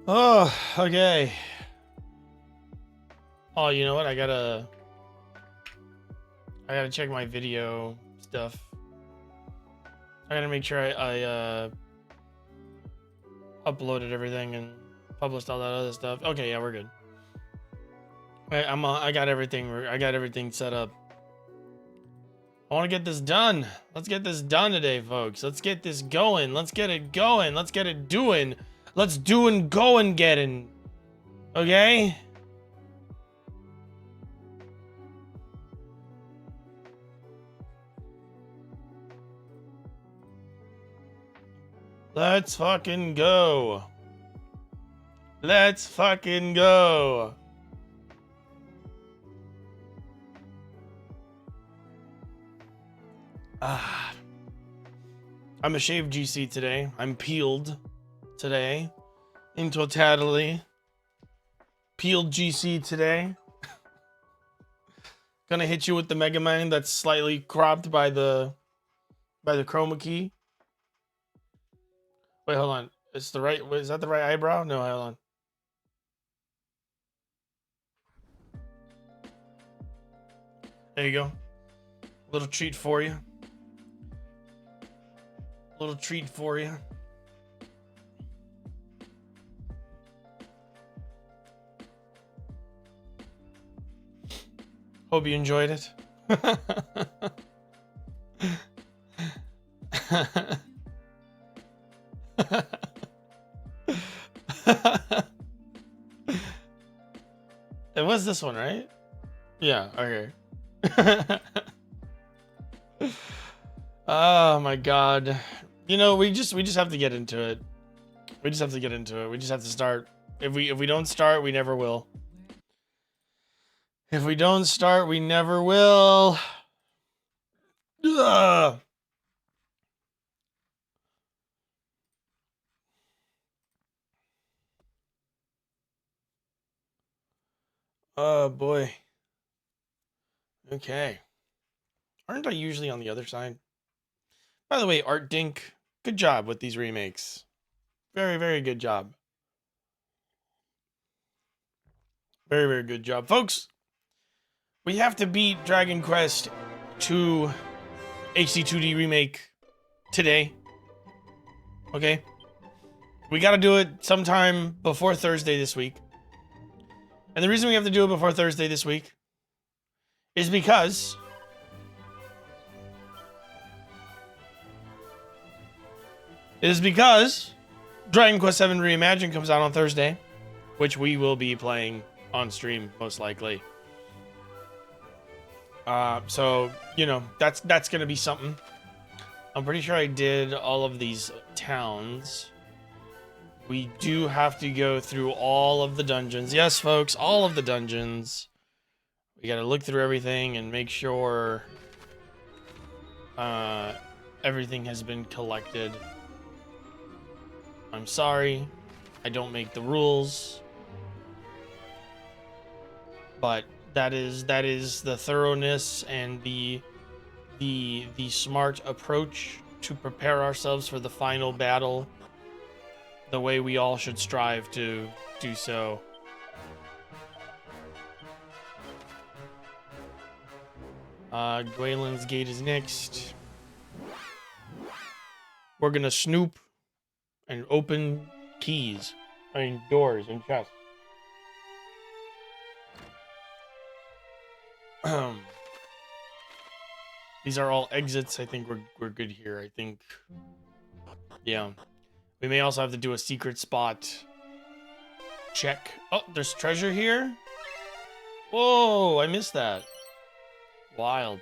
Oh, okay. Oh, you know what? I gotta check my video stuff. I gotta make sure I uploaded everything and published all that other stuff. Okay, yeah, we're good. I got everything. I got everything set up. I want to get this done. Let's get this done today, folks. Let's get this going. Let's get it going. Let's get it doing. Let's do and go and getting. Okay? Let's fucking go. Let's fucking go. I'm a shaved GC today. I'm peeled today. In totality. Peeled GC today. Gonna hit you with the Mega Man that's slightly cropped by the chroma key. Wait, hold on. It's the right. Is that the right eyebrow? No, hold on. There you go. Little treat for you. Little treat for you. Hope you enjoyed it. It was this one, right? Yeah, okay. Oh my god. You know, we just have to get into it. We just have to get into it. We just have to start. If we don't start, we never will. If we don't start, we never will. Ugh. Oh boy. Okay. Aren't I usually on the other side? By the way, Art Dink, good job with these remakes. Very, very good job. Very, very good job. Folks, we have to beat Dragon Quest II HD2D remake today. Okay? We got to do it sometime before Thursday this week. And the reason we have to do it before Thursday this week is because Dragon Quest VII Reimagined comes out on Thursday, which we will be playing on stream most likely. So you know that's gonna be something. I'm pretty sure I did all of these towns. We do have to go through all of the dungeons. Yes, folks, all of the dungeons. We gotta look through everything and make sure everything has been collected. I'm sorry, I don't make the rules, but that is the thoroughness and the smart approach to prepare ourselves for the final battle, the way we all should strive to do so. Gwaelin's Gate is next. We're gonna snoop and open doors and chests. These are all exits. I think we're good here. I think, yeah. We may also have to do a secret spot check. Oh, there's treasure here. Whoa, I missed that. Wild.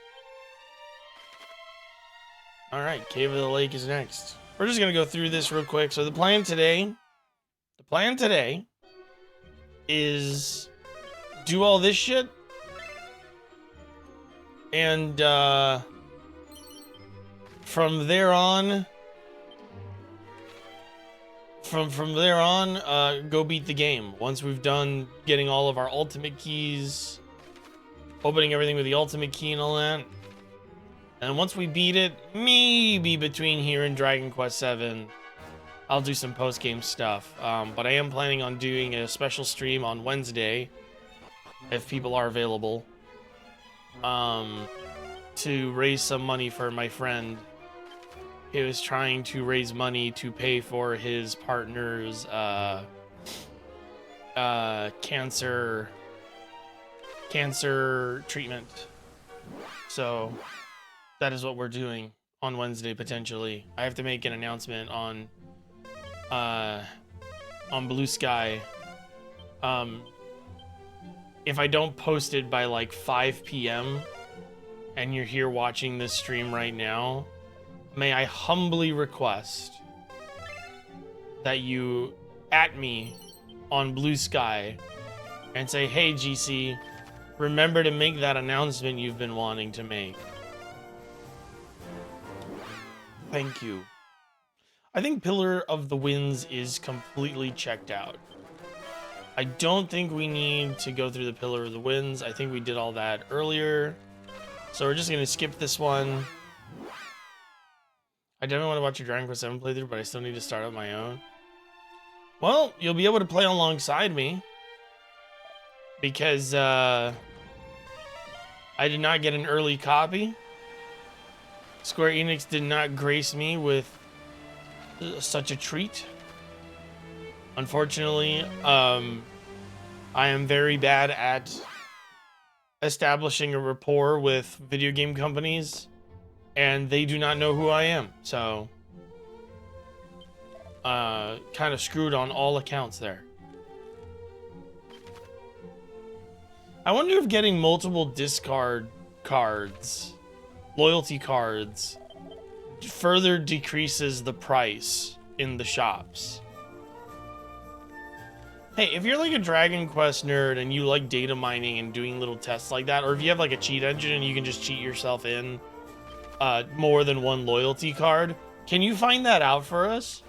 All right, Cave of the Lake is next. We're just gonna go through this real quick. So the plan today is do all this shit, and from there on, go beat the game. Once we've done getting all of our ultimate keys, opening everything with the ultimate key and all that. And once we beat it, maybe between here and Dragon Quest VII, I'll do some post-game stuff. But I am planning on doing a special stream on Wednesday, if people are available, to raise some money for my friend. He was trying to raise money to pay for his partner's cancer treatment. So that is what we're doing on Wednesday, potentially. I have to make an announcement on Blue Sky. If I don't post it by like 5 p.m. and you're here watching this stream right now, may I humbly request that you at me on Blue Sky and say, hey GC, remember to make that announcement you've been wanting to make. Thank you. I think Pillar of the Winds is completely checked out. I don't think we need to go through the Pillar of the Winds. I think we did all that earlier. So we're just going to skip this one. I definitely want to watch your Dragon Quest 7 playthrough, but I still need to start up my own. Well, you'll be able to play alongside me. Because I did not get an early copy. Square Enix did not grace me with such a treat. Unfortunately, I am very bad at establishing a rapport with video game companies, and they do not know who I am. So, kind of screwed on all accounts there. I wonder if getting multiple discard cards, loyalty cards, further decreases the price in the shops. Hey, if you're like a Dragon Quest nerd and you like data mining and doing little tests like that, or if you have like a cheat engine and you can just cheat yourself in more than one loyalty card, can you find that out for us?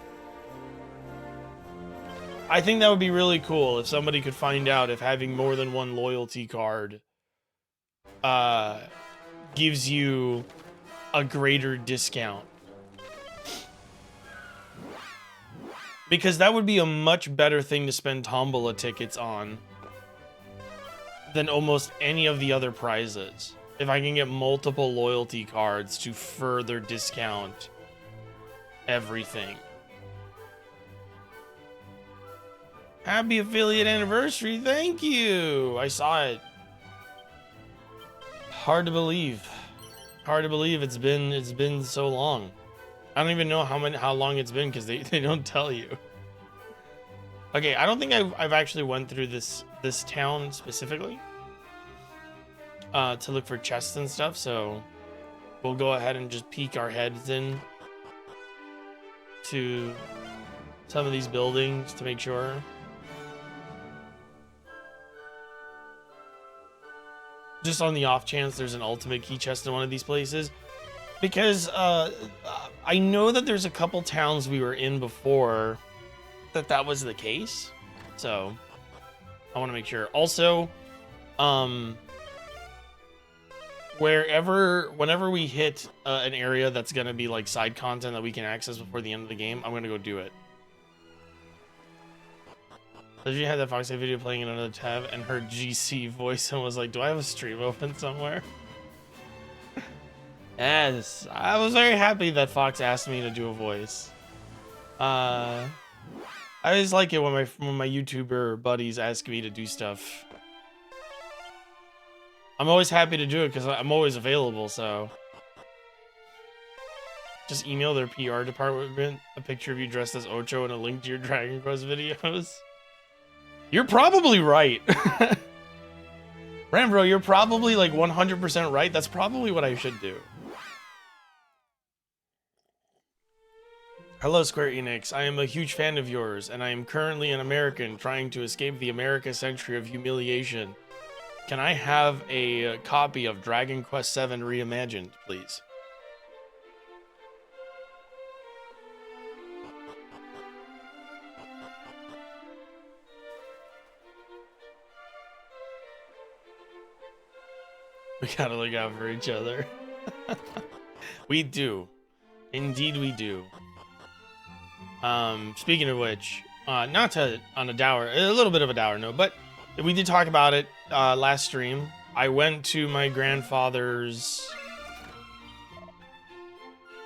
I think that would be really cool if somebody could find out if having more than one loyalty card gives you a greater discount. Because that would be a much better thing to spend Tombola tickets on than almost any of the other prizes. If I can get multiple loyalty cards to further discount everything. Happy affiliate anniversary, thank you! I saw it. Hard to believe. Hard to believe it's been so long. I don't even know how long it's been because they don't tell you. Okay, I don't think I've actually went through this town specifically to look for chests and stuff, so we'll go ahead and just peek our heads in to some of these buildings to make sure. Just on the off chance there's an ultimate key chest in one of these places. Because I know that there's a couple towns we were in before that was the case. So I want to make sure. Also, whenever we hit an area that's going to be like side content that we can access before the end of the game, I'm going to go do it. Did you have that Foxy video playing in another tab and heard GC voice and was like, do I have a stream open somewhere? Yes, I was very happy that Fox asked me to do a voice. I always like it when my YouTuber buddies ask me to do stuff. I'm always happy to do it because I'm always available, so. Just email their PR department a picture of you dressed as Ocho and a link to your Dragon Quest videos. You're probably right. Rambro, you're probably like 100% right. That's probably what I should do. Hello, Square Enix. I am a huge fan of yours, and I am currently an American trying to escape the America century of humiliation. Can I have a copy of Dragon Quest VII Reimagined, please? We gotta look out for each other. We do. Indeed we do. Speaking of which, not to on a little bit of a dour note, but we did talk about it last stream. I went to my grandfather's.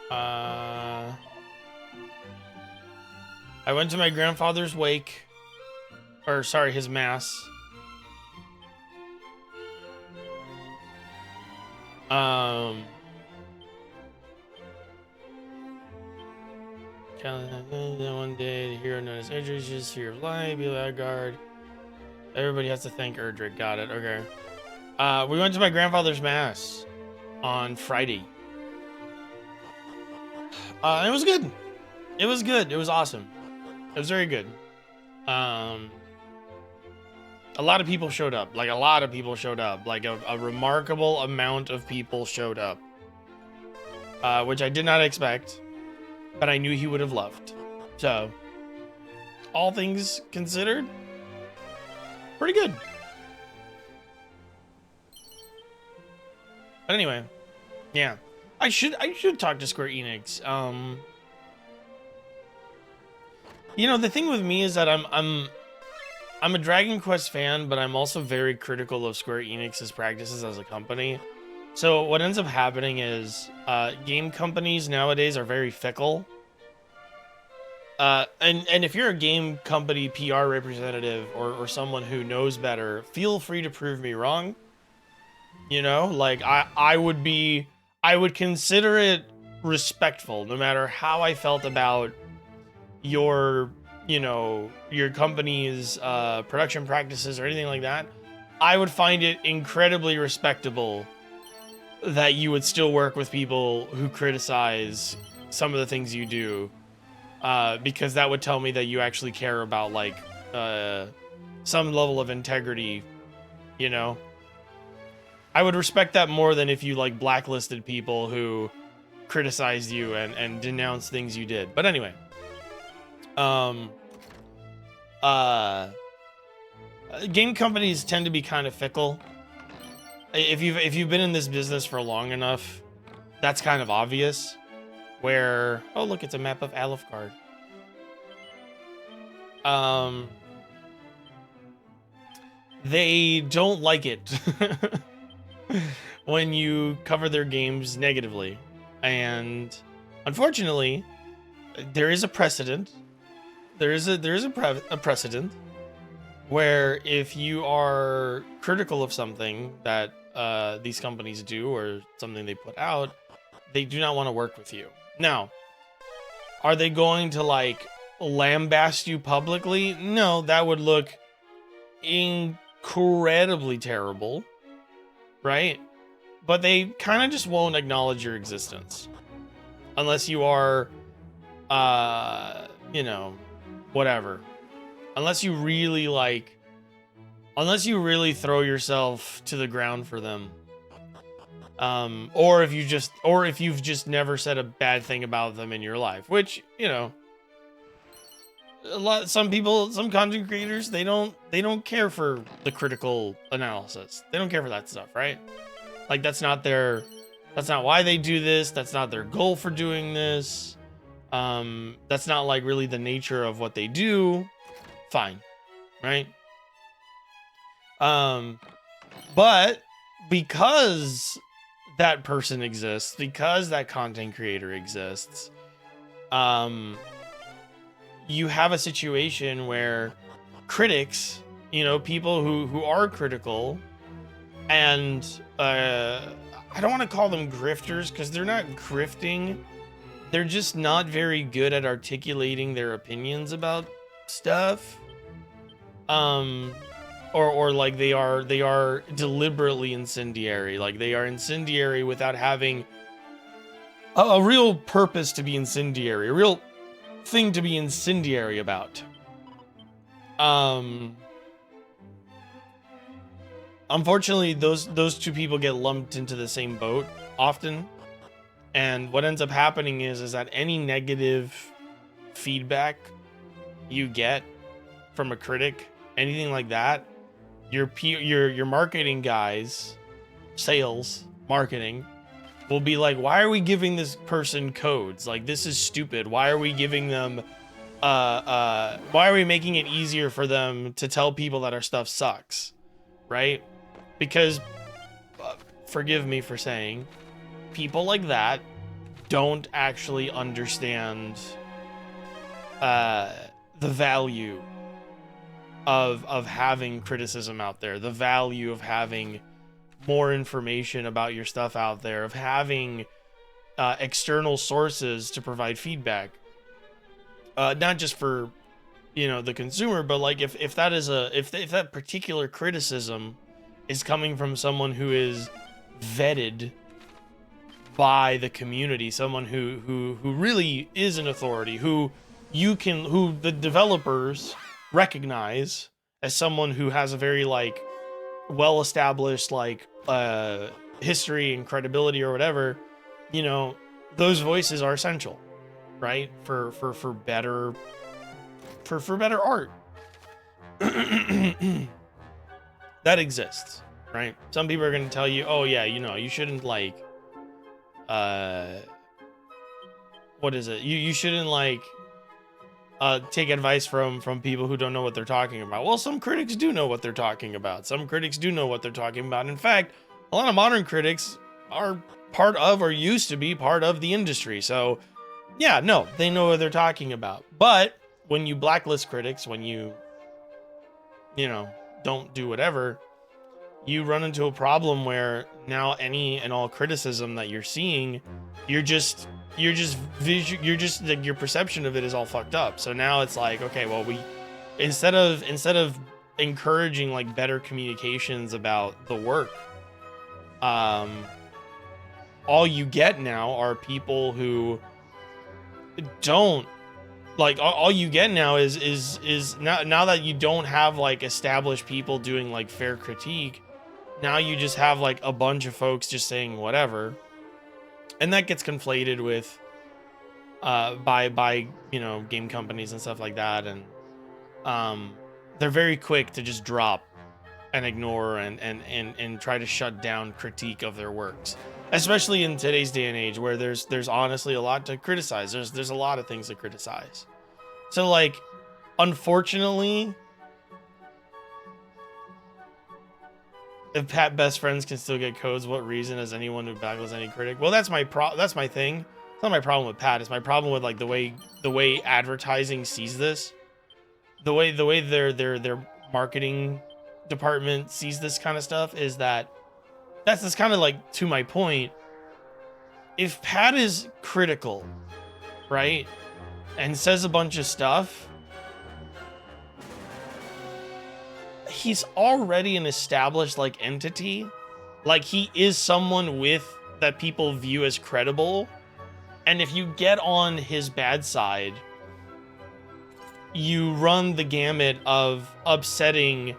I went to my grandfather's wake, or sorry, his mass. One day, the hero known as Erdrick is fear of life, be like guard. Everybody has to thank Erdrick. Got it. Okay. We went to my grandfather's mass on Friday. It was good. It was good. It was awesome. It was very good. A lot of people showed up. Like, a lot of people showed up. Like, a remarkable amount of people showed up. Which I did not expect, but I knew he would have loved. So, all things considered, pretty good. But anyway, yeah. I should talk to Square Enix. You know, the thing with me is that I'm a Dragon Quest fan, but I'm also very critical of Square Enix's practices as a company. So what ends up happening is game companies nowadays are very fickle. And if you're a game company PR representative or someone who knows better, feel free to prove me wrong. You know, like I would consider it respectful, no matter how I felt about your, you know, your company's production practices or anything like that. I would find it incredibly respectable that you would still work with people who criticize some of the things you do, because that would tell me that you actually care about, like, some level of integrity, you know? I would respect that more than if you, like, blacklisted people who criticized you and denounced things you did. But anyway, game companies tend to be kind of fickle. If you've been in this business for long enough, that's kind of obvious. Where, oh look, it's a map of Alefgard. They don't like it when you cover their games negatively, and unfortunately, there is a precedent. There is a precedent where if you are critical of something that these companies do or something they put out, they do not want to work with you. Now, are they going to, like, lambast you publicly? No, that would look incredibly terrible, right? But they kind of just won't acknowledge your existence unless you are, you know, whatever. Unless you really throw yourself to the ground for them. Or if you've just never said a bad thing about them in your life, which, you know, some content creators, they don't care for the critical analysis. They don't care for that stuff, right? Like, that's not why they do this. That's not their goal for doing this. That's not, like, really the nature of what they do. Fine. Right? But because that person exists, because that content creator exists, you have a situation where critics, you know, people who are critical, and I don't want to call them grifters, because they're not grifting. They're just not very good at articulating their opinions about stuff. Or like they are deliberately incendiary. Like, they are incendiary without having a real purpose to be incendiary, a real thing to be incendiary about. Unfortunately, those two people get lumped into the same boat often. And what ends up happening is that any negative feedback you get from a critic, anything like that, your marketing guys, sales, marketing, will be like, why are we giving this person codes? Like, this is stupid. Why are we giving them why are we making it easier for them to tell people that our stuff sucks, right? Because, forgive me for saying, people like that don't actually understand the value of having criticism out there, the value of having more information about your stuff out there, of having external sources to provide feedback, not just for, you know, the consumer, but like if that is if that particular criticism is coming from someone who is vetted by the community, someone who really is an authority, who the developers recognize as someone who has a very like well established like history and credibility or whatever, you know, those voices are essential, right? For better art. That exists, right? Some people are going to tell you, oh yeah, you know, you shouldn't like what is it, you shouldn't like take advice from people who don't know what they're talking about. Well, some critics do know what they're talking about. Some critics do know what they're talking about. In fact, a lot of modern critics are part of, or used to be part of, the industry. So yeah, no, they know what they're talking about. But when you blacklist critics, when you know, don't do whatever, you run into a problem where now any and all criticism that you're seeing, your perception of it is all fucked up. So now it's like, okay, well, we instead of encouraging like better communications about the work, all you get now are people who don't like, all you get now is now that you don't have like established people doing like fair critique, now you just have like a bunch of folks just saying whatever, and that gets conflated with by you know, game companies and stuff like that, and they're very quick to just drop and ignore and try to shut down critique of their works, especially in today's day and age where there's honestly a lot to criticize. There's a lot of things to criticize. So like, unfortunately, if Pat Best Friends can still get codes, what reason has anyone who backlists any critic? Well, that's my thing. It's not my problem with Pat. It's my problem with like the way advertising sees this, the way their marketing department sees this kind of stuff, is that's kind of like, to my point. If Pat is critical, right, and says a bunch of stuff, he's already an established like entity. Like, he is someone that people view as credible. And if you get on his bad side, you run the gamut of upsetting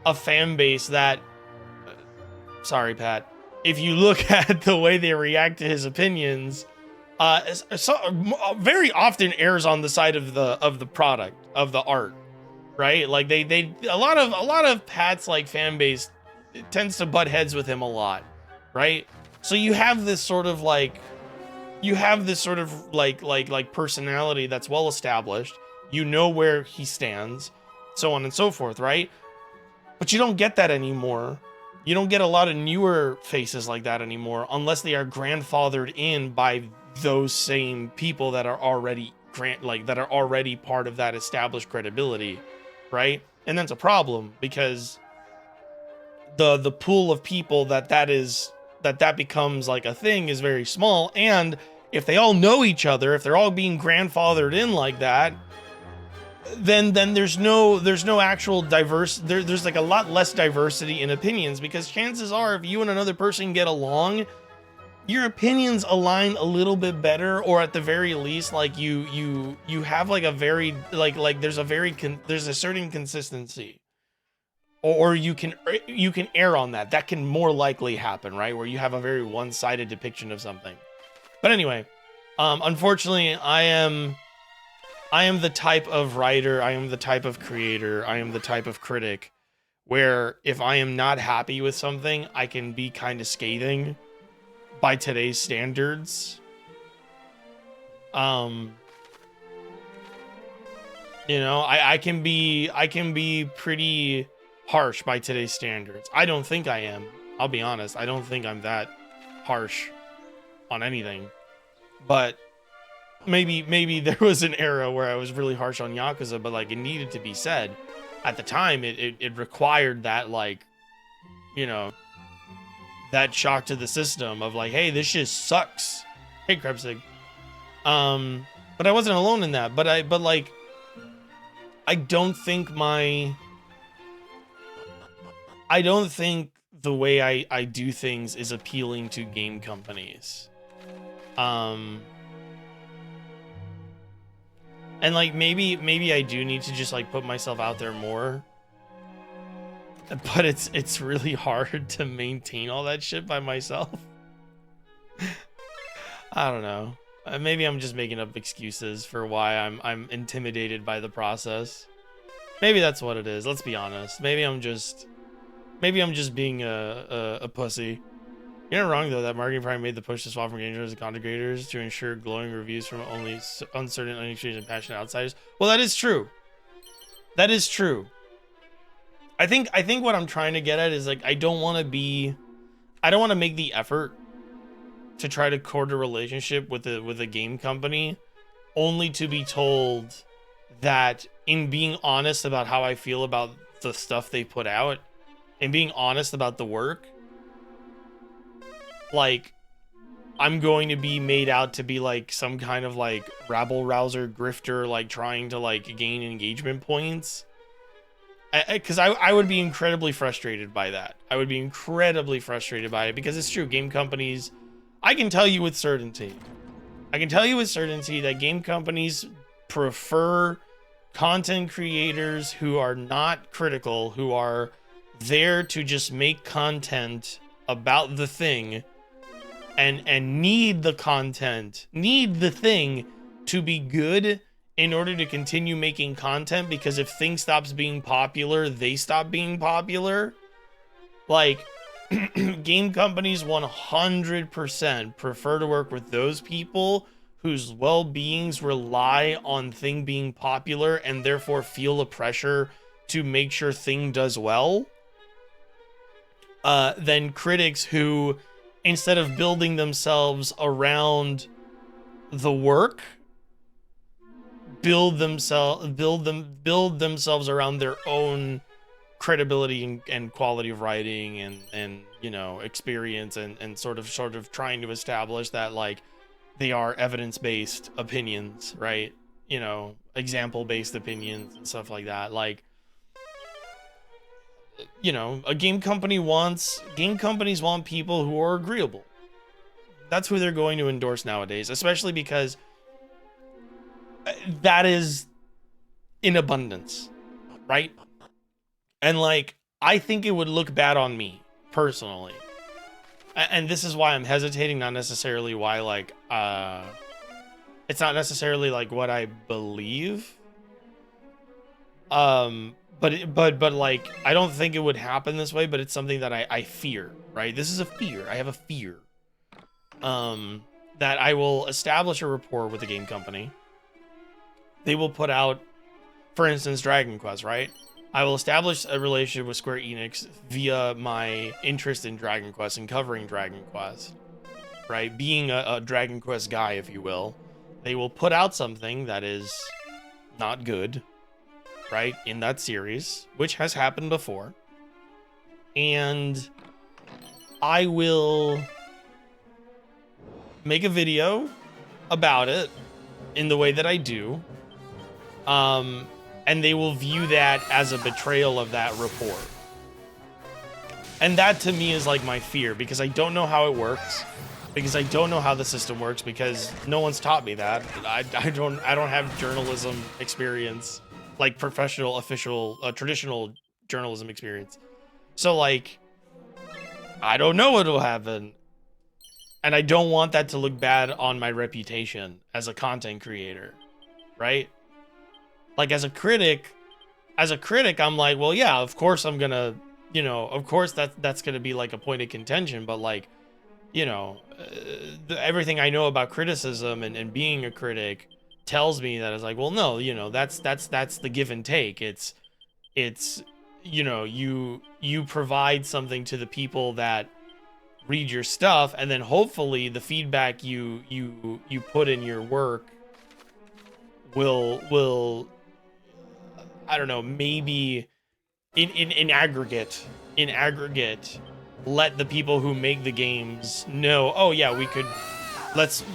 a fan base that, sorry, Pat, if you look at the way they react to his opinions, very often errs on the side of the product, of the art, right? Like a lot of Pat's like fan base tends to butt heads with him a lot, right? So you have this sort of like personality that's well established. You know where he stands, so on and so forth, right? But you don't get that anymore. You don't get a lot of newer faces like that anymore, unless they are grandfathered in by those same people that are already part of that established credibility, right? And that's a problem, because the pool of people that becomes like a thing is very small. And if they all know each other, if they're all being grandfathered in like that, then there's no actual there's like a lot less diversity in opinions, because chances are, if you and another person get along, your opinions align a little bit better, or at the very least, like you have like a very like there's a certain consistency, or you can err on that. That can more likely happen, right? Where you have a very one-sided depiction of something. But anyway, unfortunately, I am the type of writer, I am the type of creator, I am the type of critic where if I am not happy with something, I can be kind of scathing by today's standards. You know, I can be pretty harsh by today's standards. I don't think I am. I'll be honest. I don't think I'm that harsh on anything. But maybe there was an era where I was really harsh on Yakuza, but like it needed to be said. At the time, it required that, like, you know, that shock to the system of like, hey, this just sucks. Hey, Krebsig. But I wasn't alone in that. But like, I don't think the way I do things is appealing to game companies. And like maybe I do need to just like put myself out there more. But it's really hard to maintain all that shit by myself. I don't know. Maybe I'm just making up excuses for why I'm intimidated by the process. Maybe that's what it is. Let's be honest. Maybe I'm just being a pussy. You're not wrong though. That marketing probably made the push to swap from game developers to content creators to ensure glowing reviews from only uncertain, unexperienced, and passionate outsiders. Well, that is true. That is true. I think what I'm trying to get at is like I don't want to make the effort to try to court a relationship with a game company only to be told that in being honest about how I feel about the stuff they put out and being honest about the work, like I'm going to be made out to be like some kind of like rabble rouser grifter, like trying to like gain engagement points. Because I would be incredibly frustrated by that. I would be incredibly frustrated by it because it's true. Game companies, I can tell you with certainty that game companies prefer content creators who are not critical, who are there to just make content about the thing and need the thing to be good in order to continue making content, because if things stops being popular, they stop being popular. Like, game companies 100% prefer to work with those people whose well-beings rely on thing being popular and therefore feel a pressure to make sure thing does well, than critics who, instead of building themselves around the work, build themselves around their own credibility and quality of writing and you know, experience and sort of trying to establish that like they are evidence-based opinions, right? You know, example-based opinions and stuff like that. Like, you know, game companies want people who are agreeable. That's who they're going to endorse nowadays, especially because that is in abundance, right? And like, I think it would look bad on me personally. And this is why I'm hesitating, not necessarily why like, it's not necessarily like what I believe. But like, I don't think it would happen this way, but it's something that I fear, right? This is a fear. I have a fear. That I will establish a rapport with the game company. They will put out, for instance, Dragon Quest, right? I will establish a relationship with Square Enix via my interest in Dragon Quest and covering Dragon Quest, right? Being a Dragon Quest guy, if you will. They will put out something that is not good, right, in that series, which has happened before. And I will make a video about it in the way that I do. And they will view that as a betrayal of that rapport. And that to me is like my fear, because I don't know how it works, because I don't know how the system works, because no one's taught me that. I don't have journalism experience, like professional, official, traditional journalism experience. So like, I don't know what will happen. And I don't want that to look bad on my reputation as a content creator, right? Like as a critic, I'm like, well, yeah, of course I'm gonna, you know, of course that's gonna be like a point of contention, but like, you know, everything I know about criticism and being a critic tells me that it's like, well, no, you know, that's the give and take. It's you know, you provide something to the people that read your stuff, and then hopefully the feedback you put in your work will I don't know, maybe in aggregate let the people who make the games know, oh yeah,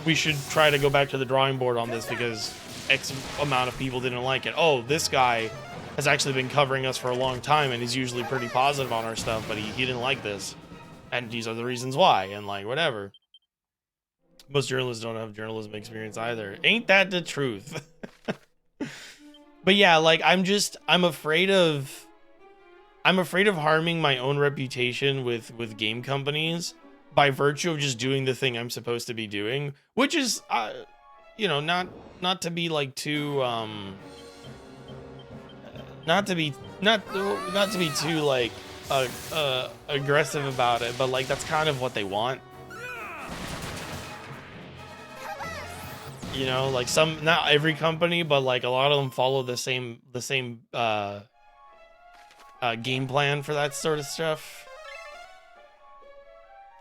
we should try to go back to the drawing board on this because X amount of people didn't like it. Oh, this guy has actually been covering us for a long time and he's usually pretty positive on our stuff, but he didn't like this. And these are the reasons why, and like, whatever. Most journalists don't have journalism experience either. Ain't that the truth? But yeah, like, I'm afraid of harming my own reputation with game companies by virtue of just doing the thing I'm supposed to be doing, which is, you know, not to be like too, not to be too like aggressive about it, but like that's kind of what they want. You know, like not every company, but like a lot of them follow the same game plan for that sort of stuff.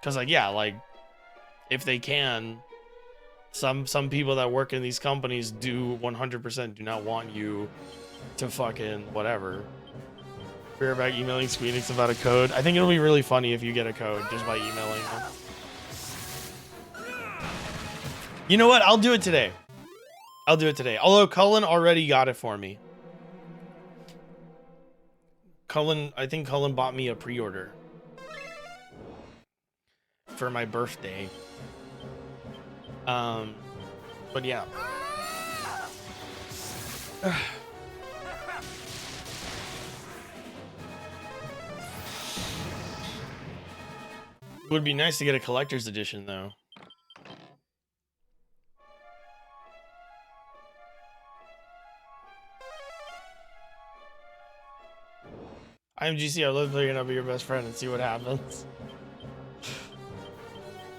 Cause like, yeah, like if they can, some people that work in these companies do 100% do not want you to fucking whatever. Fear about emailing Squeenix about a code. I think it'll be really funny if you get a code just by emailing them. You know what? I'll do it today. Although Cullen already got it for me. I think Cullen bought me a pre-order for my birthday. But yeah. It would be nice to get a collector's edition though. I'm GC, I love playing up with your best friend and see what happens.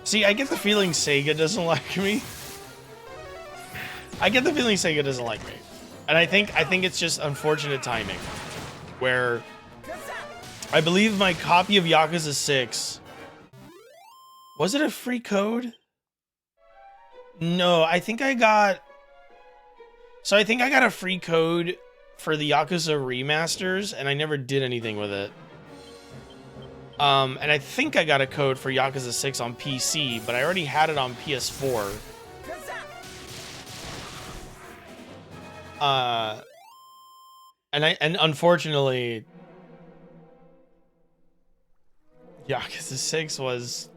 See, I get the feeling Sega doesn't like me. And I think it's just unfortunate timing. Where I believe my copy of Yakuza 6, was it a free code? No, I think I got a free code for the Yakuza remasters, and I never did anything with it. And I think I got a code for Yakuza 6 on PC, but I already had it on PS4. And unfortunately, Yakuza 6 was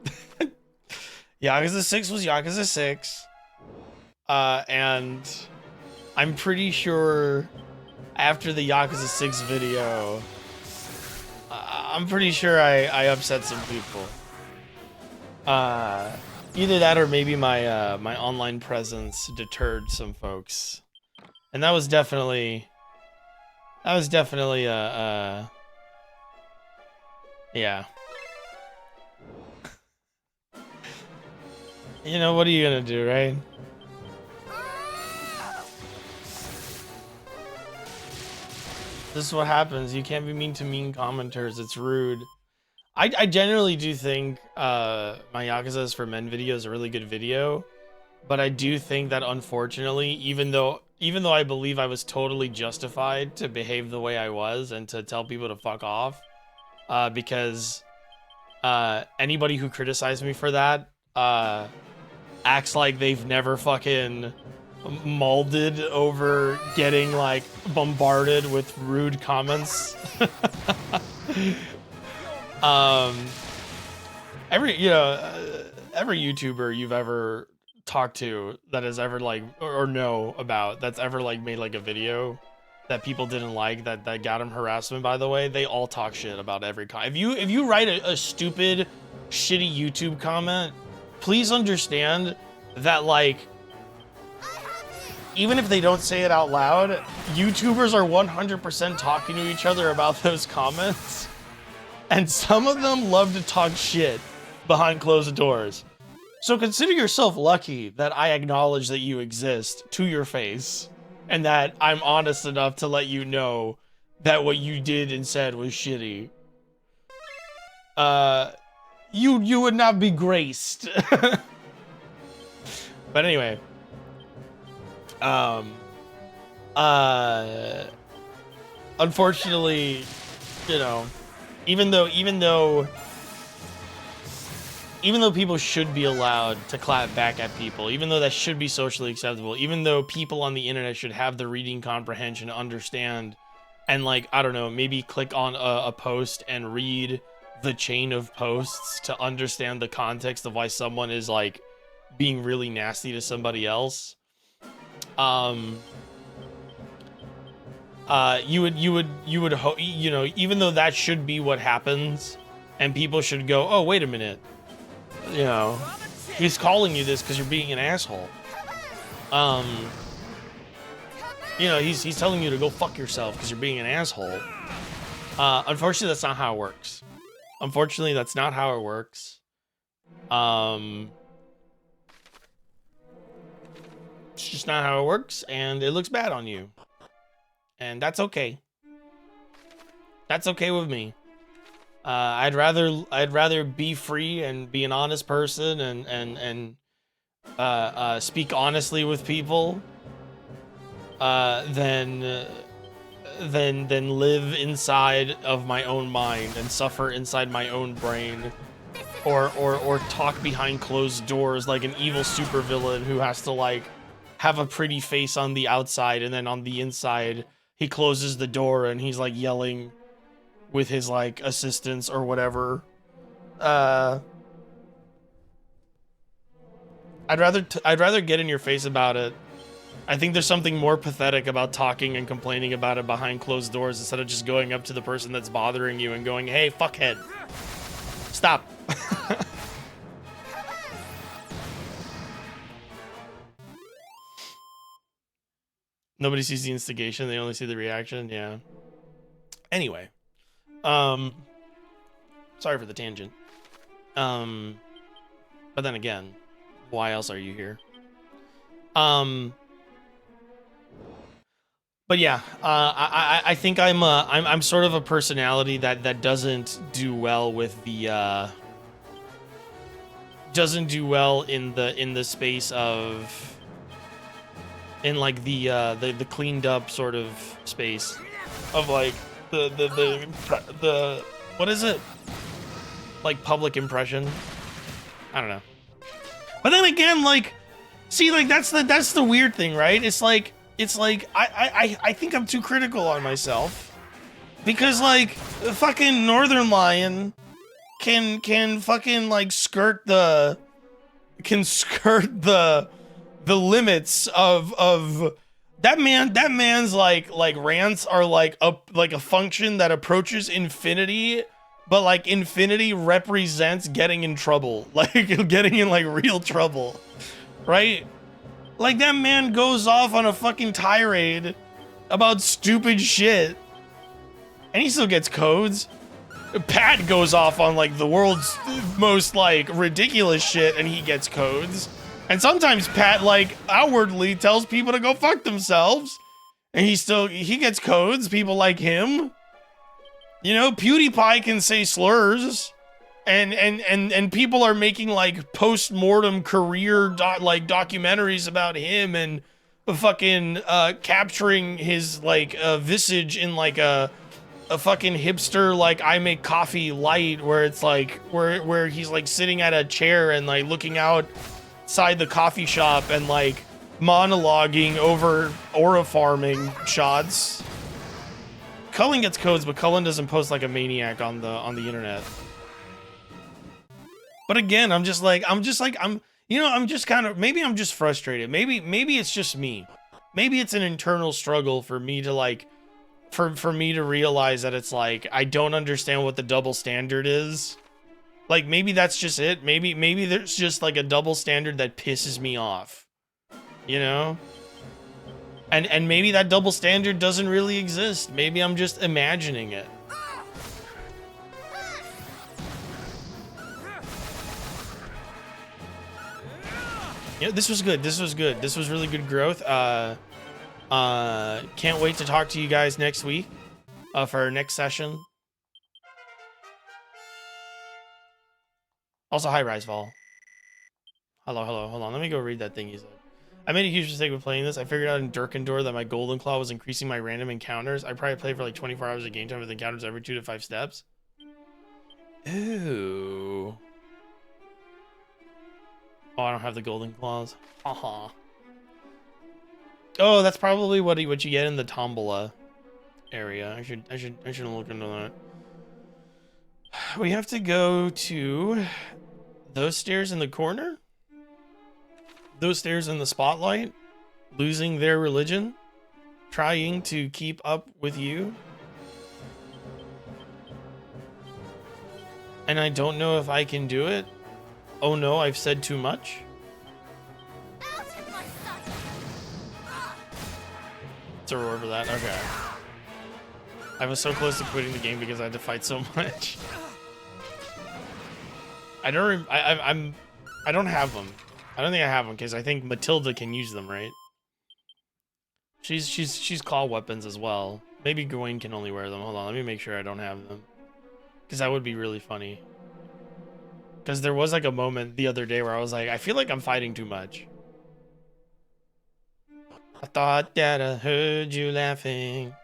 Yakuza 6 was Yakuza 6. And I'm pretty sure after the Yakuza 6 video, I'm pretty sure I upset some people. Either that or maybe my my online presence deterred some folks. And that was definitely yeah. You know, what are you gonna do, right? This is what happens. You can't be mean to mean commenters. It's rude. I generally do think my Yakuza is for Men video is a really good video, but I do think that unfortunately, even though I believe I was totally justified to behave the way I was and to tell people to fuck off, because anybody who criticized me for that acts like they've never fucking molded over getting like bombarded with rude comments. Every YouTuber you've ever talked to that has ever like or know about that's ever like made like a video that people didn't like that got him harassment, by the way, they all talk shit about every comment. If you write a stupid shitty YouTube comment, please understand that like even if they don't say it out loud, YouTubers are 100% talking to each other about those comments. And some of them love to talk shit behind closed doors. So consider yourself lucky that I acknowledge that you exist to your face, and that I'm honest enough to let you know that what you did and said was shitty. You would not be graced. But anyway, unfortunately, you know, even though people should be allowed to clap back at people, even though that should be socially acceptable, even though people on the internet should have the reading comprehension to understand and, like, I don't know, maybe click on a post and read the chain of posts to understand the context of why someone is, like, being really nasty to somebody else. You would, you know, even though that should be what happens, and people should go, oh, wait a minute, you know, he's calling you this because you're being an asshole. You know, he's telling you to go fuck yourself because you're being an asshole. Unfortunately, that's not how it works. Unfortunately, that's not how it works. It's just not how it works, and it looks bad on you. And that's okay. That's okay with me. I'd rather be free and be an honest person and speak honestly with people than live inside of my own mind and suffer inside my own brain, or talk behind closed doors like an evil supervillain who has to, like, have a pretty face on the outside and then on the inside he closes the door and he's, like, yelling with his, like, assistants or whatever. I'd rather get in your face about it. I think there's something more pathetic about talking and complaining about it behind closed doors instead of just going up to the person that's bothering you and going, hey, fuckhead, stop. Nobody sees the instigation, they only see the reaction. Yeah. Anyway. Sorry for the tangent. But then again, why else are you here? But yeah, I think I'm sort of a personality that doesn't do well with the doesn't do well in the space of, in, like, the cleaned up sort of space of, like, the what is it, like, public impression. I don't know. But then again, like, see, like, that's the weird thing, right? It's like I think I'm too critical on myself, because, like, fucking Northern Lion can fucking, like, skirt the limits of that man's like rants are like a function that approaches infinity, but, like, infinity represents getting in trouble, like getting in, like, real trouble, right? Like, that man goes off on a fucking tirade about stupid shit and he still gets codes. Pat goes off on, like, the world's most, like, ridiculous shit and he gets codes. And sometimes Pat, like, outwardly tells people to go fuck themselves and he gets codes. People like him. You know, PewDiePie can say slurs, and people are making, like, post-mortem career documentaries about him and fucking capturing his, like, visage in, like, a fucking hipster, like, I make coffee light, where it's like where he's, like, sitting at a chair and, like, looking outside the coffee shop and, like, monologuing over aura farming shots. Cullen gets codes, but Cullen doesn't post like a maniac on the internet. But again, I'm just kind of, maybe I'm just frustrated. Maybe it's just me. Maybe it's an internal struggle for me to, like, for me to realize that it's like, I don't understand what the double standard is. Like, maybe that's just it. Maybe there's just, like, a double standard that pisses me off, you know? And maybe that double standard doesn't really exist. Maybe I'm just imagining it. Yeah, this was good. This was good. This was really good growth. Can't wait to talk to you guys next week for our next session. Also, hi, Riseball. Hello, hello. Hold on. Let me go read that thing you said. I made a huge mistake with playing this. I figured out in Durkendor that my Golden Claw was increasing my random encounters. I probably played for like 24 hours of game time with encounters every 2 to 5 steps. Ooh. Oh, I don't have the Golden Claws. Haha. Oh, that's probably what you get in the Tombola area. I should look into that. We have to go to those stairs in the corner. Those stairs in the spotlight. Losing their religion. Trying to keep up with you. And I don't know if I can do it. Oh no, I've said too much. To remember that. Okay. I was so close to quitting the game because I had to fight so much. I don't have them. I don't think I have them because I think Matilda can use them, right? She's claw weapons as well. Maybe Gawain can only wear them. Hold on, let me make sure I don't have them. Because that would be really funny. Because there was like a moment the other day where I was like, I feel like I'm fighting too much. I thought that I heard you laughing.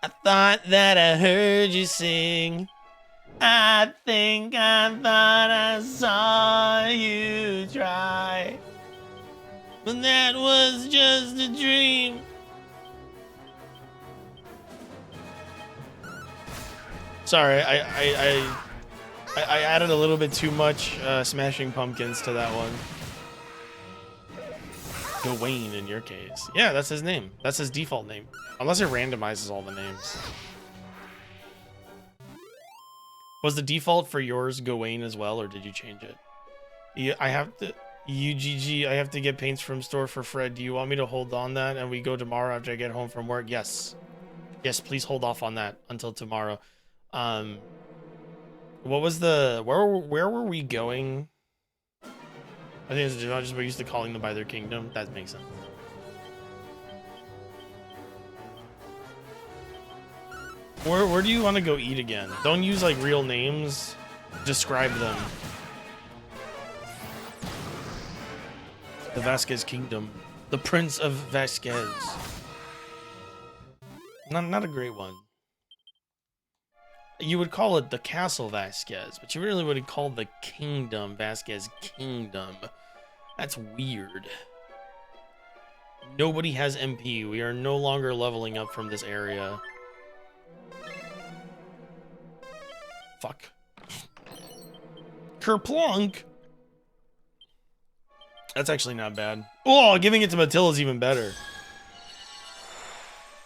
I thought that I heard you sing. I think I thought I saw you try. But that was just a dream. Sorry, I added a little bit too much Smashing Pumpkins to that one. Gawain in your case. Yeah, that's his name. That's his default name. Unless it randomizes all the names. Was the default for yours Gawain as well, or did you change it? Yeah, I have to... UGG, I have to get paints from store for Fred. Do you want me to hold on that and we go tomorrow after I get home from work? Yes. Yes, please hold off on that until tomorrow. What was the... Where were we going? I think it's just we're used to calling them by their kingdom. That makes sense. Where do you want to go eat again? Don't use like real names. Describe them. The Vasquez Kingdom. The Prince of Vasquez. Not a great one. You would call it the Castle Vasquez, but you really wouldn't call the Kingdom Vasquez Kingdom. That's weird. Nobody has MP. We are no longer leveling up from this area. Fuck. Kerplunk. That's actually not bad. Oh, giving it to Matilda is even better.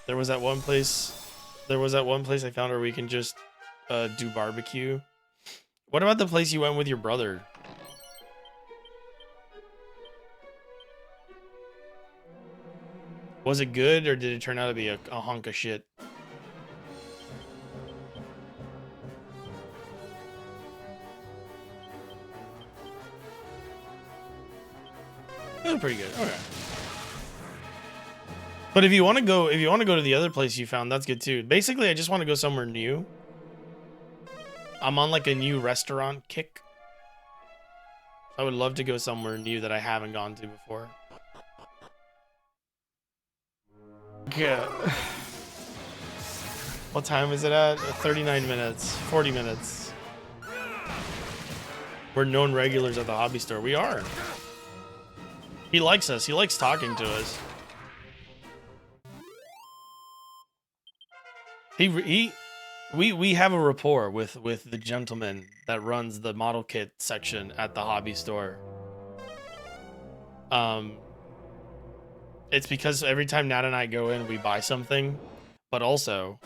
There was that one place I found where we can just do barbecue. What about the place you went with your brother? Was it good, or did it turn out to be a hunk of shit? It was pretty good. Okay. But if you want to go to the other place you found, that's good too. Basically, I just want to go somewhere new. I'm on like a new restaurant kick. I would love to go somewhere new that I haven't gone to before. Yeah. What time is it at? 39 minutes. 40 minutes. We're known regulars at the hobby store. We are. He likes us. He likes talking to us. We have a rapport with the gentleman that runs the model kit section at the hobby store. It's because every time Nat and I go in, we buy something, but also,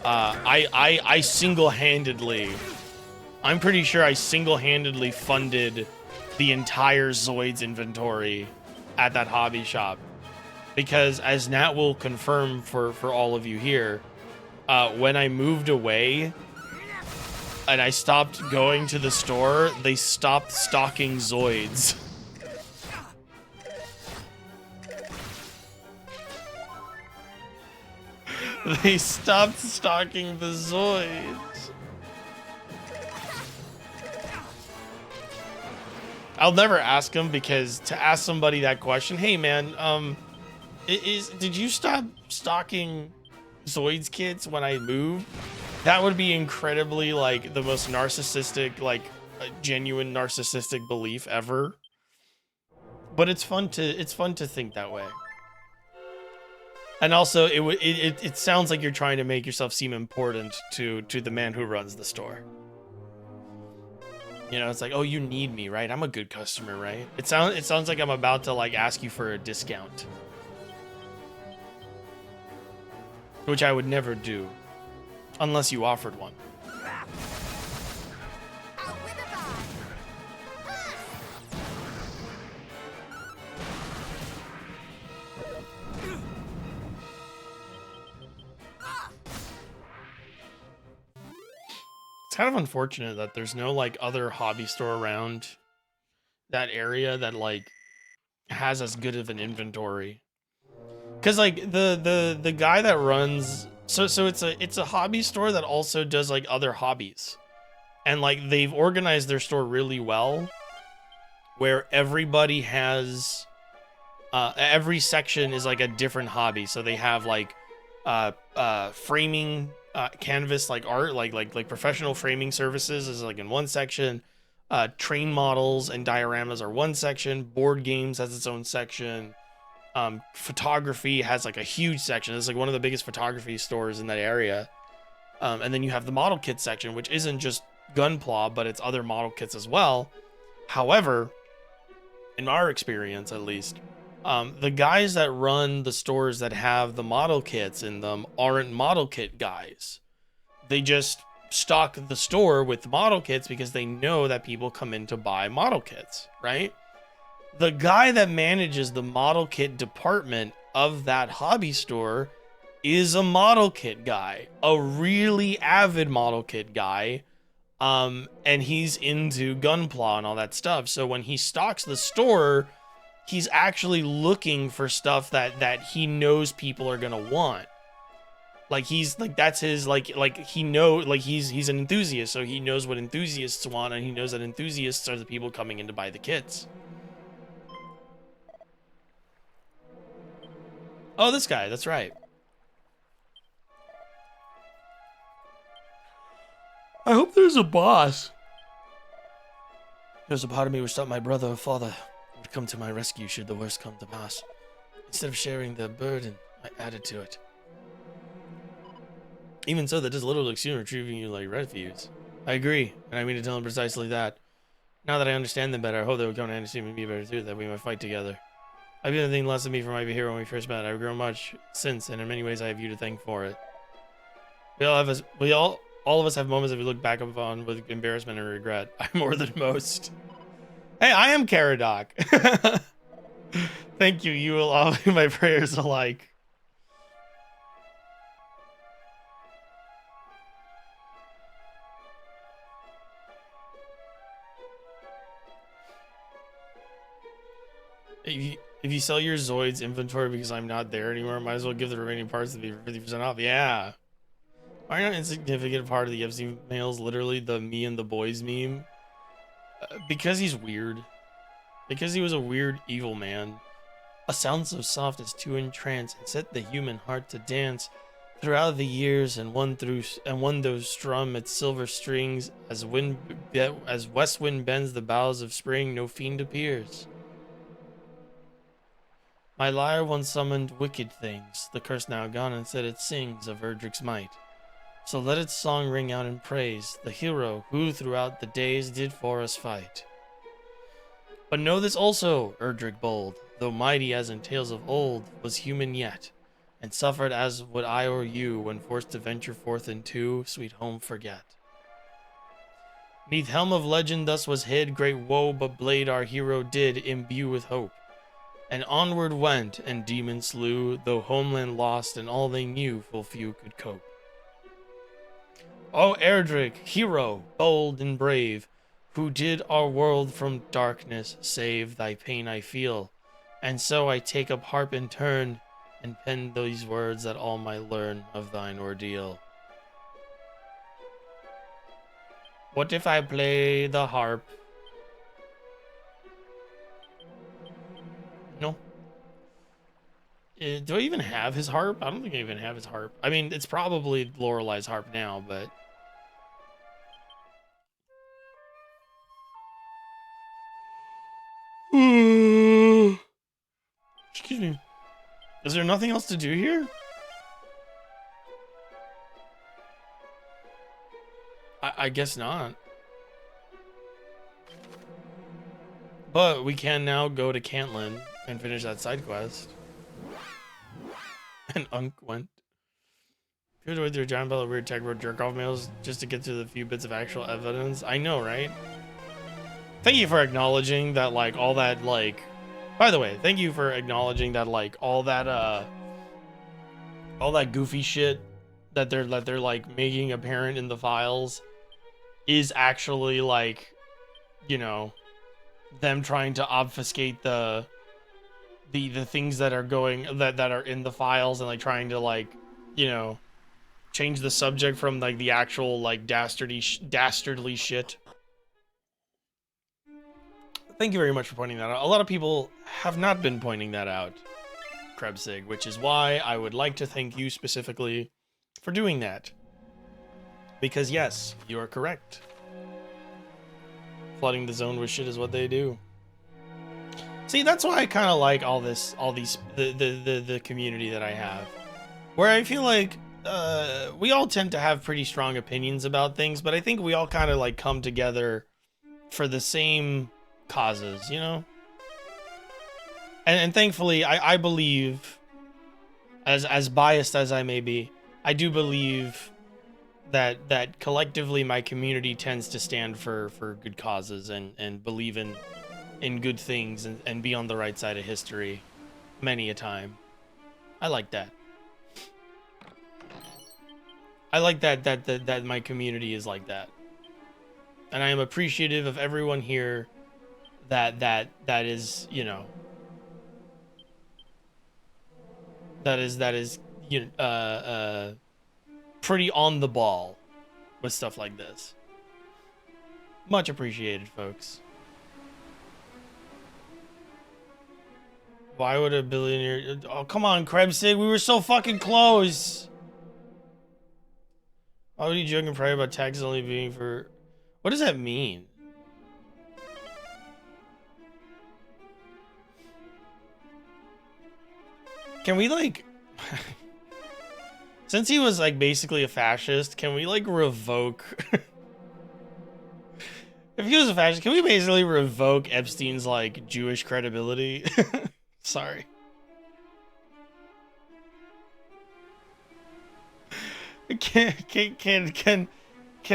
I single-handedly, I'm pretty sure I single-handedly funded the entire Zoids inventory at that hobby shop, because as Nat will confirm for all of you here, when I moved away and I stopped going to the store, they stopped stocking Zoids. They stopped stocking the Zoids. I'll never ask him, because to ask somebody that question, hey man, did you stop stocking Zoids kits when I moved? That would be incredibly, like, the most narcissistic, like, genuine narcissistic belief ever. But it's fun to think that way. And also, it sounds like you're trying to make yourself seem important to the man who runs the store. You know, it's like, oh, you need me, right? I'm a good customer, right? It sounds like I'm about to, like, ask you for a discount, which I would never do unless you offered one. It's kind of unfortunate that there's no, like, other hobby store around that area that, like, has as good of an inventory. Because, like, the guy that runs, so it's a hobby store that also does, like, other hobbies, and, like, they've organized their store really well, where everybody has every section is like a different hobby. So they have, like, framing, canvas, like art, like professional framing services is, like, in one section. Train models and dioramas are one section. Board games has its own section. Photography has, like, a huge section. It's like one of the biggest photography stores in that area. And then you have the model kit section, which isn't just Gunpla, but it's other model kits as well. However, in our experience at least, the guys that run the stores that have the model kits in them aren't model kit guys. They just stock the store with model kits because they know that people come in to buy model kits, right? The guy that manages the model kit department of that hobby store is a model kit guy, a really avid model kit guy. And he's into Gunpla and all that stuff. So when he stocks the store, he's actually looking for stuff that he knows people are gonna want. Like, he's like, that's his, like he know, like, he's an enthusiast, so he knows what enthusiasts want, and he knows that enthusiasts are the people coming in to buy the kits. Oh, this guy, that's right. I hope there's a boss. There's a part of me which thought my brother or father would come to my rescue should the worst come to pass. Instead of sharing the burden, I added to it. Even so, that does little to succeed in retrieving you like refuge. I agree, and I mean to tell him precisely that. Now that I understand them better, I hope they will come to understand me better too, that we might fight together. I've been nothing less than me for my behavior when we first met. I've grown much since, and in many ways I have you to thank for it. All of us have moments that we look back upon with embarrassment and regret. I'm more than most. Hey, I am Caradoc. Thank you. You will all be my prayers alike. If you sell your Zoids inventory because I'm not there anymore, might as well give the remaining parts to be 50% off. Yeah. Why not insignificant part of the Epstein mails literally the me and the boys meme? Because he's weird. Because he was a weird evil man. A sound so soft as to entrance and set the human heart to dance throughout the years, and one those strum its silver strings as west wind bends the boughs of spring, no fiend appears. My lyre once summoned wicked things, the curse now gone, and said it sings of Erdric's might. So let its song ring out in praise, the hero who throughout the days did for us fight. But know this also, Erdric bold, though mighty as in tales of old, was human yet, and suffered as would I or you when forced to venture forth into sweet home forget. Neath helm of legend thus was hid great woe, but blade our hero did imbue with hope. And onward went, and demon slew, though homeland lost, and all they knew full few could cope. O Erdric, hero, bold and brave, who did our world from darkness save, thy pain I feel, and so I take up harp in turn, and pen these words that all might learn of thine ordeal. What if I play the harp? No. Do I even have his harp? I don't think I even have his harp. I mean, it's probably Lorelai's harp now, but... Excuse me. Is there nothing else to do here? I guess not. But we can now go to Cantlin and finish that side quest. And Unk went. You had to wait through a giant pile of weird tech road jerk-off mails just to get to the few bits of actual evidence. I know, right? Thank you for acknowledging that, like, all that, like... By the way, thank you for acknowledging that, like, all that goofy shit that they're like making apparent in the files is actually, like, you know, them trying to obfuscate the things that are going that are in the files, and like trying to, like, you know, change the subject from like the actual like dastardly shit. Thank you very much for pointing that out. A lot of people have not been pointing that out, Krebsig, which is why I would like to thank you specifically for doing that. Because yes, you are correct. Flooding the zone with shit is what they do. See, that's why I kind of like the community that I have, where I feel like we all tend to have pretty strong opinions about things, but I think we all kind of like come together for the same causes, you know? And thankfully, I believe, as biased as I may be, I do believe that collectively my community tends to stand for good causes and believe in good things and be on the right side of history many a time. I like that. I like that my community is like that. And I am appreciative of everyone here that is, you know, that is you know, pretty on the ball with stuff like this. Much appreciated, folks. Why would a billionaire... Oh, come on, Krebsig. We were so fucking close. Why would you joke and pray about taxes only being for... What does that mean? Can we, like... Since he was, like, basically a fascist, can we, like, revoke... If he was a fascist, can we basically revoke Epstein's, like, Jewish credibility? Sorry. Can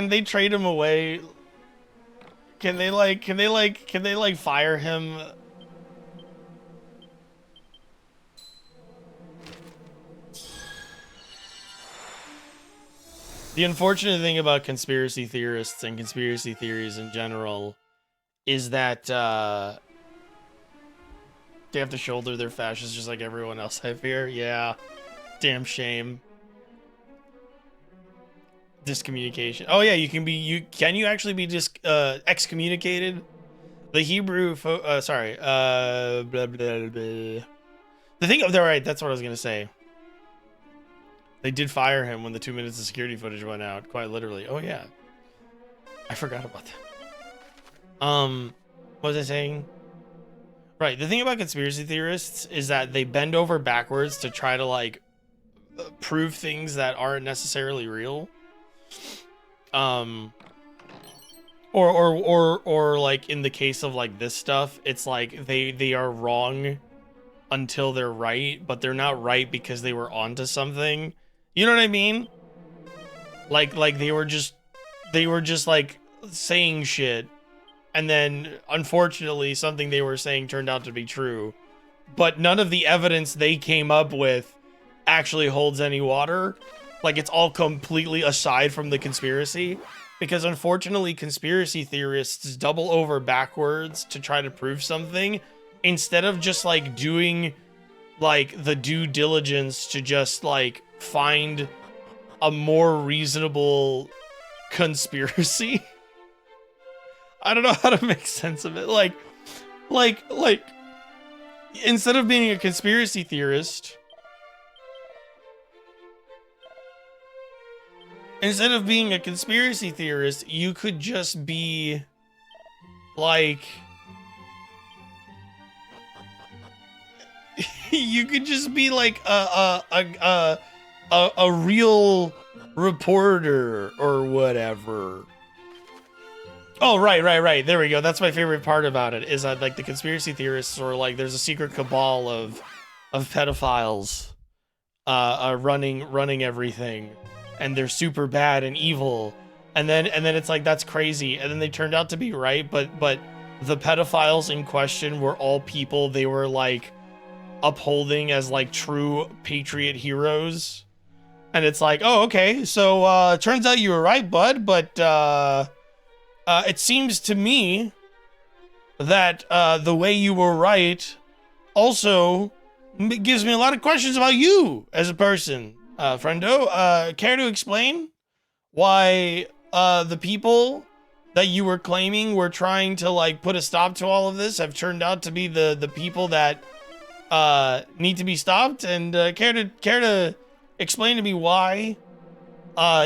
they trade him away? Can they fire him? The unfortunate thing about conspiracy theorists and conspiracy theories in general is that they have to shoulder their fascists just like everyone else, I fear. Yeah. Damn shame. Discommunication. Oh yeah, can you actually be excommunicated? The Hebrew blah, blah, blah. The thing of right, that's what I was gonna say. They did fire him when the 2 minutes of security footage went out, quite literally. Oh yeah. I forgot about that. What was I saying? Right, the thing about conspiracy theorists is that they bend over backwards to try to, like, prove things that aren't necessarily real. Or like in the case of like this stuff, it's like they are wrong until they're right, but they're not right because they were onto something. You know what I mean? Like they were just like saying shit, and then unfortunately something they were saying turned out to be true, but none of the evidence they came up with actually holds any water. Like, it's all completely aside from the conspiracy, because unfortunately conspiracy theorists double over backwards to try to prove something instead of just like doing like the due diligence to just like find a more reasonable conspiracy. I don't know how to make sense of it. Like instead of being a conspiracy theorist, you could just be like, you could just be like a real reporter or whatever. Oh, right. There we go. That's my favorite part about it, is that like the conspiracy theorists, or like there's a secret cabal of pedophiles running everything, and they're super bad and evil. And then it's like, that's crazy. And then they turned out to be right, but the pedophiles in question were all people they were like upholding as like true patriot heroes. And it's like, oh, okay, so turns out you were right, bud, but it seems to me that the way you were right also gives me a lot of questions about you as a person. Friendo, care to explain why the people that you were claiming were trying to like put a stop to all of this have turned out to be the people that need to be stopped? And care to explain to me why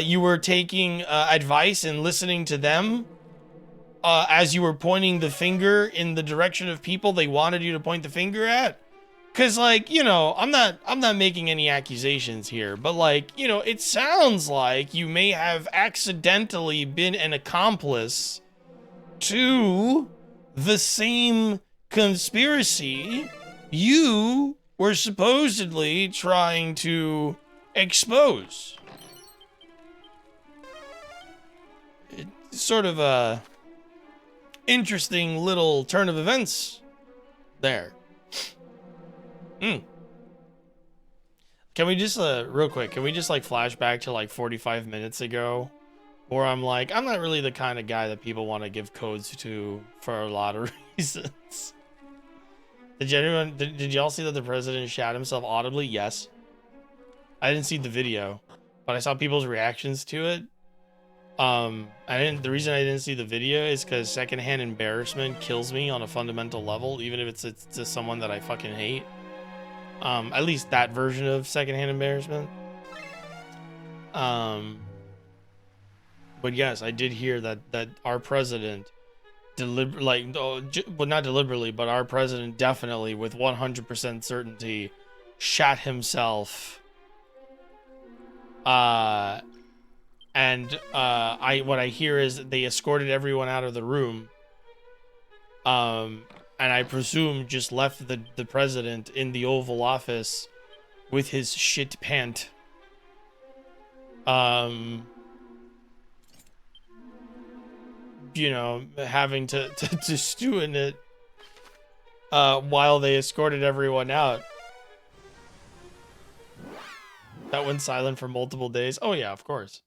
you were taking advice and listening to them as you were pointing the finger in the direction of people they wanted you to point the finger at? Cause like, you know, I'm not making any accusations here, but like, you know, it sounds like you may have accidentally been an accomplice to the same conspiracy you were supposedly trying to expose. It's sort of a interesting little turn of events there. Can we just real quick, can we just like flash back to like 45 minutes ago, where I'm like, I'm not really the kind of guy that people want to give codes to for a lot of reasons. Did y'all see that the president shat himself audibly? Yes. I didn't see the video, but I saw people's reactions to it. The reason I didn't see the video is because secondhand embarrassment kills me on a fundamental level, even if it's to someone that I fucking hate. At least that version of secondhand embarrassment. But yes, I did hear that our president not deliberately, but our president definitely with 100% certainty shot himself. What I hear is they escorted everyone out of the room. And I presume just left the president in the Oval Office with his shit pant. You know, having to stew in it while they escorted everyone out. That went silent for multiple days. Oh yeah, of course.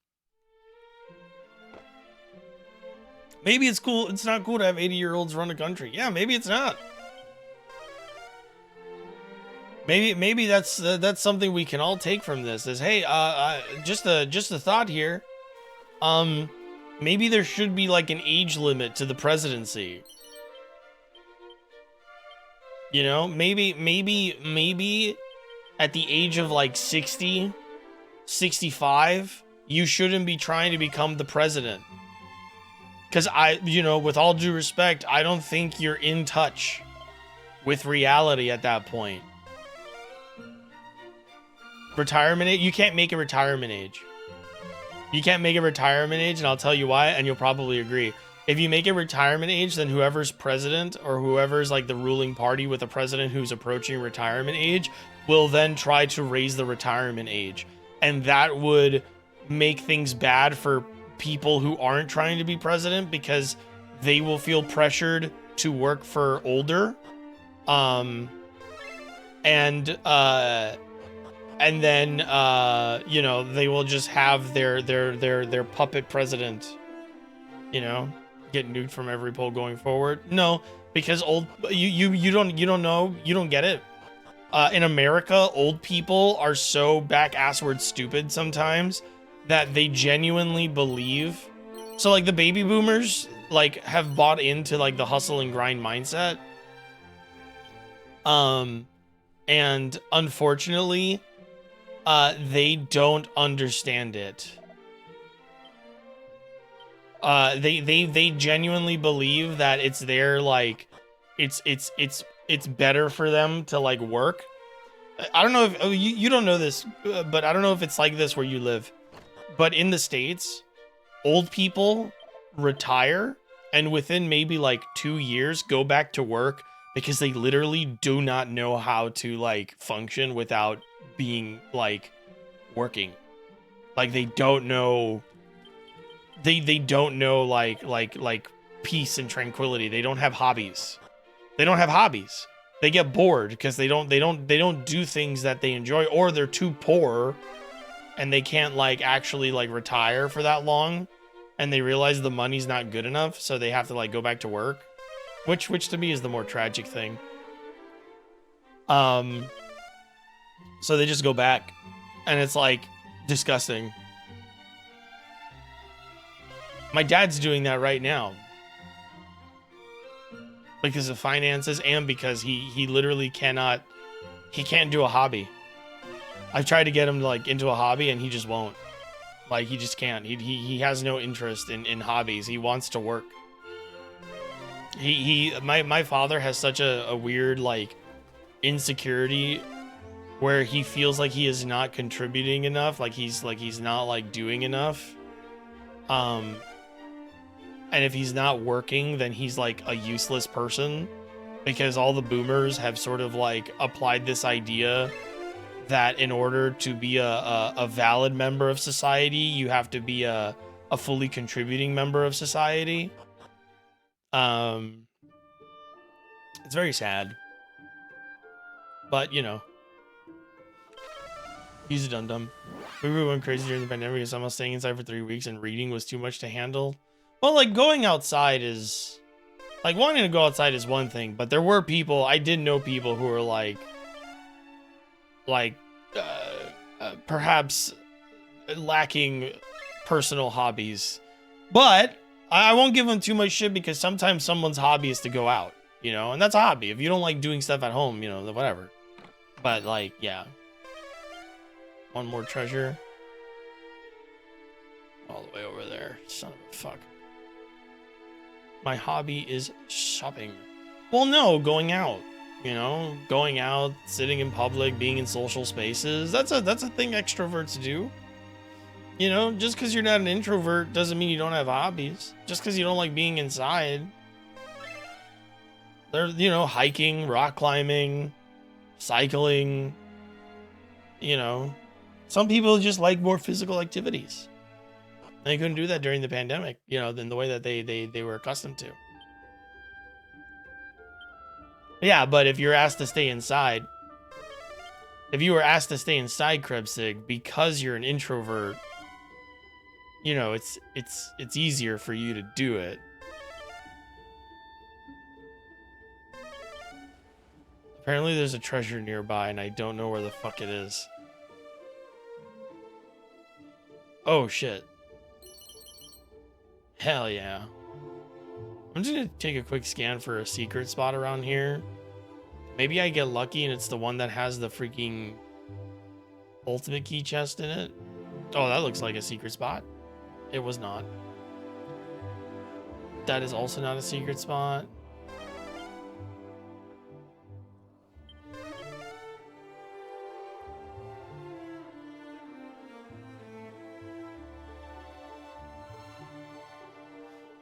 Maybe it's cool. It's not cool to have 80-year-olds run a country. Yeah, maybe it's not. Maybe that's something we can all take from this. Is, hey, just a thought here. Maybe there should be like an age limit to the presidency. You know, maybe at the age of like 60, 65, you shouldn't be trying to become the president. Because you know, with all due respect, I don't think you're in touch with reality at that point. Retirement age? You can't make a retirement age. You can't make a retirement age, and I'll tell you why, and you'll probably agree. If you make a retirement age, then whoever's president or whoever's like the ruling party with a president who's approaching retirement age will then try to raise the retirement age. And that would make things bad for people who aren't trying to be president, because they will feel pressured to work for older. And then you know, they will just have their puppet president, you know, get nuked from every poll going forward. No, because you don't know, you don't get it. In America, old people are so back-assward stupid sometimes that they genuinely believe. So like the baby boomers like have bought into like the hustle and grind mindset. And unfortunately, they don't understand it. They genuinely believe that it's their like, it's better for them to like work. I don't know if you don't know this, but I don't know if it's like this where you live. But in the States, old people retire and within maybe like 2 years go back to work because they literally do not know how to like function without being like working. Like they don't know they don't know like peace and tranquility. They don't have hobbies. They don't have hobbies. They get bored because they don't do things that they enjoy, or they're too poor and they can't like actually like retire for that long, and they realize the money's not good enough, so they have to like go back to work, which to me is the more tragic thing. So they just go back and it's like disgusting. My dad's doing that right now because of finances and because he literally can't do a hobby. I've tried to get him to like into a hobby and he just won't. Like he just can't. He has no interest in hobbies. He wants to work. My father has such a weird like insecurity where he feels like he is not contributing enough, like he's not like doing enough. And if he's not working, then he's like a useless person, because all the boomers have sort of like applied this idea that in order to be a valid member of society, you have to be a fully contributing member of society. It's very sad, but you know, he's a dum-dum. We went crazy during the pandemic because almost staying inside for 3 weeks and reading was too much to handle. Well, like going outside is like wanting to go outside is one thing, but there were people, I did know people who were like perhaps lacking personal hobbies, but I won't give them too much shit because sometimes someone's hobby is to go out, you know, and that's a hobby. If you don't like doing stuff at home, you know, whatever. But like, yeah. One more treasure. All the way over there. Son of a fuck. My hobby is shopping. Well, no, going out. You know, going out, sitting in public, being in social spaces. That's a thing extroverts do. You know, just because you're not an introvert doesn't mean you don't have hobbies. Just because you don't like being inside. There's, you know, hiking, rock climbing, cycling. You know, some people just like more physical activities. And they couldn't do that during the pandemic, you know, in the way that they were accustomed to. Yeah, but if you're asked to stay inside, if you were asked to stay inside, Krebsig, because you're an introvert, you know, it's easier for you to do it. Apparently there's a treasure nearby and I don't know where the fuck it is. Oh shit. Hell yeah. I'm just gonna take a quick scan for a secret spot around here. Maybe I get lucky and it's the one that has the freaking ultimate key chest in it. Oh, that looks like a secret spot. It was not. That is also not a secret spot.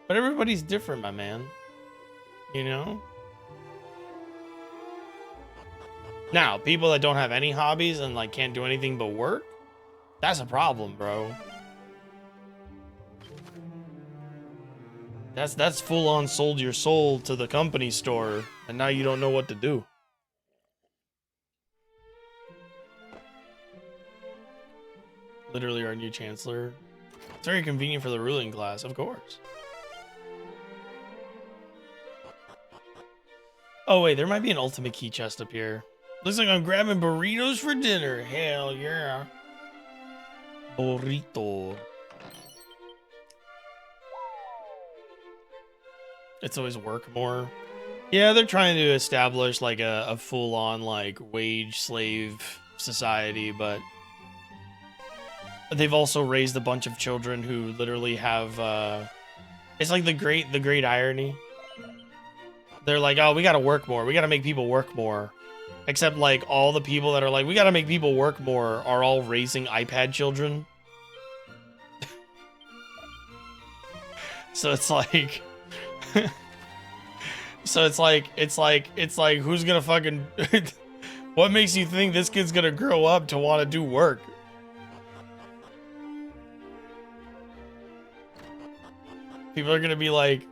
But everybody's different, my man. You know? Now, people that don't have any hobbies and like can't do anything but work, that's a problem, bro. That's full on sold your soul to the company store and now you don't know what to do. Literally our new chancellor. It's very convenient for the ruling class, of course. Oh wait, there might be an ultimate key chest up here. Looks like I'm grabbing burritos for dinner. Hell yeah. Burrito. It's always work more. Yeah, they're trying to establish like a full-on like wage slave society, but they've also raised a bunch of children who literally have it's like the great irony. They're like, oh, we gotta work more. We gotta make people work more. Except like all the people that are like, we gotta make people work more are all raising iPad children. So it's like so it's like who's gonna fucking what makes you think this kid's gonna grow up to want to do work? People are gonna be like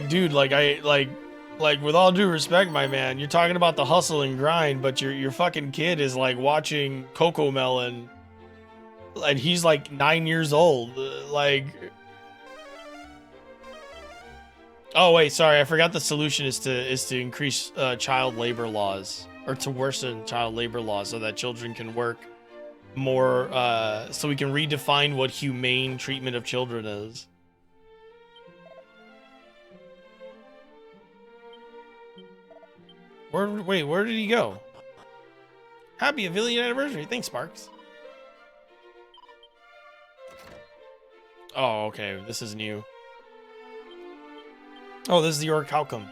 dude, like with all due respect, my man, you're talking about the hustle and grind, but your fucking kid is like watching Coco Melon and he's like 9 years old. Like, oh wait, sorry, I forgot the solution is to increase child labor laws, or to worsen child labor laws so that children can work more, so we can redefine what humane treatment of children is. Wait, where did he go? Happy affiliate anniversary. Thanks, Sparks. Oh, okay. This is new. Oh, this is the Orichalcum.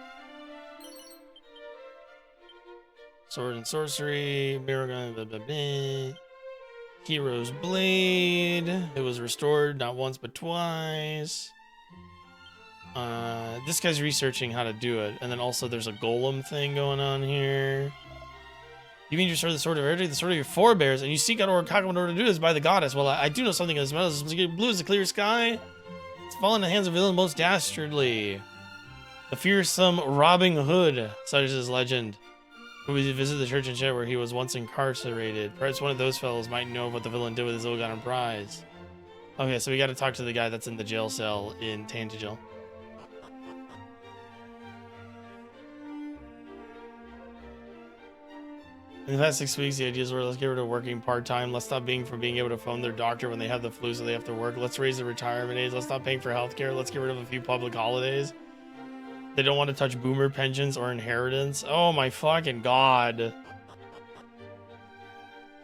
Sword and Sorcery. Mirror Gun. Blah, blah, blah. Hero's Blade. It was restored not once but twice. This guy's researching how to do it, and then also there's a golem thing going on here. You mean your sword, the sword of Erdrick, the sword of your forebears, and you seek out Orichalcum in order to do this by the goddess. Well, I do know something of this metal. It's blue as the clear sky. It's fallen in the hands of villain most dastardly. The fearsome Robin Hood, such is his legend, who visited the church in Shed where he was once incarcerated. Perhaps one of those fellows might know what the villain did with his ill-gotten prize. Okay, so we got to talk to the guy that's in the jail cell in Tantagel. In the past 6 weeks, the ideas were, let's get rid of working part-time. Let's stop being able to phone their doctor when they have the flu so they have to work. Let's raise the retirement age. Let's stop paying for healthcare. Let's get rid of a few public holidays. They don't want to touch boomer pensions or inheritance. Oh my fucking god.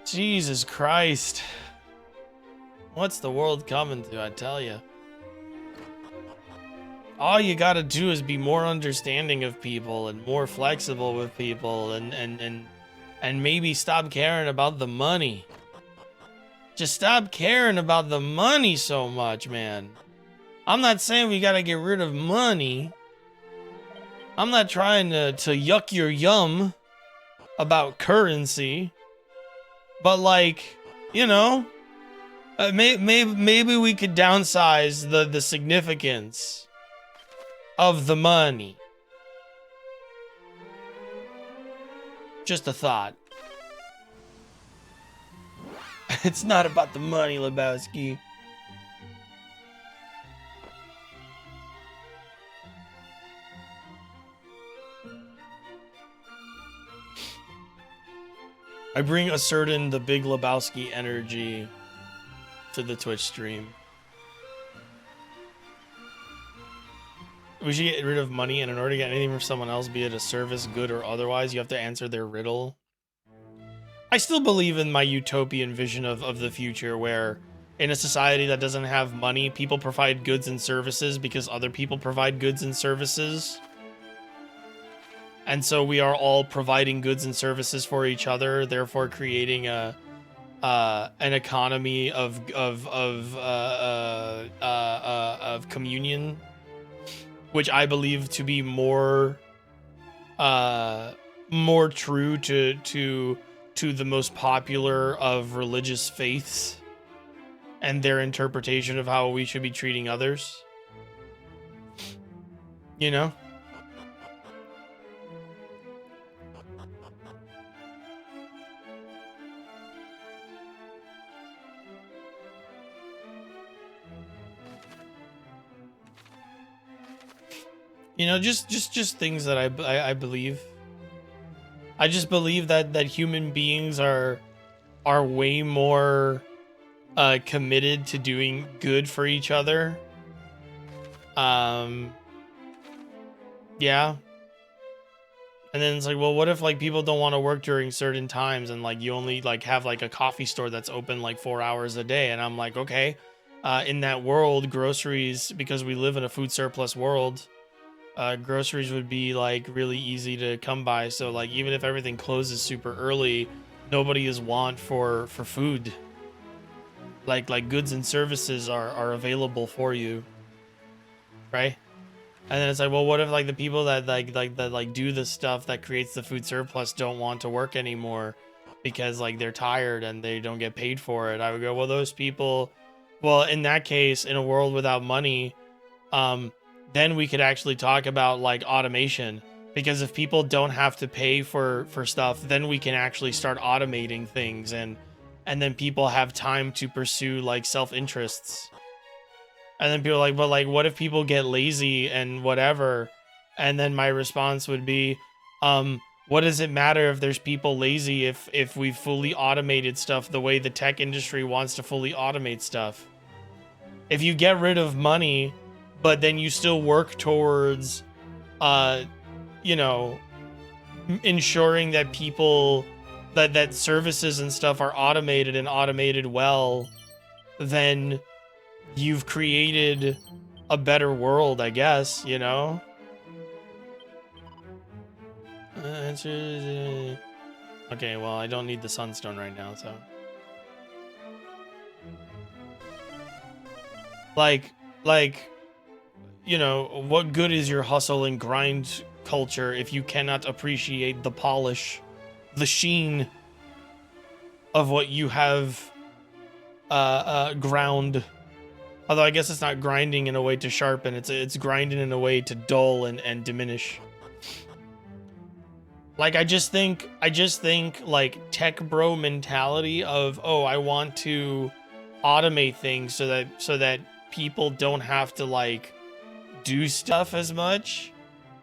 Jesus Christ. What's the world coming to, I tell you? All you gotta do is be more understanding of people and more flexible with people and maybe stop caring about the money. Just stop caring about the money so much, man. I'm not saying we gotta get rid of money. I'm not trying to yuck your yum about currency. But like, you know, maybe we could downsize the significance of the money. Just a thought. It's not about the money, Lebowski. I bring a certain the Big Lebowski energy to the Twitch stream. We should get rid of money, and in order to get anything from someone else, be it a service, good, or otherwise, you have to answer their riddle. I still believe in my utopian vision of the future, where in a society that doesn't have money, people provide goods and services because other people provide goods and services. And so we are all providing goods and services for each other, therefore creating an economy of communion, which I believe to be more true to the most popular of religious faiths and their interpretation of how we should be treating others. You know? You know, just things that I believe. I just believe that human beings are way more committed to doing good for each other. Yeah. And then it's like, well, what if like people don't want to work during certain times and like you only like have like a coffee store that's open like 4 hours a day? And I'm like, okay, in that world, groceries, because we live in a food surplus world, groceries would be like really easy to come by. So like even if everything closes super early, nobody is want for food. Like goods and services are available for you, right? And then it's like, well, what if like the people that like do the stuff that creates the food surplus don't want to work anymore because like they're tired and they don't get paid for it? I would go, well, those people, well, in that case, in a world without money, then we could actually talk about like automation, because if people don't have to pay for stuff, then we can actually start automating things, and then people have time to pursue like self-interests. And then people are like, but like, what if people get lazy and whatever? And then my response would be, what does it matter if there's people lazy if we've fully automated stuff the way the tech industry wants to fully automate stuff? If you get rid of money, but then you still work towards, you know, ensuring that people, that services and stuff are automated and automated well, then you've created a better world, I guess, you know? Okay, well, I don't need the sunstone right now, so. Like, you know, what good is your hustle and grind culture if you cannot appreciate the polish, the sheen of what you have ground? Although I guess it's not grinding in a way to sharpen, it's grinding in a way to dull and diminish. Like, I just think like tech bro mentality of, oh, I want to automate things so that people don't have to like do stuff as much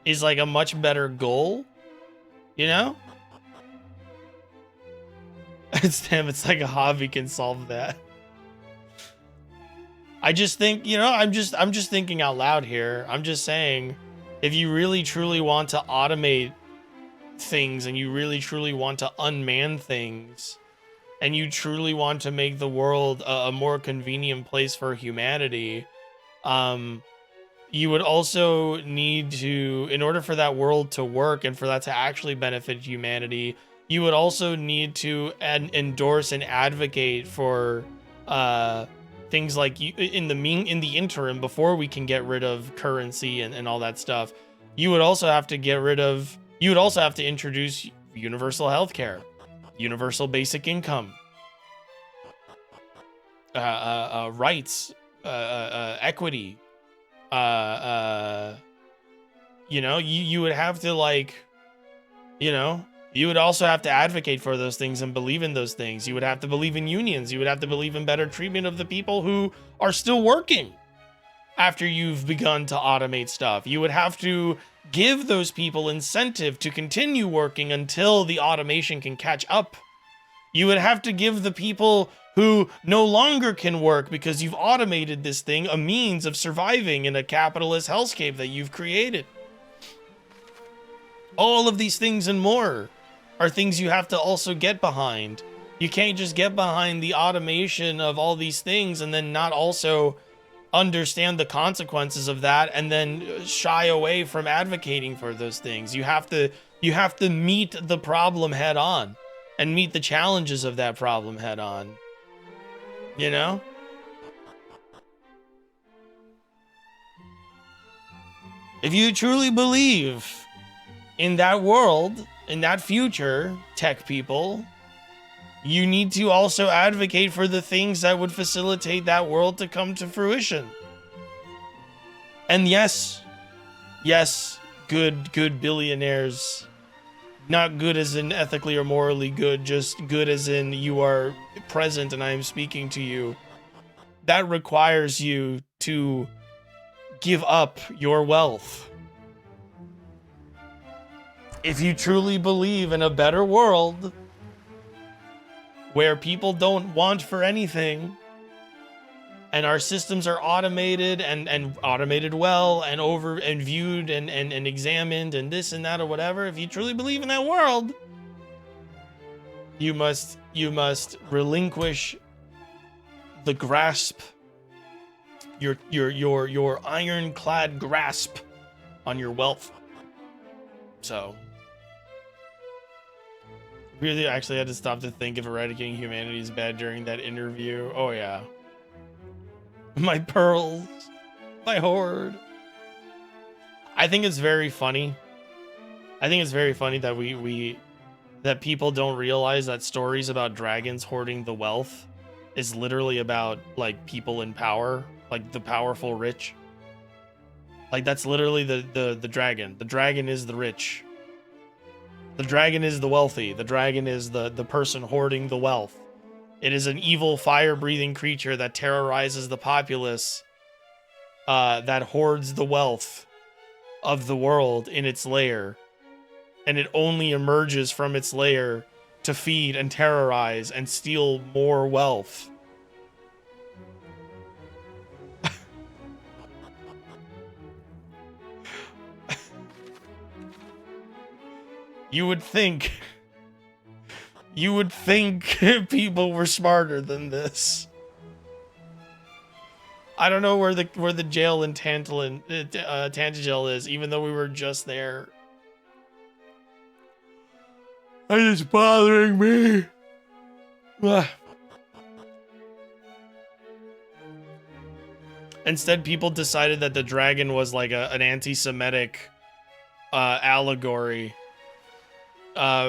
is like a much better goal, you know? It's like a hobby can solve that. I just think, you know, I'm just thinking out loud here. I'm just saying, if you really truly want to automate things and you really truly want to unman things and you truly want to make the world a more convenient place for humanity, you would also need to, in order for that world to work and for that to actually benefit humanity, you would also need to endorse and advocate for things like, in the interim, before we can get rid of currency and all that stuff, you would also have to introduce universal healthcare, universal basic income, rights, equity. You know, you would have to, like, you know, you would also have to advocate for those things and believe in those things. You would have to believe in unions. You would have to believe in better treatment of the people who are still working after you've begun to automate stuff. You would have to give those people incentive to continue working until the automation can catch up. You would have to give the people who no longer can work because you've automated this thing a means of surviving in a capitalist hellscape that you've created. All of these things and more are things you have to also get behind. You can't just get behind the automation of all these things and then not also understand the consequences of that and then shy away from advocating for those things. You have to meet the problem head on and meet the challenges of that problem head on. You know? If you truly believe in that world, in that future, tech people, you need to also advocate for the things that would facilitate that world to come to fruition. And yes, good billionaires, not good as in ethically or morally good, just good as in you are present and I am speaking to you. That requires you to give up your wealth. if you truly believe in a better world where people don't want for anything, and our systems are automated and automated well and over and viewed and examined and this and that or whatever, if you truly believe in that world, you must relinquish the grasp, your ironclad grasp on your wealth. So really actually had to stop to think if eradicating humanity is bad during that interview. Oh yeah. My pearls, my hoard. I think it's very funny. I think it's very funny that that people don't realize that stories about dragons hoarding the wealth is literally about like people in power, like the powerful rich. Like that's literally the dragon. The dragon is the rich. The dragon is the wealthy. The dragon is the person hoarding the wealth. It is an evil fire-breathing creature that terrorizes the populace, that hoards the wealth of the world in its lair. And it only emerges from its lair to feed and terrorize and steal more wealth. You would think people were smarter than this. I don't know where the jail in Tantagel is, even though we were just there. It's bothering me. Instead, people decided that the dragon was like an anti-Semitic allegory.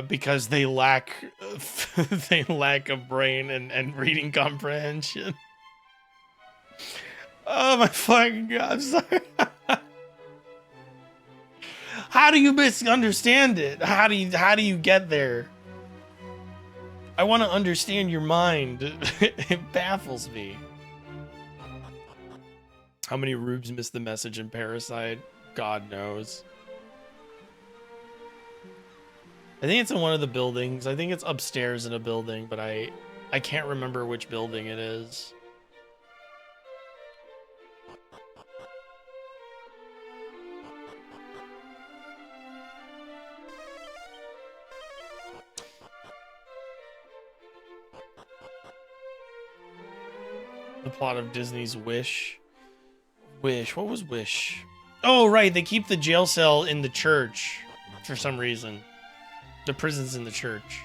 Because they lack a brain and reading comprehension. Oh my fucking god, I'm sorry. How do you misunderstand it? How do you get there? I want to understand your mind. It baffles me. How many rubes missed the message in Parasite? God knows. I think it's in one of the buildings. I think it's upstairs in a building, but I can't remember which building it is. The plot of Disney's Wish. Wish. What was Wish? Oh, right. They keep the jail cell in the church for some reason. The prison's in the church.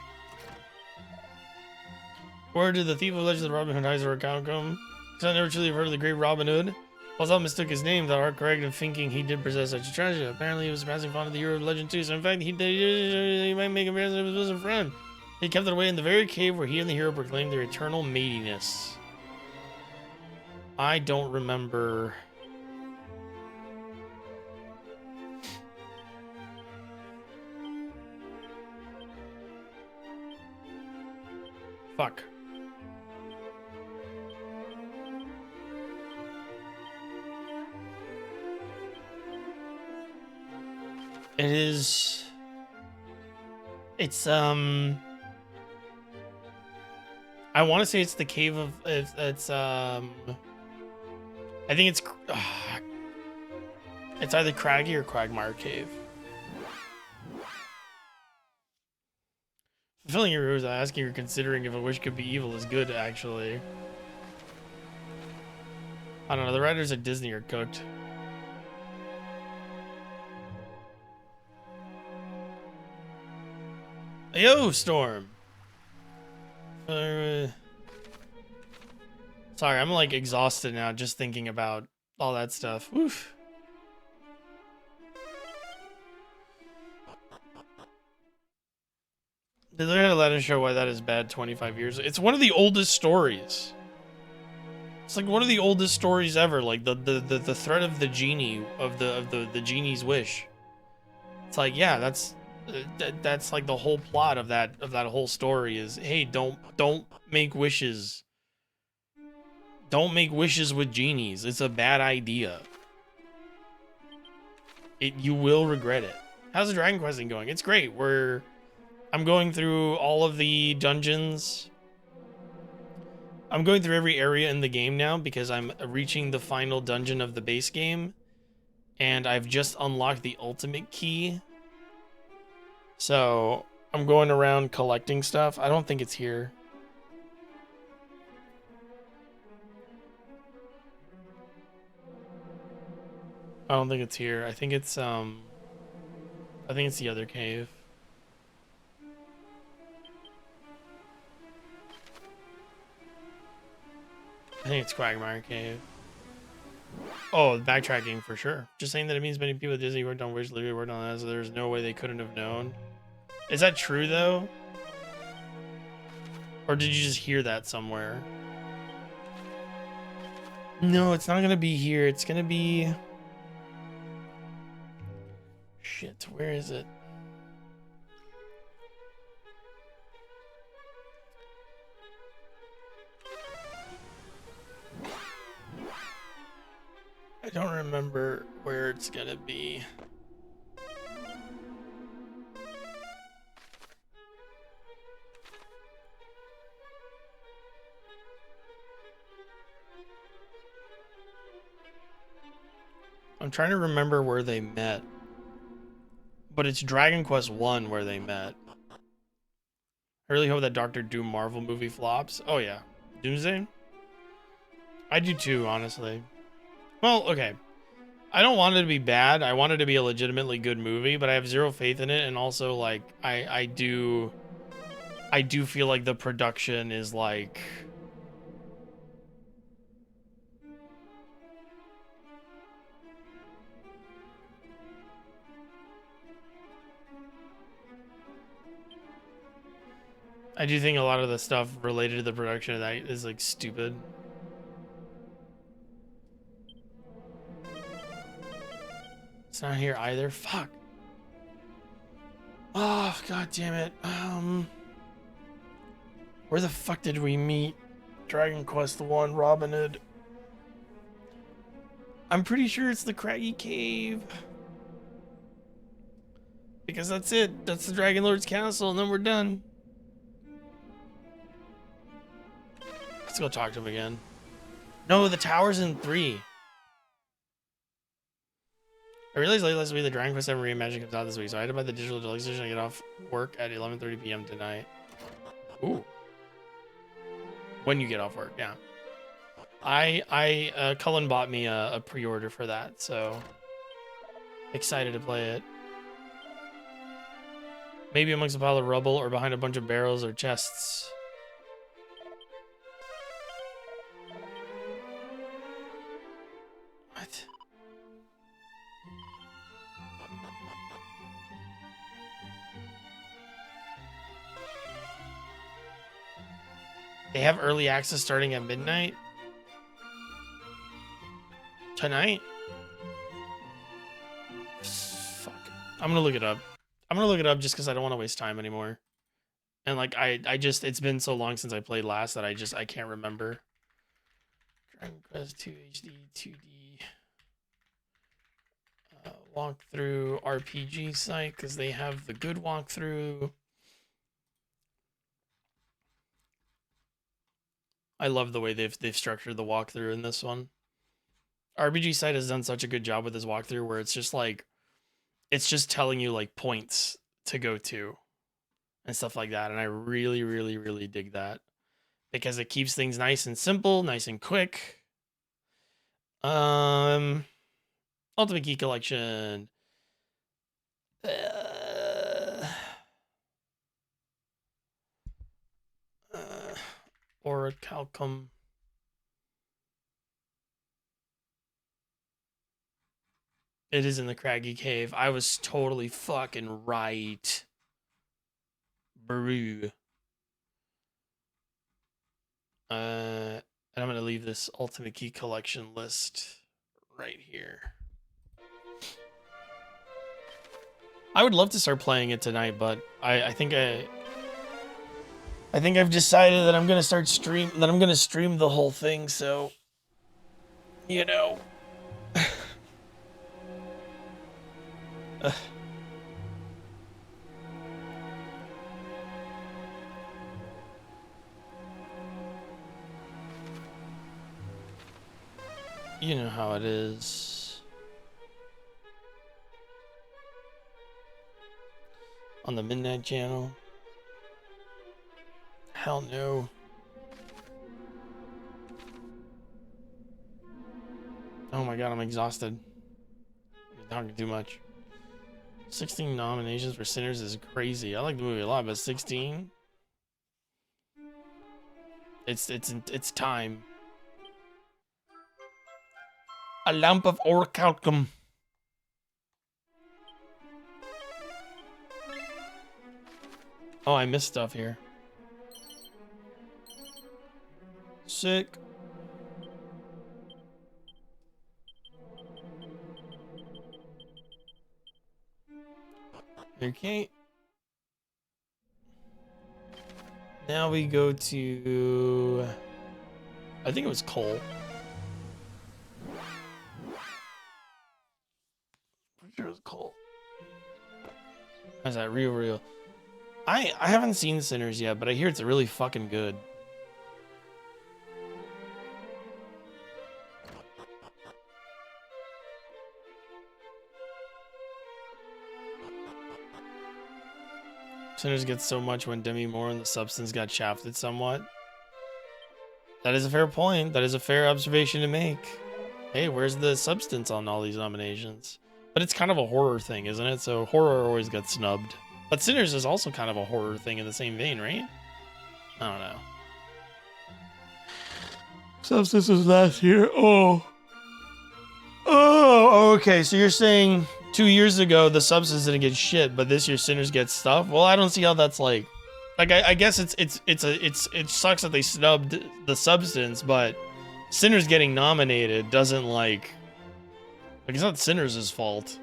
Where did the thief of legend of Robin Hood Heiser account come? Because I never truly heard of the great Robin Hood. Although mistook his name, thou art correct in thinking he did possess such a treasure. Apparently he was passing fond of the hero of legend too, so in fact he might make a comparison of his bosom friend. He kept it away in the very cave where he and the hero proclaimed their eternal matiness. I don't remember. Fuck. It is. It's I want to say it's the cave of it's I think it's either Craggy or Quagmire Cave. Fulfilling your rules, asking or considering if a wish could be evil is good, actually. I don't know, the writers at Disney are cooked. Yo, Storm! Sorry, I'm like exhausted now just thinking about all that stuff. Oof. They literally had a letter to show why that is bad 25 years. It's one of the oldest stories. It's like one of the oldest stories ever. Like the threat of the genie, of the genie's wish. It's like, yeah, that's like the whole plot of that whole story is, hey, don't make wishes. Don't make wishes with genies. It's a bad idea. You will regret it. How's the Dragon Questing going? It's great. I'm going through all of the dungeons. I'm going through every area in the game now because I'm reaching the final dungeon of the base game. And I've just unlocked the ultimate key. So I'm going around collecting stuff. I don't think it's here. I don't think it's here. I think it's the other cave. I think it's Quagmire Cave. Oh, backtracking for sure. Just saying that it means many people at Disney worked on Wish literally worked on that, so there's no way they couldn't have known. Is that true though? Or did you just hear that somewhere? No, it's not gonna be here. It's gonna be... Shit, where is it? I don't remember where it's gonna be. I'm trying to remember where they met. But it's Dragon Quest 1 where they met. I really hope that Doctor Doom Marvel movie flops. Oh yeah. Doomsday? I do too, honestly. Well, okay. I don't want it to be bad. I want it to be a legitimately good movie, but I have zero faith in it, and also like I do feel like the production is like I do think a lot of the stuff related to the production of that is like stupid. It's not here either. Fuck. Oh, god damn it. Where the fuck did we meet? Dragon Quest 1, Robin Hood. I'm pretty sure it's the Craggy Cave. Because that's it. That's the Dragon Lord's castle, and then we're done. Let's go talk to him again. No, the tower's in 3. I realized late last week the Dragon Quest 7 Reimagined comes out this week, so I had to buy the digital deluxe edition and get off work at 11:30 p.m. tonight. Ooh. When you get off work, yeah. Cullen bought me a pre-order for that, so excited to play it. Maybe amongst a pile of rubble or behind a bunch of barrels or chests. What? They have early access starting at midnight? Tonight? Fuck. I'm gonna look it up. I'm gonna look it up just because I don't want to waste time anymore. And like I just it's been so long since I played last that I can't remember. Dragon Quest 2 HD 2D walkthrough RPG site because they have the good walkthrough. I love the way they've structured the walkthrough in this one. RPG site has done such a good job with this walkthrough where it's just like it's just telling you like points to go to and stuff like that, and I really really really dig that because it keeps things nice and simple, nice and quick. Ultimate Key Collection. Orichalcum. It is in the Craggy Cave. I was totally fucking right. Brew. And I'm gonna leave this Ultimate Key Collection list right here. I would love to start playing it tonight, but I think I've decided that I'm gonna stream the whole thing, so you know. You know how it is. On the Midnight Channel. Hell no. Oh my god, I'm exhausted. I'm talking too much. 16 nominations for Sinners is crazy. I like the movie a lot, but 16? It's time. A lamp of orichalcum. Oh, I missed stuff here. Sick. Okay. Now we go to... I think it was Cole. Pretty sure it was Cole. How's that? Real. I haven't seen Sinners yet, but I hear it's really fucking good. Sinners gets so much when Demi Moore and The Substance got shafted somewhat. That is a fair point. That is a fair observation to make. Hey, where's The Substance on all these nominations? But it's kind of a horror thing, isn't it? So horror always gets snubbed. But Sinners is also kind of a horror thing in the same vein, right? I don't know. Substance was last year. Oh, okay. So you're saying 2 years ago The Substance didn't get shit, but this year Sinners gets stuff? Well, I don't see how that's like. Like I guess it sucks that they snubbed The Substance, but Sinners getting nominated doesn't like it's not Sinners' fault.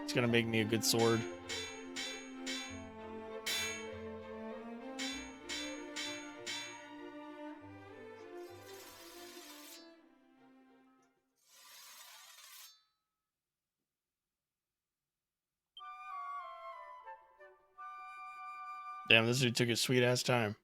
It's gonna make me a good sword. Damn, this dude took his sweet ass time.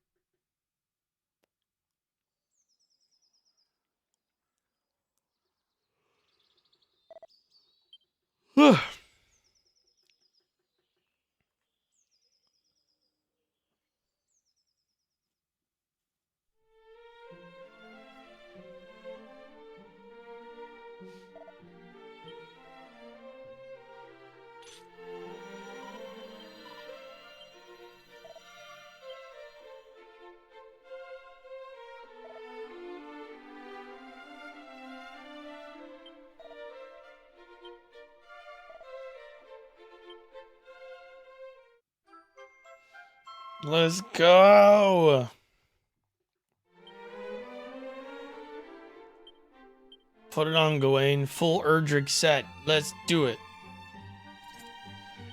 Let's go. Put it on, Gawain. Full Erdrick set. Let's do it.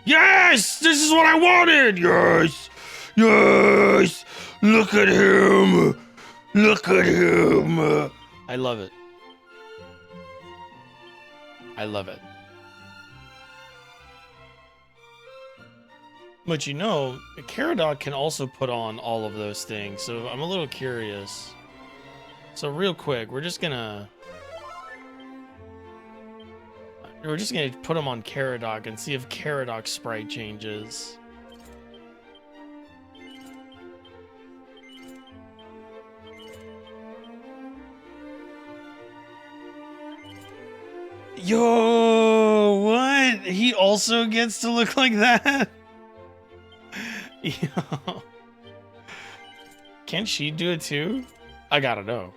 Yes! This is what I wanted! Yes! Yes! Look at him! Look at him! I love it. I love it. But you know, Caradoc can also put on all of those things, so I'm a little curious. So real quick, we're just gonna put them on Caradoc and see if Caradoc's sprite changes. Yo, what? He also gets to look like that? Yo. Can't she do it too? I gotta know.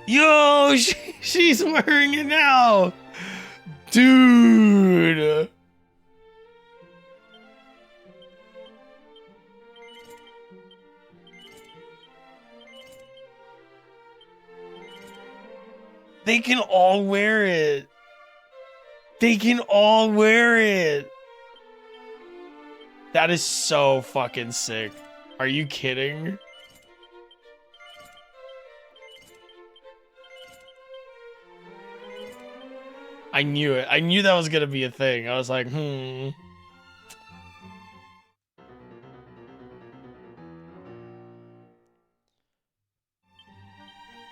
Yo, she's wearing it now. Dude. They can all wear it. They can all wear it. That is so fucking sick. Are you kidding? I knew it. I knew that was gonna be a thing. I was like,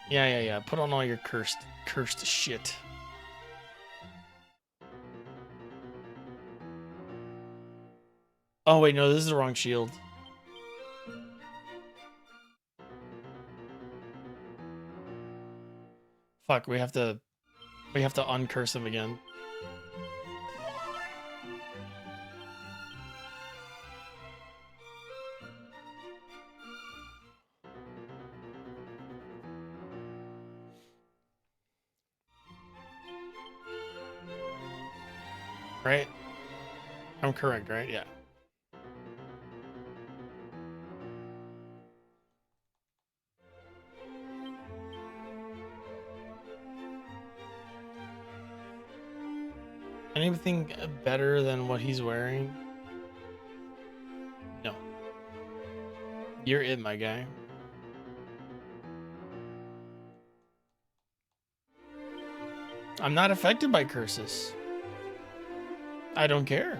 Yeah. Put on all your cursed shit. Oh wait, no, this is the wrong shield. Fuck, we have to uncurse him again. Right? I'm correct, right? Yeah. Anything better than what he's wearing? No. You're it, my guy. I'm not affected by curses. I don't care.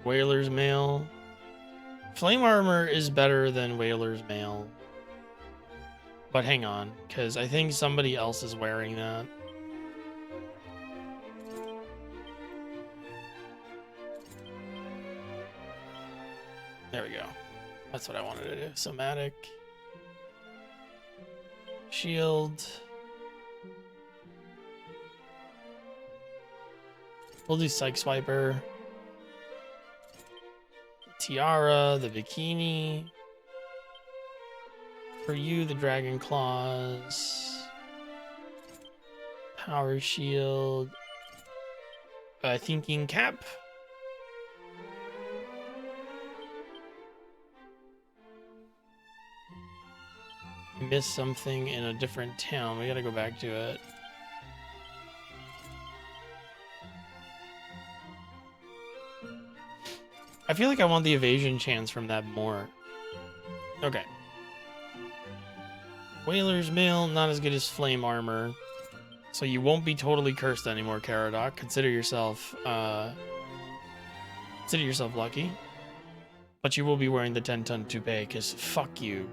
Whaler's Mail. Flame Armor is better than Whaler's Mail. But hang on, because I think somebody else is wearing that. There we go. That's what I wanted to do. Somatic. Shield. We'll do Psych Swiper. Tiara, the bikini. For you, the Dragon Claws. Power Shield. Thinking Cap. Missed something in a different town. We gotta go back to it. I feel like I want the evasion chance from that more. Okay. Whaler's Mail, not as good as Flame Armor. So you won't be totally cursed anymore, Caradoc. Consider yourself lucky. But you will be wearing the 10-ton toupee, because fuck you.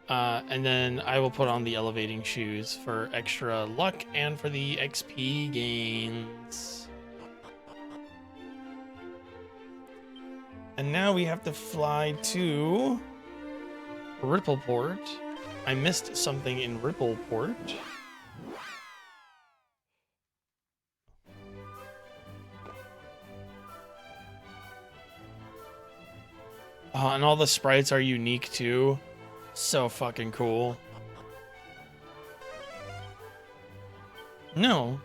And then I will put on the elevating shoes for extra luck and for the XP gains. And now we have to fly to Rippleport. I missed something in Rippleport. And all the sprites are unique too. So fucking cool. No.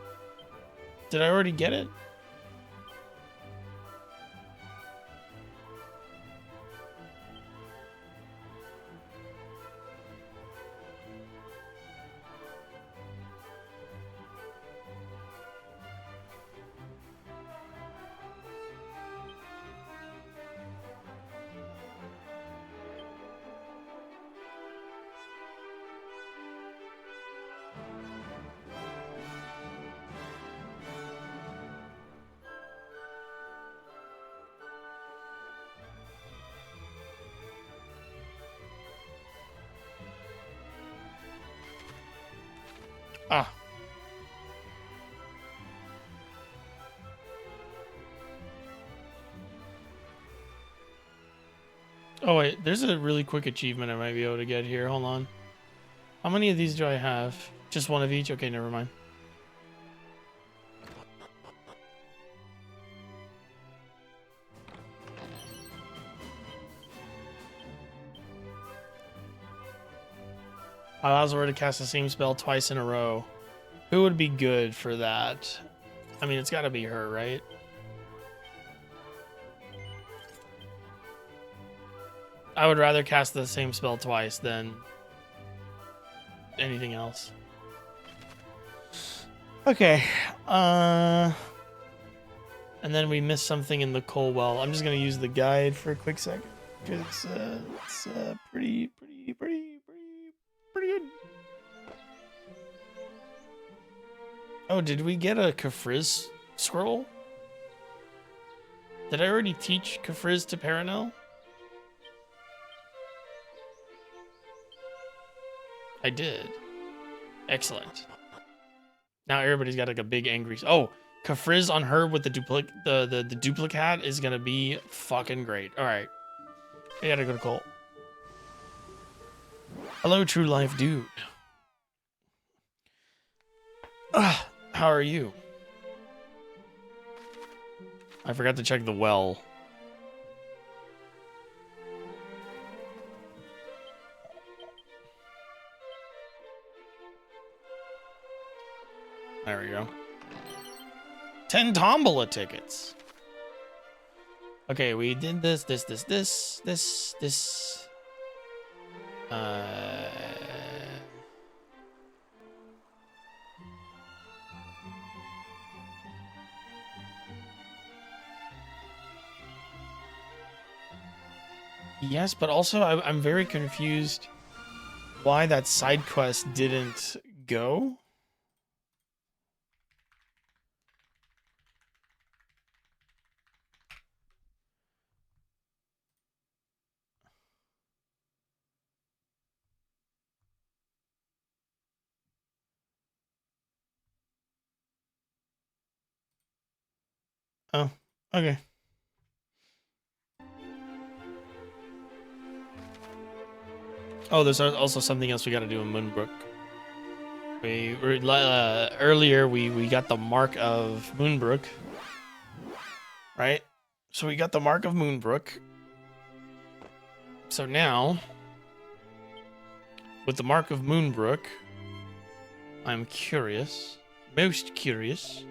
Did I already get it? Ah. Oh wait, there's a really quick achievement I might be able to get here. Hold on. How many of these do I have? Just one of each? Okay, never mind. Allows her to cast the same spell twice in a row. Who would be good for that? I mean, it's gotta be her, right? I would rather cast the same spell twice than anything else. Okay. And then we missed something in the coal well. I'm just gonna use the guide for a quick second because it's pretty good. Oh, did we get a Kafriz scroll? Did I already teach Kafriz to Paranel? I did. Excellent. Now everybody's got like a big angry. Oh, Kafriz on her with the duplicate is gonna be fucking great. All right, I gotta go to Cole. Hello, true life dude. How are you? I forgot to check the well. There we go. 10 tombola tickets. Okay, we did this. Yes, but also I'm very confused why that side quest didn't go. Oh, okay. Oh, there's also something else we got to do in Moonbrook. Earlier we got the mark of Moonbrook, right? So we got the mark of Moonbrook. So now, with the mark of Moonbrook, I'm curious, most curious.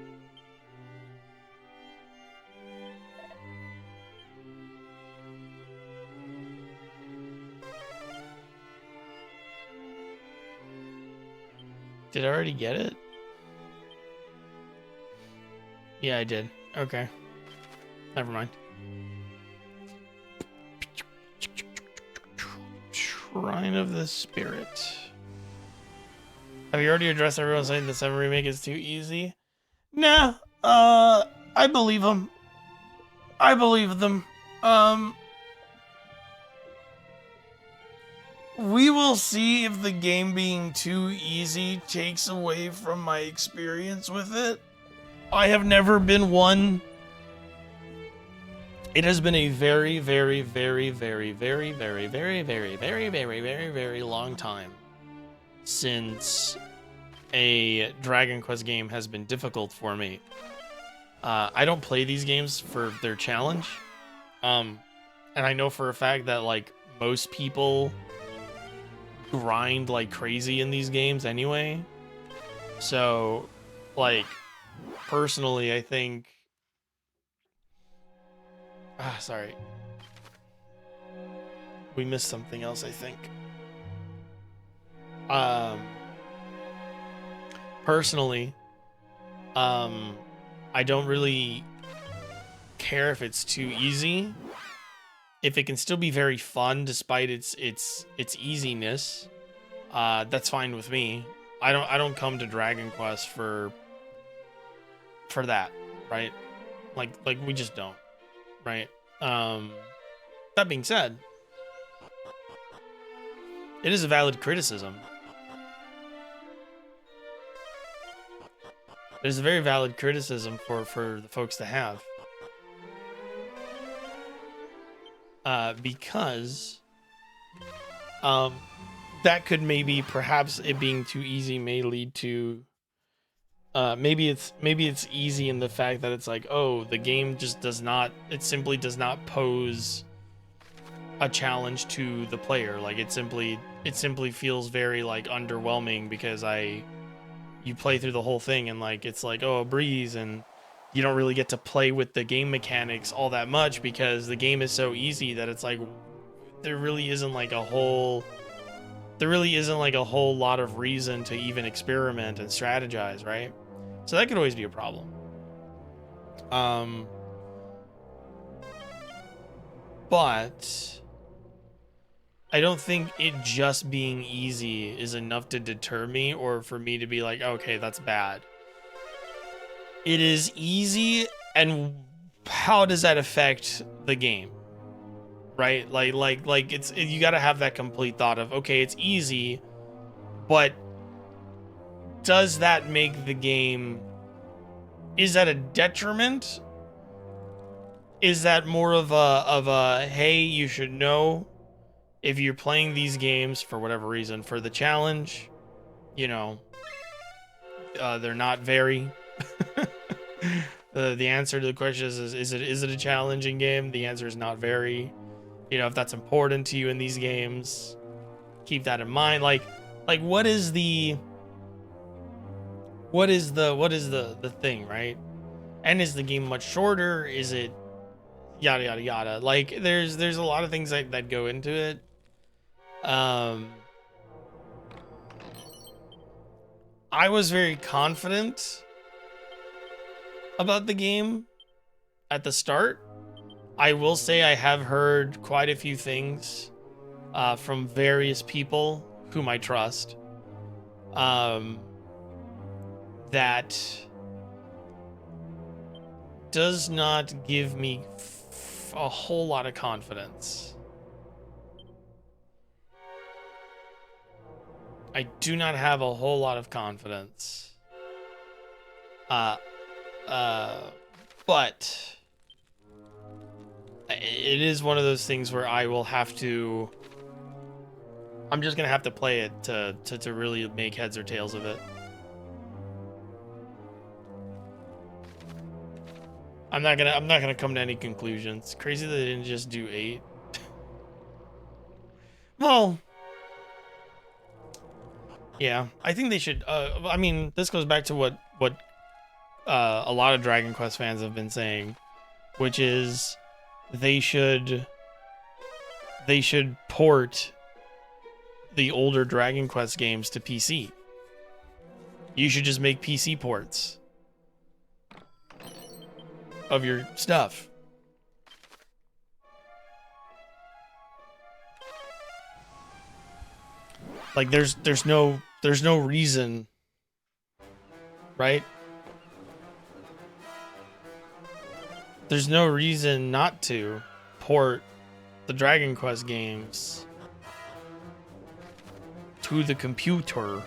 Did I already get it? Yeah, I did. Okay. Never mind. Shrine of the Spirit. Have you already addressed everyone saying the 7 remake is too easy? Nah, I believe them. I believe them. We will see if the game being too easy takes away from my experience with it. I have never been one. It has been a very, very, very, very, very, very, very, very, very, very, very, very long time since a Dragon Quest game has been difficult for me. I don't play these games for their challenge. And I know for a fact that like most people grind like crazy in these games anyway. So like personally, I think sorry. We missed something else, I think. Personally, I don't really care if it's too easy. If it can still be very fun despite its easiness, that's fine with me. I don't come to Dragon Quest for that, right? Like we just don't, right? That being said, it is a valid criticism. It is a very valid criticism for the folks to have. Because that could perhaps it being too easy may lead to maybe it's easy in the fact that it's like, oh, the game just simply does not pose a challenge to the player. Like it simply feels very like underwhelming because you play through the whole thing and like it's like, oh, a breeze, and you don't really get to play with the game mechanics all that much because the game is so easy that it's like there really isn't like a whole lot of reason to even experiment and strategize, right? So that could always be a problem. But I don't think it just being easy is enough to deter me or for me to be like, okay, that's bad. it is easy, and how does that affect the game? Right? Like you got to have that complete thought of, okay, it's easy, but does that make the game, is that a detriment? Is that more of a hey, you should know if you're playing these games for whatever reason for the challenge, you know, they're not very the answer to the question is it a challenging game? The answer is not very. You know, if that's important to you in these games, keep that in mind. Like what is the thing, right? And is the game much shorter? Is it yada yada yada? Like there's a lot of things that go into it. I was very confident about the game at the start. I will say I have heard quite a few things from various people whom I trust that does not give me a whole lot of confidence. I do not have a whole lot of confidence. But it is one of those things where I will have to, I'm just gonna have to play it to really make heads or tails of it. I'm not gonna come to any conclusions. Crazy that they didn't just do 8. Well, yeah, I think they should. I mean, this goes back to what a lot of Dragon Quest fans have been saying, which is they should port the older Dragon Quest games to PC. You should just make PC ports of your stuff. Like there's no reason, right? There's no reason not to port the Dragon Quest games to the computer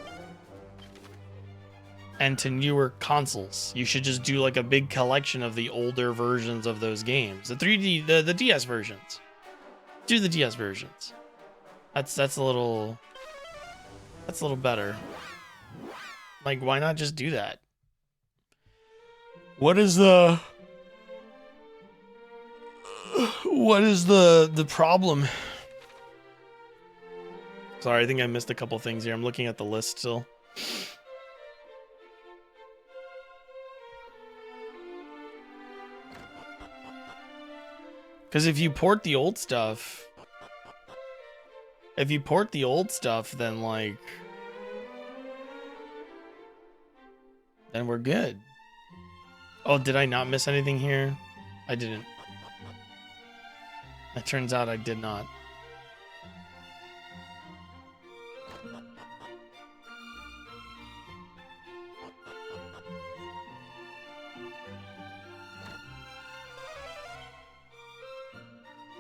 and to newer consoles. You should just do like a big collection of the older versions of those games. The 3D, the DS versions. Do the DS versions. That's a little better. Like, why not just do that? What is the problem? Sorry, I think I missed a couple things here. I'm looking at the list still. Because if you port the old stuff, then like, then we're good. Oh, did I not miss anything here? I didn't. It turns out I did not.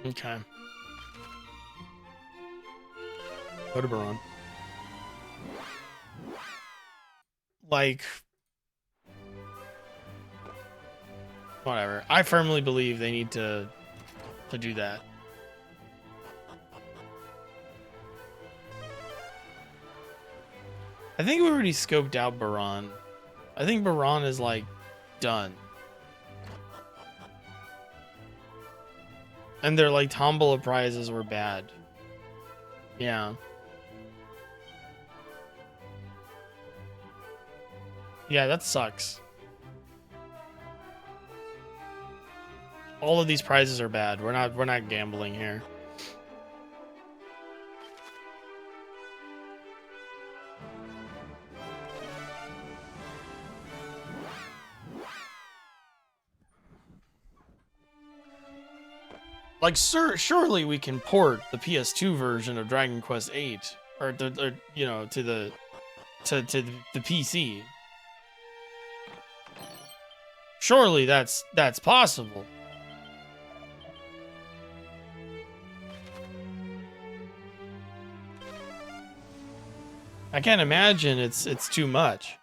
Okay. Go to Baron. Like, whatever. I firmly believe they need to do that. I think we already scoped out Baron. I think Baron is like done. And their like Tombola prizes were bad. Yeah. Yeah, that sucks. All of these prizes are bad. We're not gambling here. Like, surely we can port the PS2 version of Dragon Quest VIII, or you know, to the PC. Surely that's possible. I can't imagine it's too much.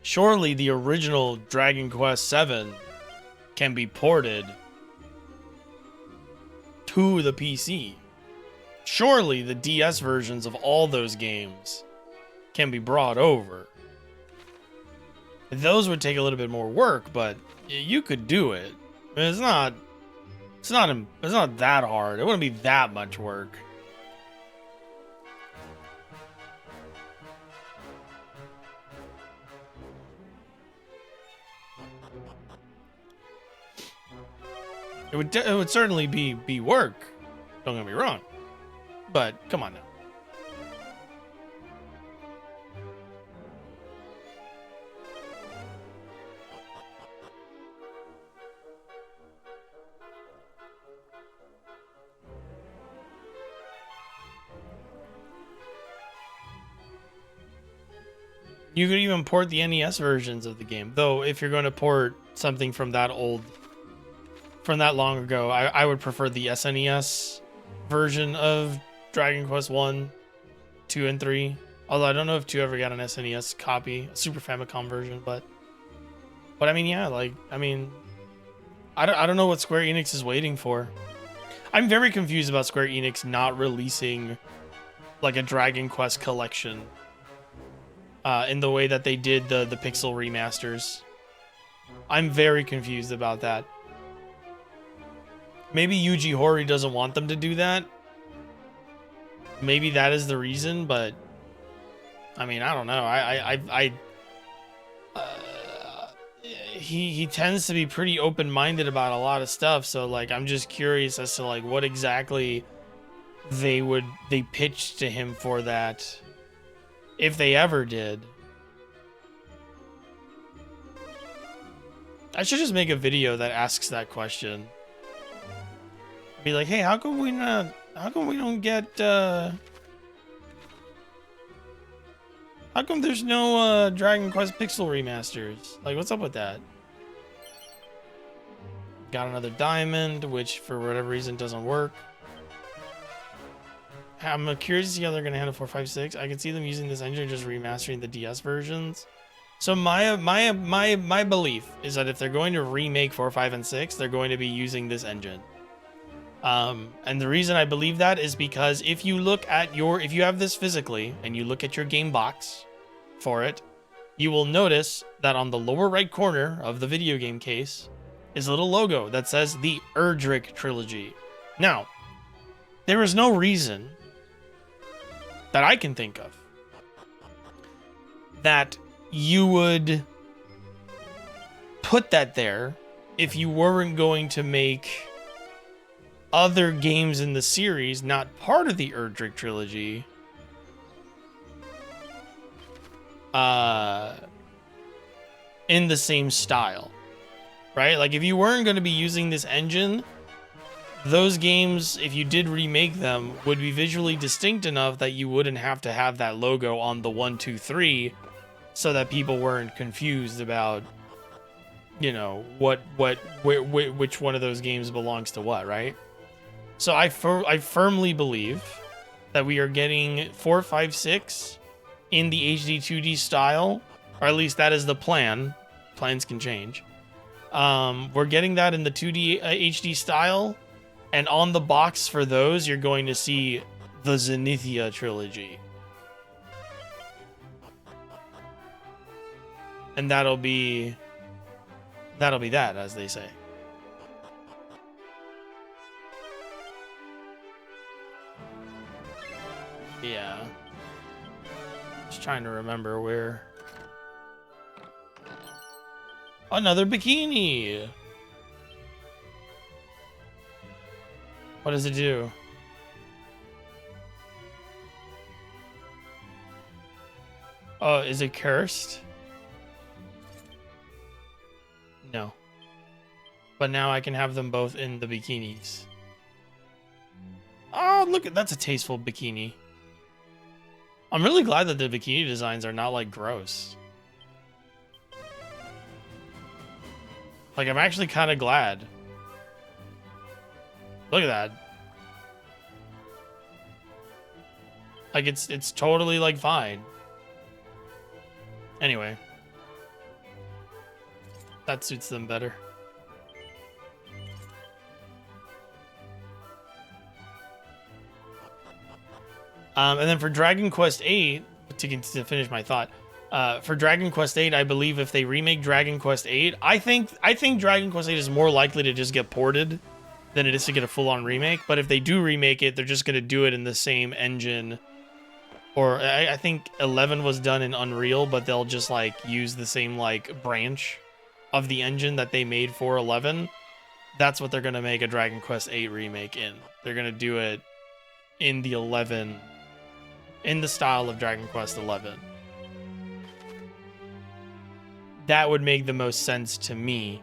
Surely the original Dragon Quest VII can be ported to the PC. Surely the DS versions of all those games can be brought over. Those would take a little bit more work, but you could do it. I mean, it's not that hard. It wouldn't be that much work. It would certainly be work. Don't get me wrong. But come on now. You could even port the NES versions of the game. Though if you're going to port something from that long ago, I would prefer the SNES version of Dragon Quest 1, 2, and 3. Although I don't know if 2 ever got an SNES copy, a Super Famicom version, but I mean, yeah, like, I mean, I don't know what Square Enix is waiting for. I'm very confused about Square Enix not releasing like a Dragon Quest collection in the way that they did the Pixel remasters. I'm very confused about that. Maybe Yuji Horii doesn't want them to do that. Maybe that is the reason, but I mean, I don't know. He tends to be pretty open-minded about a lot of stuff, so like I'm just curious as to like what exactly they pitched to him for that, if they ever did. I should just make a video that asks that question. Be like, hey, how come we don't get how come there's no Dragon Quest Pixel remasters? Like, what's up with that? Got another diamond, which for whatever reason doesn't work. I'm curious to see how they're gonna handle 4, 5, 6. I can see them using this engine, just remastering the DS versions. So my belief is that if they're going to remake 4, 5, and 6, they're going to be using this engine. And the reason I believe that is because if you have this physically and you look at your game box for it, you will notice that on the lower right corner of the video game case is a little logo that says the Erdrick Trilogy. Now, there is no reason that I can think of that you would put that there if you weren't going to make other games in the series not part of the Erdrick Trilogy in the same style, right? Like if you weren't going to be using this engine, those games, if you did remake them, would be visually distinct enough that you wouldn't have to have that logo on the 1, 2, 3, so that people weren't confused about, you know, which one of those games belongs to what, right? So I firmly believe that we are getting 4, 5, 6 in the HD 2D style, or at least that is the plan. Plans can change. We're getting that in the 2D HD style, and on the box for those, you're going to see the Zenithia trilogy. And that'll be that, as they say. Yeah. Just trying to remember where. Another bikini. What does it do? Oh, is it cursed? No. But now I can have them both in the bikinis. Oh, look at that's a tasteful bikini. I'm really glad that the bikini designs are not like gross. Like, I'm actually kind of glad. Look at that. Like, it's totally, like, fine. Anyway. That suits them better. And then for Dragon Quest VIII, to finish my thought, for Dragon Quest VIII, I believe if they remake Dragon Quest VIII, I think Dragon Quest VIII is more likely to just get ported than it is to get a full-on remake. But if they do remake it, they're just going to do it in the same engine. Or I think 11 was done in Unreal, but they'll just like use the same like branch of the engine that they made for 11. That's what they're going to make a Dragon Quest VIII remake in. They're going to do it in the 11, in the style of Dragon Quest 11. That would make the most sense to me.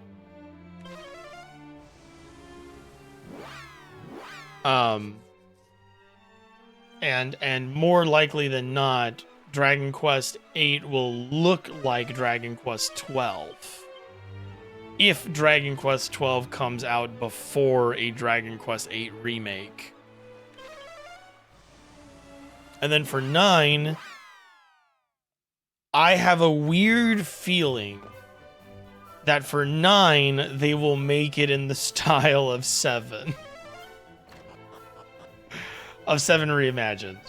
And more likely than not, Dragon Quest VIII will look like Dragon Quest 12. If Dragon Quest 12 comes out before a Dragon Quest VIII remake. And then for 9, I have a weird feeling that for 9, they will make it in the style of 7. Of 7 Reimagined.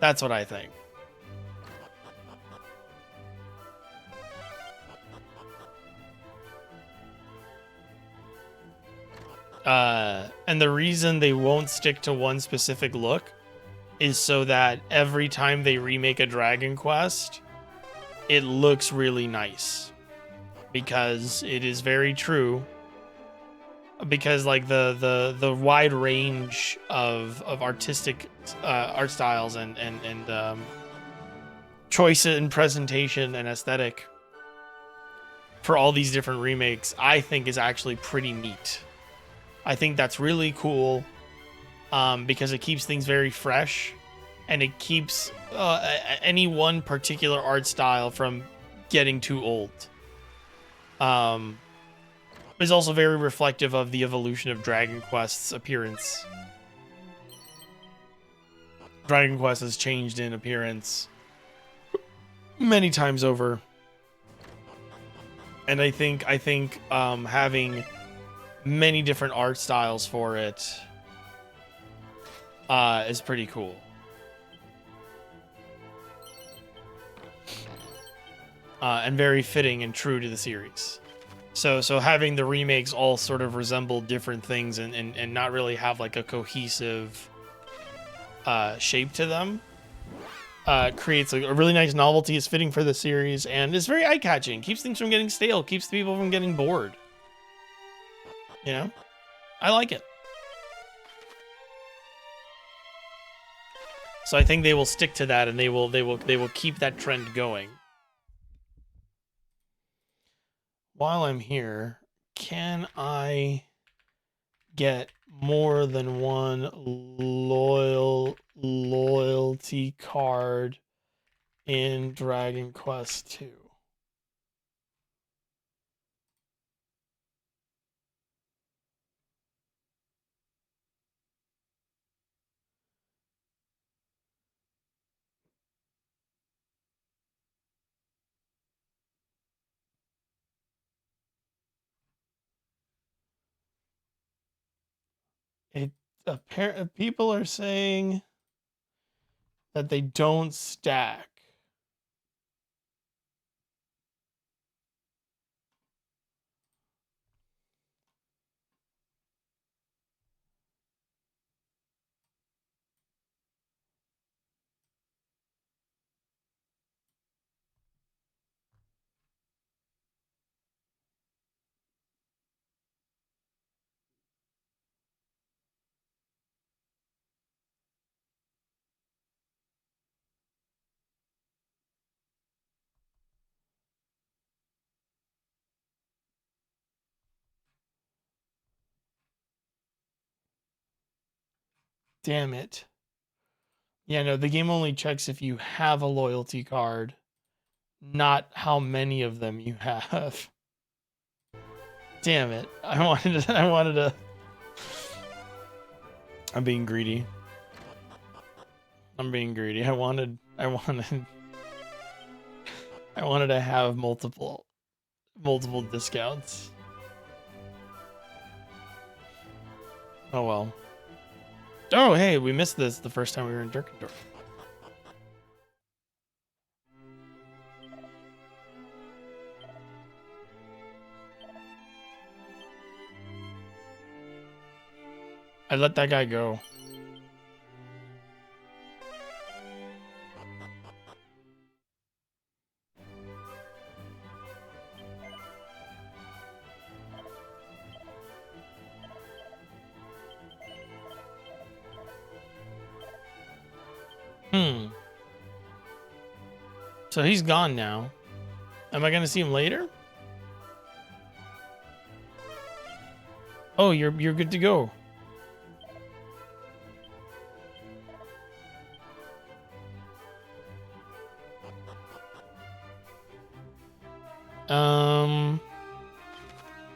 That's what I think. And the reason they won't stick to one specific look is so that every time they remake a Dragon Quest, it looks really nice. Because it is very true. Because like the wide range of artistic art styles and choice in presentation and aesthetic for all these different remakes, I think is actually pretty neat. I think that's really cool because it keeps things very fresh and it keeps any one particular art style from getting too old. Is also very reflective of the evolution of Dragon Quest's appearance. Dragon Quest has changed in appearance many times over. And I think having many different art styles for it is pretty cool. And very fitting and true to the series. So having the remakes all sort of resemble different things and not really have like a cohesive shape to them creates a really nice novelty. It's fitting for the series and it's very eye-catching. Keeps things from getting stale. Keeps people from getting bored. You know? I like it. So I think they will stick to that and they will keep that trend going. While I'm here, can I get more than one loyalty card in Dragon Quest 2? People are saying that they don't stack. Damn it. Yeah, no, the game only checks if you have a loyalty card, not how many of them you have. Damn it. I wanted to I'm being greedy. I'm being greedy. I wanted to have multiple discounts. Oh well. Oh hey, we missed this the first time we were in Dirkendorf. I let that guy go. So he's gone now. Am I gonna see him later? Oh, you're good to go.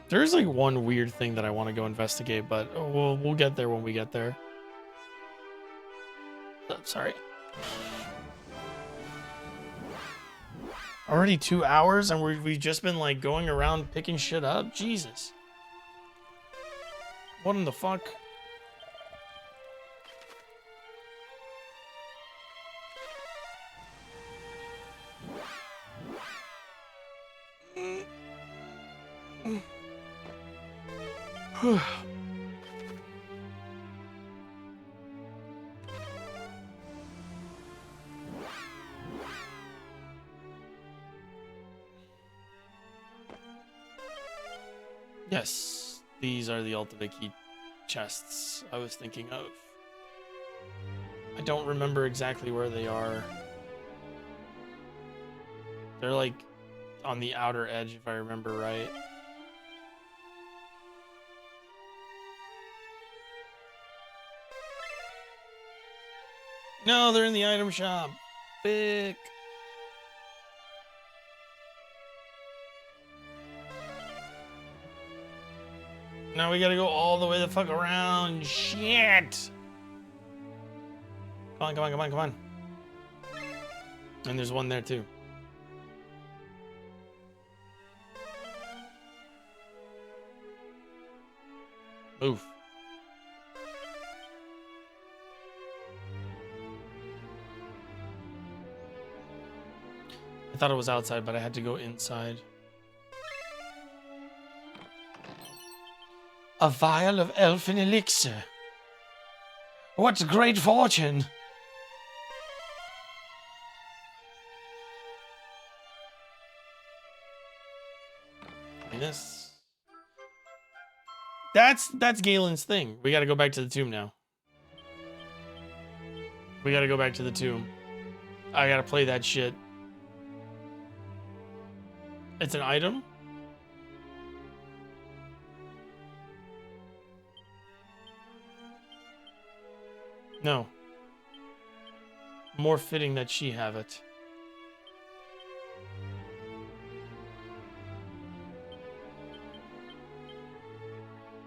There's like one weird thing that I want to go investigate, but we'll get there when we get there. Oh, sorry. Already 2 hours and we've just been like going around picking shit up? Jesus. What in the fuck? Yes, these are the ultimate key chests I was thinking of. I don't remember exactly where they are. They're like on the outer edge, if I remember right. No, they're in the item shop. Thick. Now we gotta go all the way the fuck around. Shit. Come on, come on, come on, come on. And there's one there too. Move. I thought it was outside, but I had to go inside. A vial of elfin elixir. What great fortune! This. That's Galen's thing. We gotta go back to the tomb now. We gotta go back to the tomb. I gotta play that shit. It's an item? No. More fitting that she have it.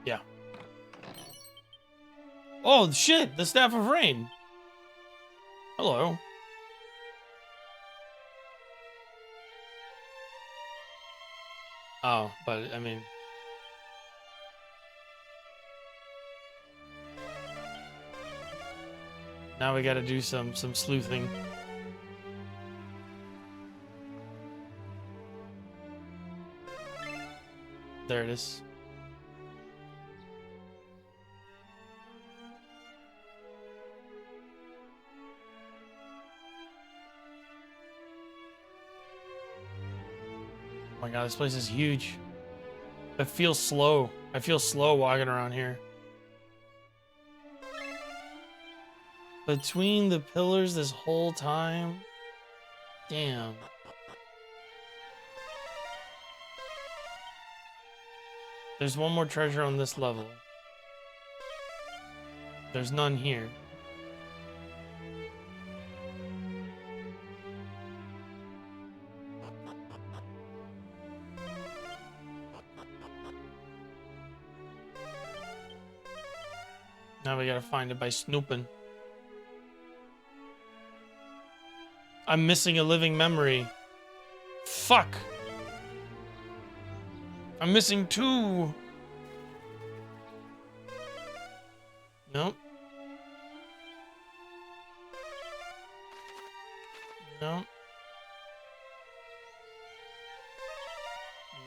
Yeah. Oh shit, the Staff of Rain. Hello. Oh, but I mean, now we gotta do some sleuthing. There it is. Oh my god, this place is huge. It feels slow. I feel slow walking around here. Between the pillars this whole time? Damn. There's one more treasure on this level. There's none here. Now we gotta find it by snooping. I'm missing a living memory. Fuck. I'm missing 2. Nope. Nope.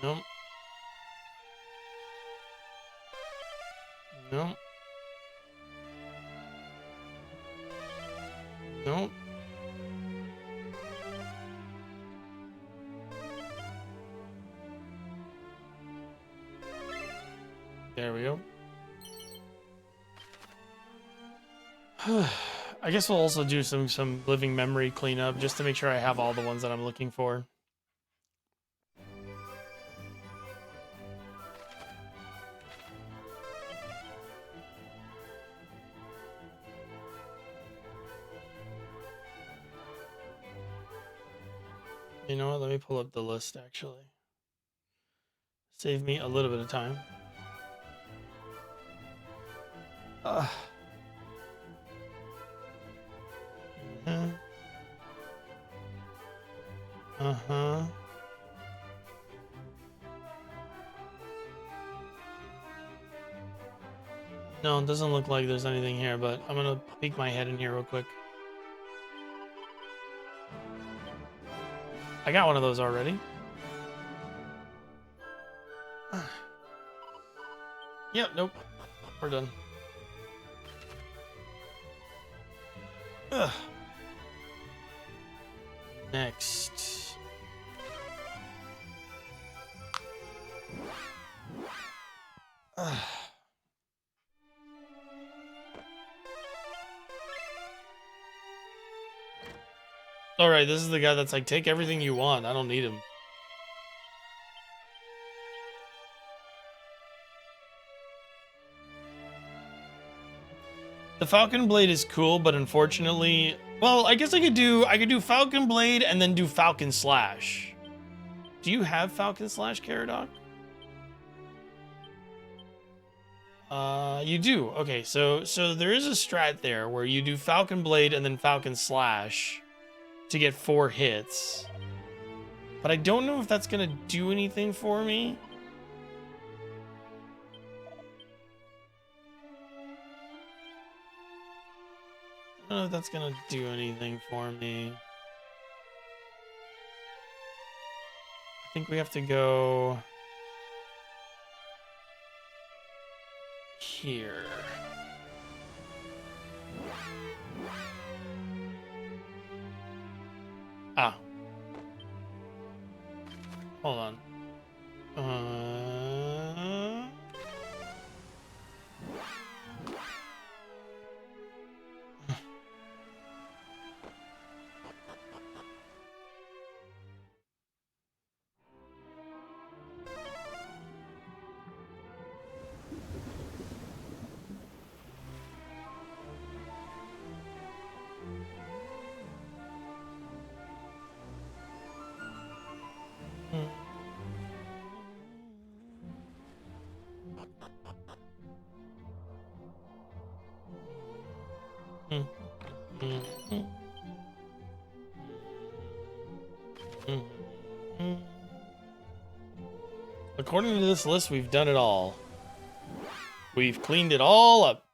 Nope. Nope. Nope. There we go. I guess we'll also do some living memory cleanup just to make sure I have all the ones that I'm looking for. You know what? Let me pull up the list actually. Save me a little bit of time. Uh-huh. No, it doesn't look like there's anything here, but I'm gonna peek my head in here real quick. I got one of those already. Yep, nope. We're done. Ugh. Next. Ugh. Alright, this is the guy that's like, take everything you want. I don't need him. The Falcon Blade is cool, but unfortunately, well, I guess I could do Falcon Blade and then do Falcon Slash. Do you have Falcon Slash, Caradoc? You do. Okay, so there is a strat there where you do Falcon Blade and then Falcon Slash to get 4 hits. But I don't know if that's gonna do anything for me. I don't know if that's gonna do anything for me. I think we have to go here. Ah. Hold on. According to this list, we've done it all. We've cleaned it all up.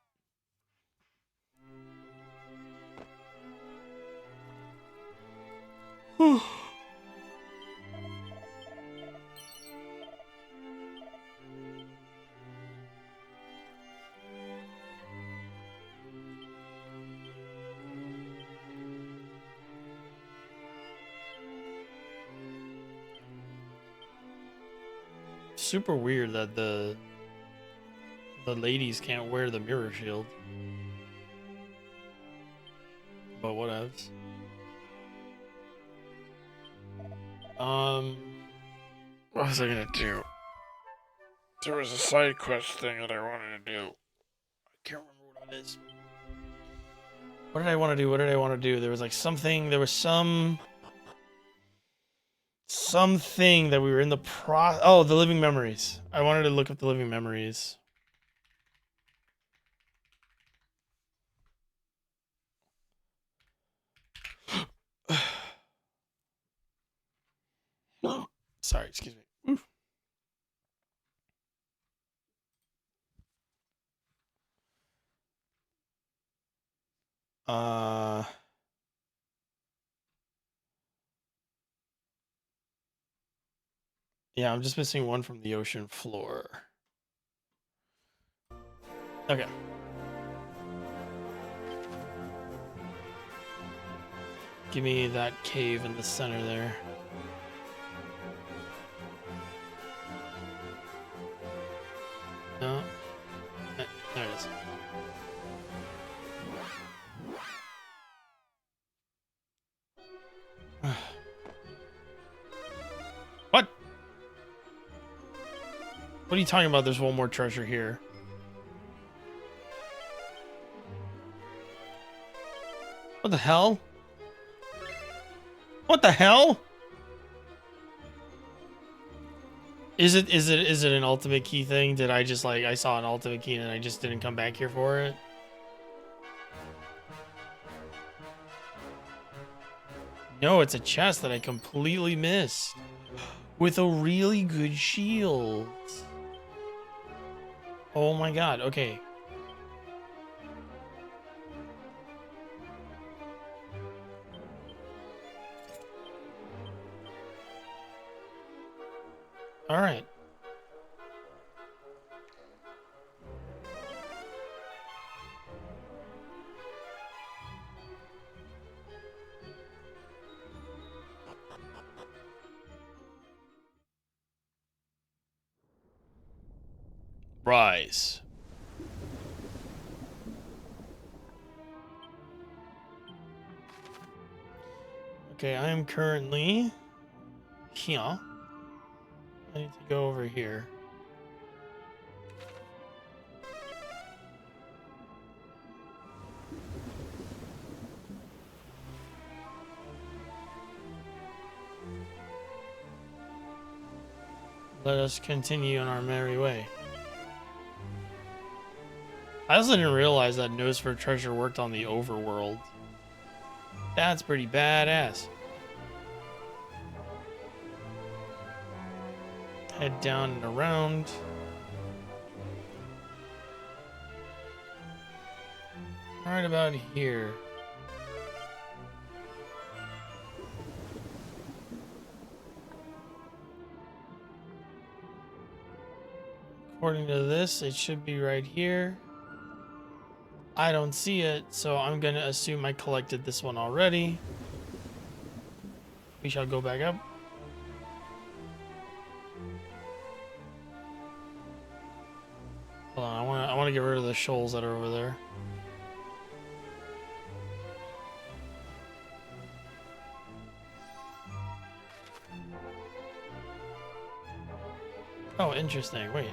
Whew. Super weird that the ladies can't wear the mirror shield. But whatevs. What was I gonna do? There was a side quest thing that I wanted to do. I can't remember what it is. What did I want to do? What did I want to do? There was like something, there was something that we were in the oh, the living memories. I wanted to look up the living memories. Sorry, excuse me. Oof. Yeah, I'm just missing one from the ocean floor. Okay. Give me that cave in the center there. No. There it is. What? What are you talking about? There's one more treasure here. What the hell? What the hell? Is it an ultimate key thing? Did I just I saw an ultimate key and I just didn't come back here for it? No, it's a chest that I completely missed. With a really good shield. Oh my god, okay. Alright. Rise. Okay, I am currently here. I need to go over here. Let us continue on our merry way. I also didn't realize that Nose for Treasure worked on the overworld. That's pretty badass. Head down and around. Right about here. According to this, it should be right here. I don't see it, so I'm gonna assume I collected this one already. We shall go back up. Hold on, I wanna get rid of the shoals that are over there. Oh, interesting. Wait.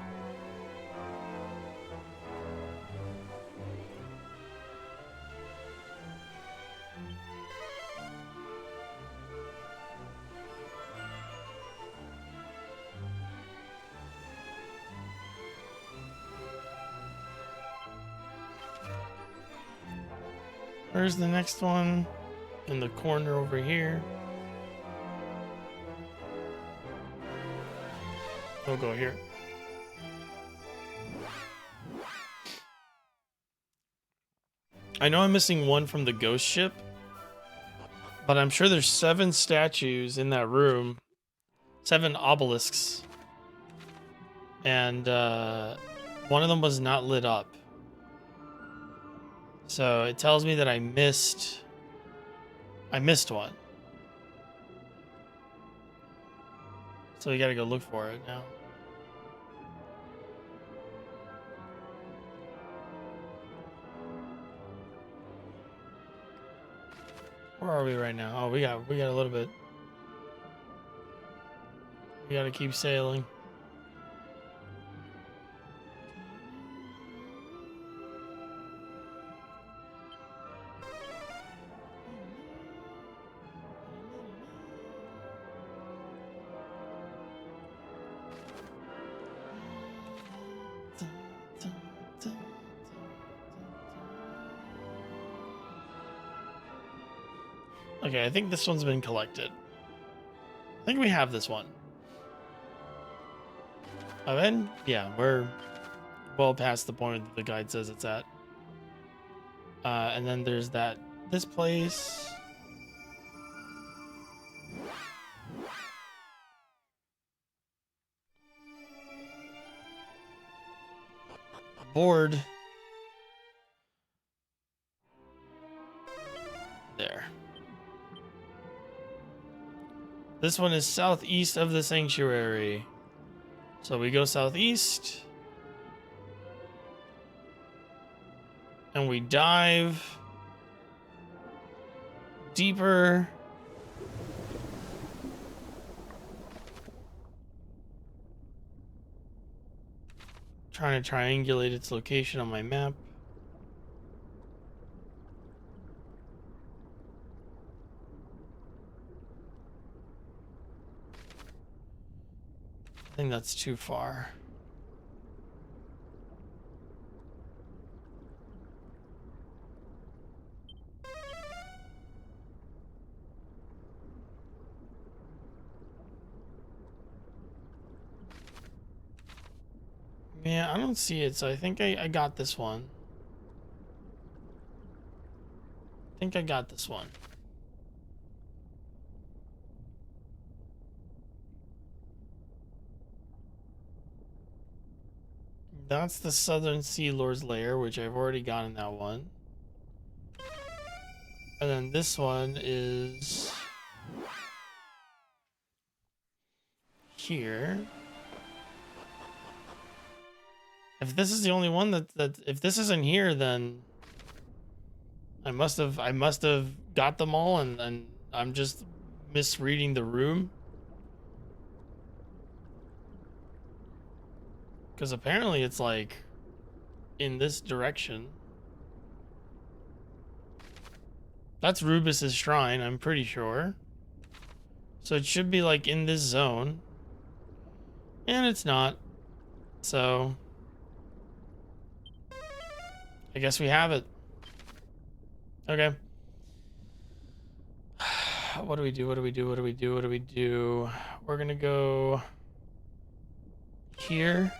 Where's the next one? In the corner over here. We'll go here. I know I'm missing one from the ghost ship, but I'm sure there's 7 statues in that room. 7 obelisks. And one of them was not lit up. So it tells me that I missed one. So we gotta go look for it now. Where are we right now? Oh, we got a little bit. We gotta keep sailing. Okay, I think this one's been collected. I think we have this one. Oh, then, yeah, we're well past the point that the guide says it's at. And then there's this place. Board. There. This one is southeast of the sanctuary. So we go southeast. And we dive deeper. Trying to triangulate its location on my map. I think that's too far. Yeah, I don't see it, so I think I got this one. I think I got this one. That's the Southern Sea Lord's Lair, which I've already gotten that one. And then this one is here. If this is the only one that if this isn't here, then I must have got them all and I'm just misreading the room. Because apparently it's like in this direction. That's Rubus's shrine, I'm pretty sure. So it should be like in this zone. And it's not. So I guess we have it. Okay. What do we do? What do we do? What do we do? What do we do? We're gonna go here.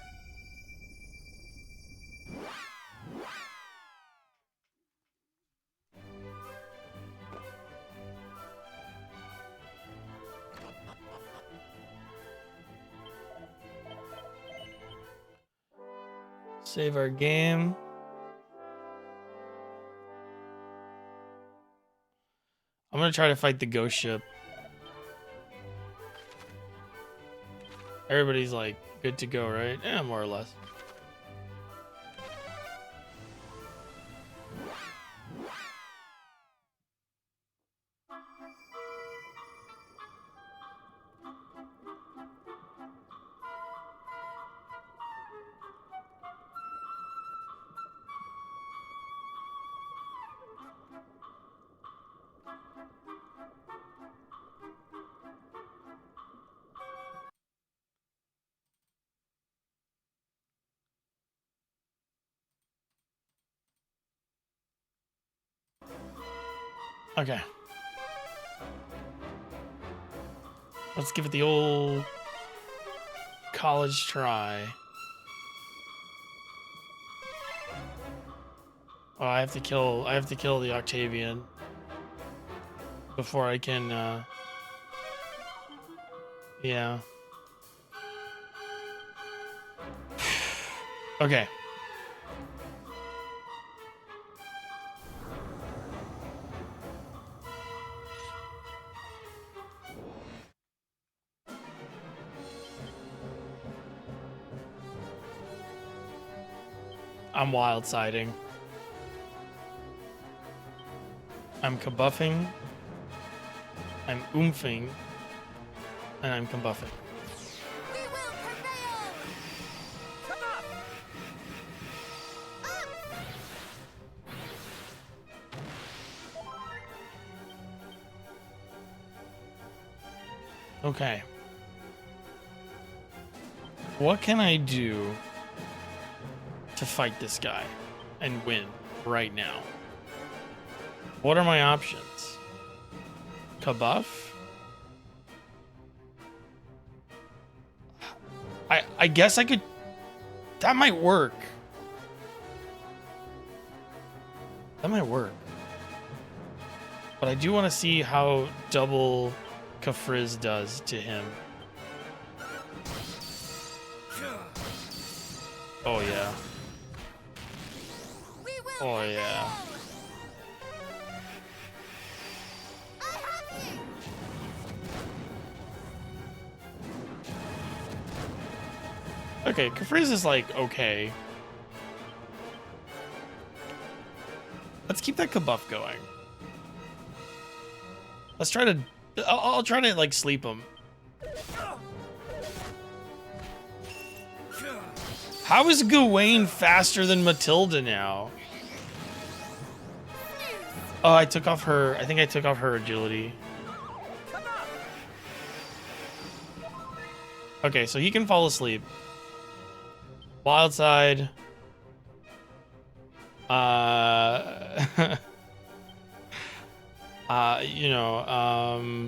Save our game. I'm gonna try to fight the ghost ship. Everybody's like good to go, right? Yeah, more or less. Okay. Let's give it the old college try. Oh, I have to kill the Octavian before I can yeah. Okay. I'm wild siding. I'm kabuffing. I'm oomphing. And I'm kabuffing. We will prevail! Come up! Okay. What can I do to fight this guy and win right now? What are my options? Kabuff? I guess I could... That might work. That might work. But I do want to see how double Kafriz does to him. Oh, yeah. We will Oh, yeah. prevail. I have you. Okay, Kafriz is like, okay. Let's keep that Kabuff going. Let's try to... I'll try to, like, sleep him. How is Gawain faster than Matilda now? Oh, I took off her... I think I took off her agility. Okay, so he can fall asleep. Wild side. You know,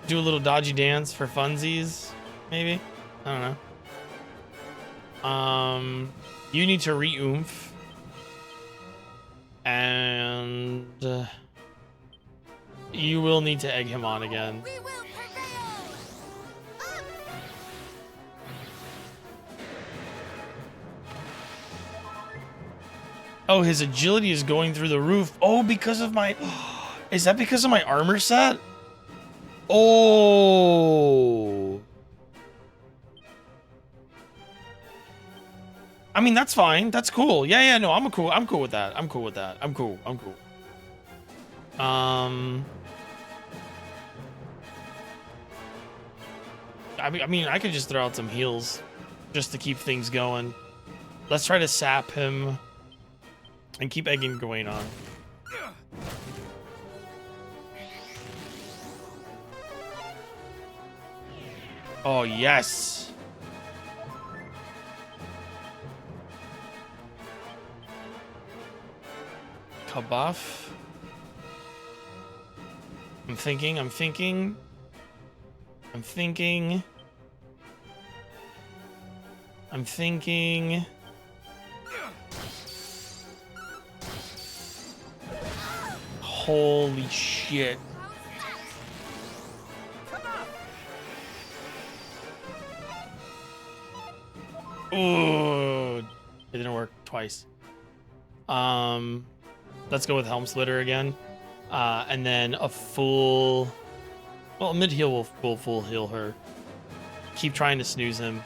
do a little dodgy dance for funsies, maybe? I don't know. You need to re-oomph. And you will need to egg him on again. We will prevail. Up. Oh, his agility is going through the roof. Oh, because of my... Is that because of my armor set? Oh. I mean, that's fine. That's cool. Yeah, no, I'm cool with that. I'm cool with that. I'm cool. I mean, I could just throw out some heals just to keep things going. Let's try to sap him and keep egging Gawain on. Oh, yes. Kabuff. I'm thinking. Holy shit. Ooh, it didn't work twice. Let's go with Helm Splitter again. And then a full... Well, mid heal will full heal her. Keep trying to snooze him.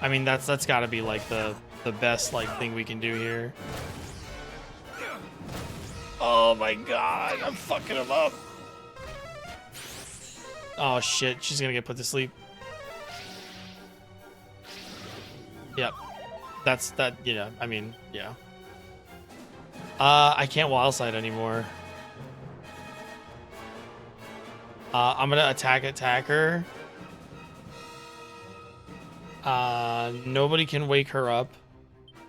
I mean, that's got to be like the best like thing we can do here. Oh my god, I'm fucking him up. Oh shit, she's gonna get put to sleep. Yep. That's that, yeah, I mean, yeah. I can't wild side anymore. I'm gonna attack her. Nobody can wake her up,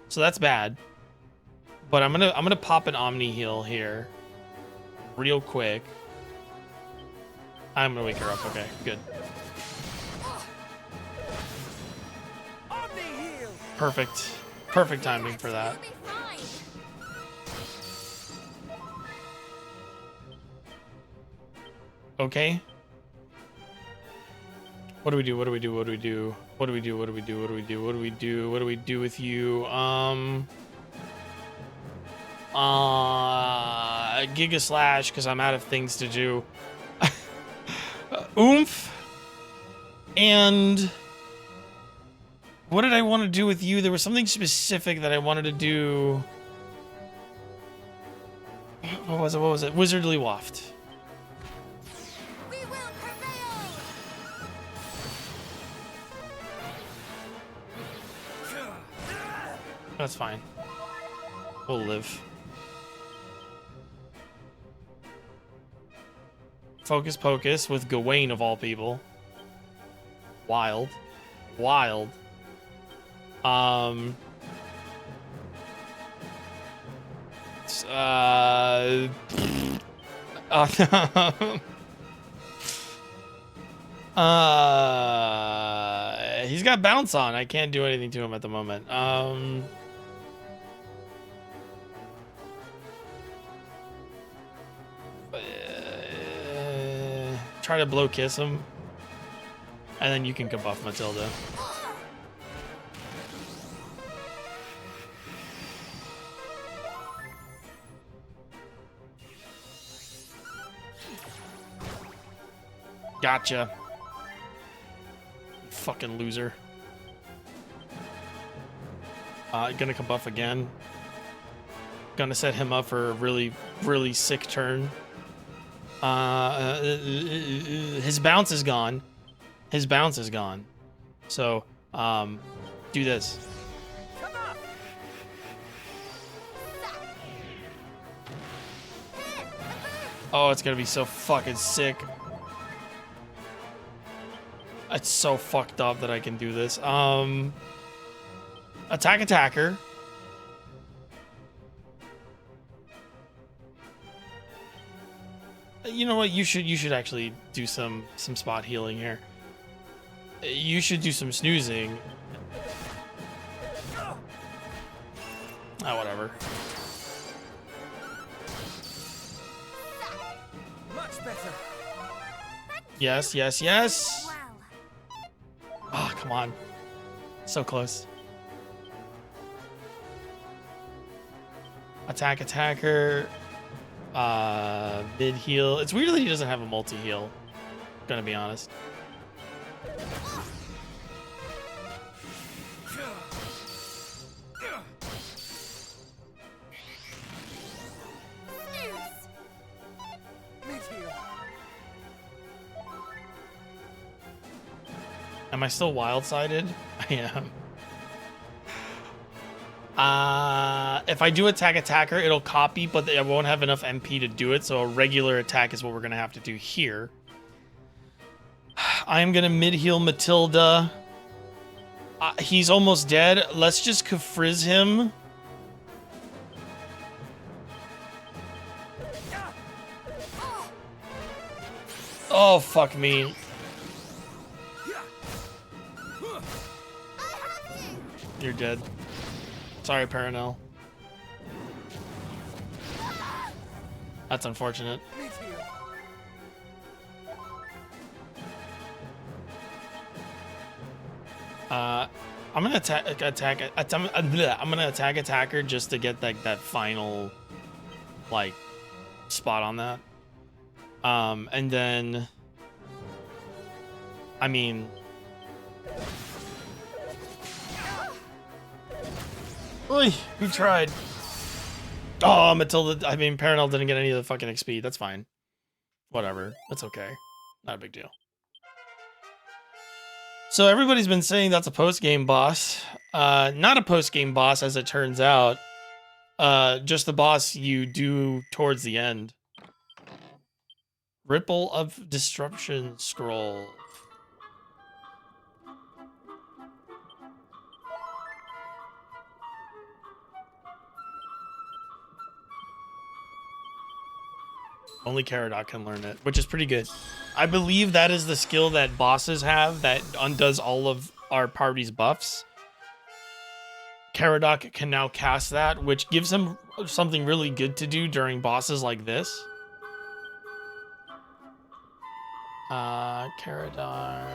so that's bad. But I'm gonna pop an Omni heal here, real quick. I'm gonna wake her up. Okay, good. Perfect timing for that. You'll be fine. Okay. What do we do with you? Giga Slash, because I'm out of things to do. Oomph. And what did I want to do with you? There was something specific that I wanted to do. What was it? Wizardly Waft. We will prevail. That's fine. We'll live. Focus Pocus with Gawain of all people. Wild. He's got bounce on. I can't do anything to him at the moment. Try to blow kiss him, and then you can buff Matilda. Gotcha. Fucking loser. Gonna buff again. Gonna set him up for a really, really sick turn. His bounce is gone. His bounce is gone. So, do this. Oh, it's gonna be so fucking sick. It's so fucked up that I can do this. Attack attacker. You know what? You should actually do some spot healing here. You should do some snoozing. Ah, whatever. Much better. Yes, yes, yes. Well, Oh, come on. So close. Attack attacker. Mid heal. It's weird that he doesn't have a multi heal. Gonna be honest. snooze. Mid-heal. Am I still wild-sided? I am. If I do attack attacker, it'll copy, but I won't have enough MP to do it, so a regular attack is what we're gonna have to do here. I am gonna mid-heal Matilda. He's almost dead. Let's just Kafrizz him. Oh, fuck me. You're dead. Sorry, Paranel. That's unfortunate. Mid-heal. I'm gonna I'm gonna attack attacker just to get that final like spot on that. And then I mean Oy, we tried. Oh, Matilda, I mean Paranel didn't get any of the fucking XP. That's fine. Whatever. That's okay. Not a big deal. So everybody's been saying that's a post-game boss. Not a post-game boss, as it turns out. Just the boss you do towards the end. Ripple of Disruption Scroll. Only Caradoc can learn it, which is pretty good. I believe that is the skill that bosses have that undoes all of our party's buffs. Caradoc can now cast that, which gives him something really good to do during bosses like this. Caradoc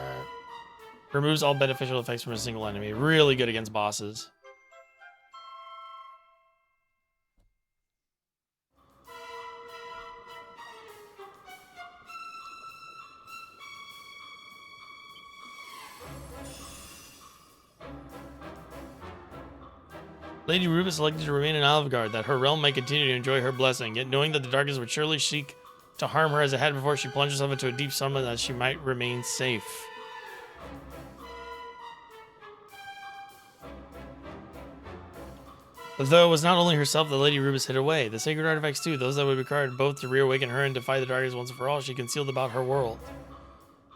removes all beneficial effects from a single enemy. Really good against bosses. Lady Rubus elected to remain in Oliveguard, that her realm might continue to enjoy her blessing, yet knowing that the darkness would surely seek to harm her as a head before she plunged herself into a deep slumber, that she might remain safe. Though it was not only herself that Lady Rubus hid away, the sacred artifacts too, those that would be required both to reawaken her and defy the darkness once and for all, she concealed about her world.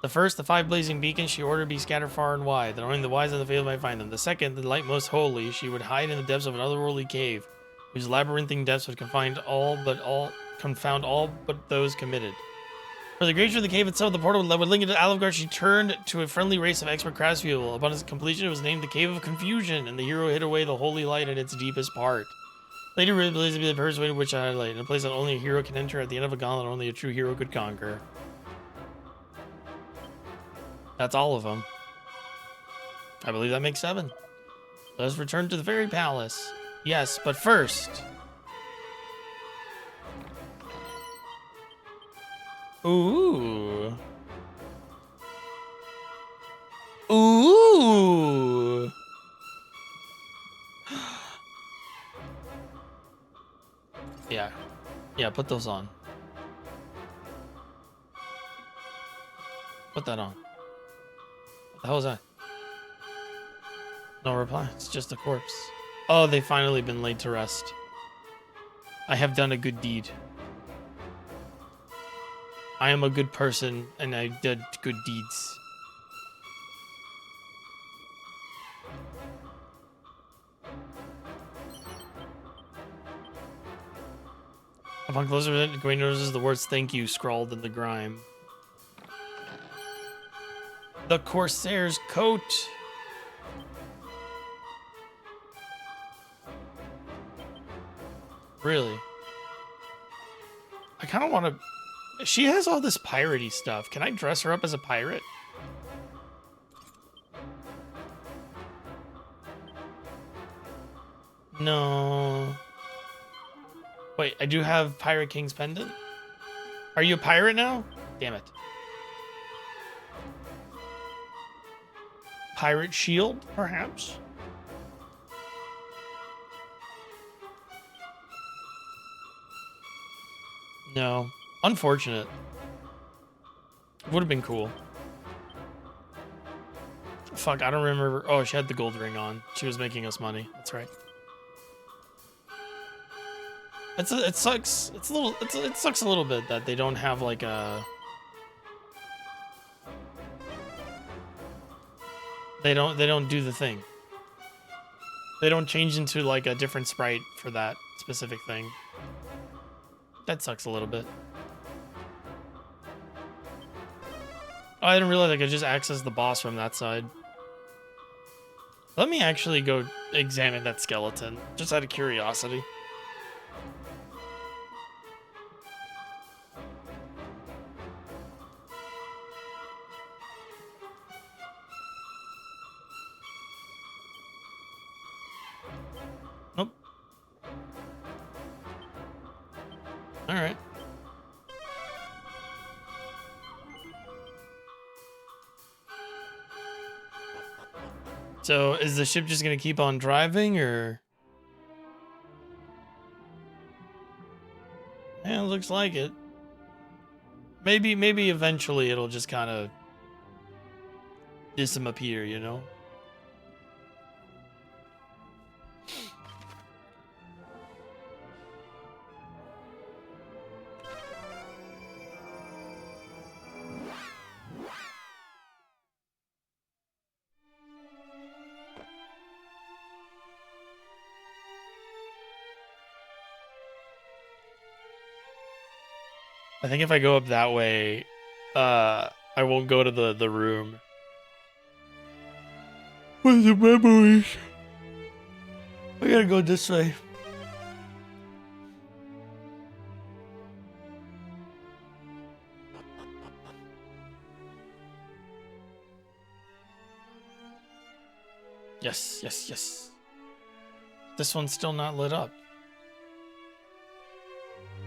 The first, the 5 blazing beacons, she ordered be scattered far and wide, that only the wise and the faithful might find them. The second, the light most holy, she would hide in the depths of an otherworldly cave, whose labyrinthine depths would confound all but those committed. For the creation of the cave itself, the portal that would link into Alivgar, she turned to a friendly race of expert craftspeople. Upon its completion, it was named the Cave of Confusion, and the hero hid away the holy light at its deepest part. Later, it believes to be the persuaded witch highlight, in a place that only a hero can enter at the end of a gauntlet only a true hero could conquer. That's all of them. I believe that makes 7. Let us return to the Fairy Palace. Yes, but first... Ooh. Ooh. Yeah. Yeah, put those on. Put that on. What the hell is that? No reply. It's just a corpse. Oh, they've finally been laid to rest. I have done a good deed. I am a good person, and I did good deeds. Upon closer visit, Gawain notices the words "thank you" scrawled in the grime. The Corsair's coat. Really? I kind of want to... She has all this piratey stuff. Can I dress her up as a pirate? No. Wait, I do have Pirate King's pendant? Are you a pirate now? Damn it. Pirate shield, perhaps? No. Unfortunate. Would have been cool. Fuck, I don't remember. Oh, she had the gold ring on. She was making us money. That's right. It sucks. It sucks a little bit that they don't have like a... They don't do the thing. They don't change into like a different sprite for that specific thing. That sucks a little bit. Oh, I didn't realize I could just access the boss from that side. Let me actually go examine that skeleton, just out of curiosity. Nope. All right. So, is the ship just gonna keep on driving, or? Yeah, it looks like it. Maybe eventually it'll just kind of disappear, you know? I think if I go up that way, I won't go to the room. With the memories. I gotta go this way. Yes, yes, yes. This one's still not lit up.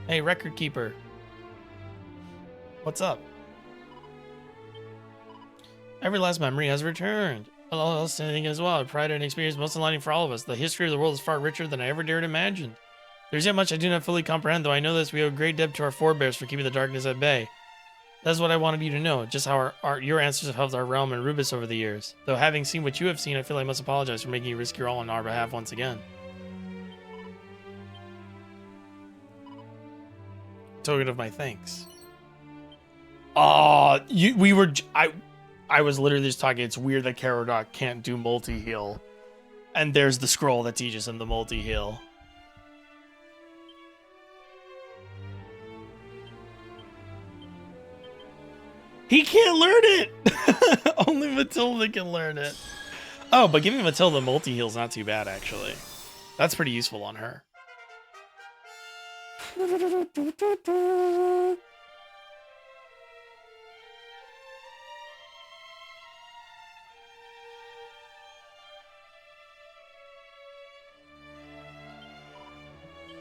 Hey, record keeper. What's up? Every last memory has returned. All else anything as well. Pride and experience most enlightening for all of us. The history of the world is far richer than I ever dared imagine. There's yet much I do not fully comprehend, though I know this we owe great debt to our forebears for keeping the darkness at bay. That's what I wanted you to know, just how your answers have helped our realm and Rubus over the years. Though having seen what you have seen, I feel I must apologize for making you risk your all on our behalf once again. Token of my thanks. I was literally just talking. It's weird that Carodok can't do multi-heal. And there's the scroll that teaches him the multi-heal. He can't learn it. Only Matilda can learn it. Oh, but giving Matilda multi-heal's not too bad, actually. That's pretty useful on her.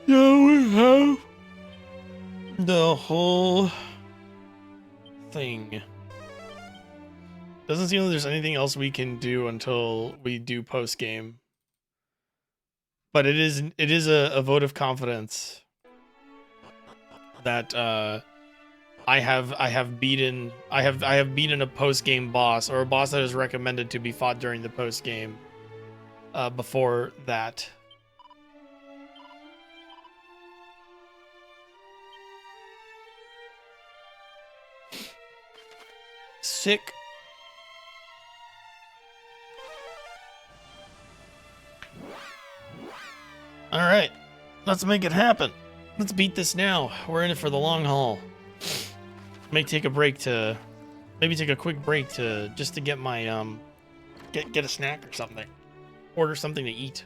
Now we have the whole thing. Doesn't seem like there's anything else we can do until we do post game. But it is a vote of confidence that I have beaten a post game boss, or a boss that is recommended to be fought during the post game before that. Sick. All right, let's make it happen. Let's beat this now. We're in it for the long haul. May take a break to, maybe take a quick break to just to get my get a snack or something. Order something to eat.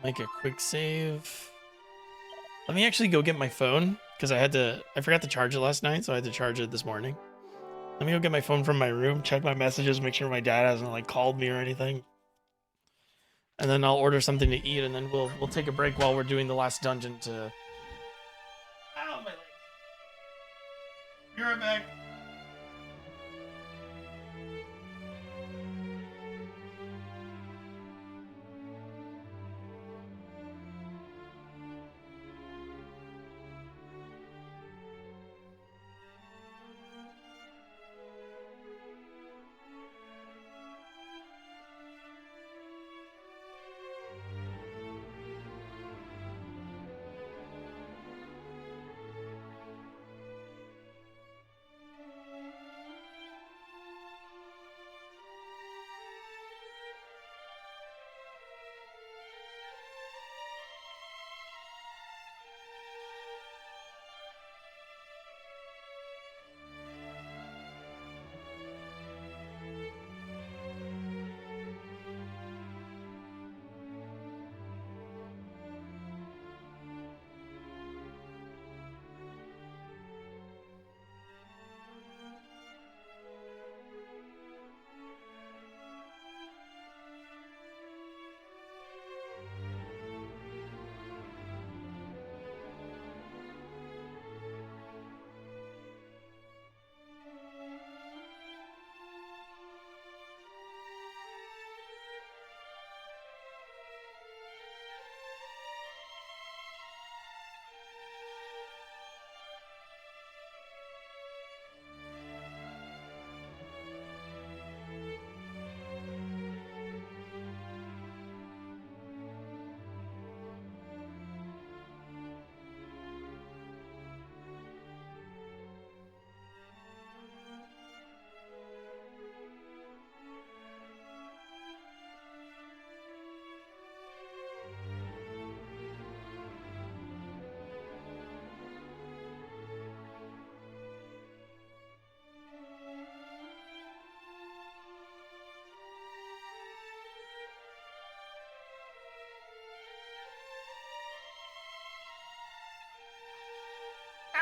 Make a quick save. Let me actually go get my phone, because I forgot to charge it last night, so I had to charge it this morning. Let me go get my phone from my room, check my messages, make sure my dad hasn't like called me or anything. And then I'll order something to eat, and then we'll take a break while we're doing the last dungeon to... Ow, my leg. Be right back.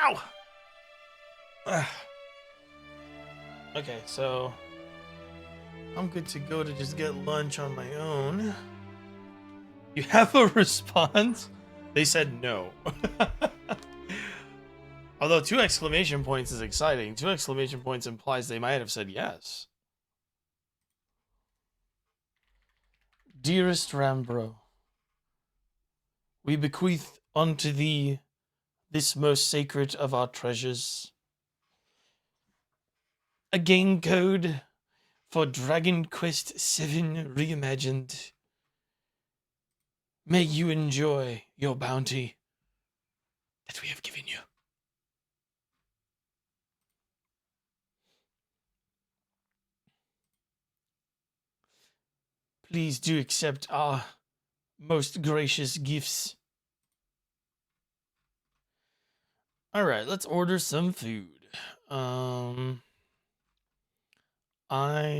Ow! Okay, so I'm good to go to just get lunch on my own. You have a response? They said no. Although 2 exclamation points is exciting. 2 exclamation points implies they might have said yes. Dearest Rambro, we bequeath unto thee this most sacred of our treasures, a game code for Dragon Quest VII Reimagined. May you enjoy your bounty that we have given you. Please do accept our most gracious gifts. Alright, let's order some food. I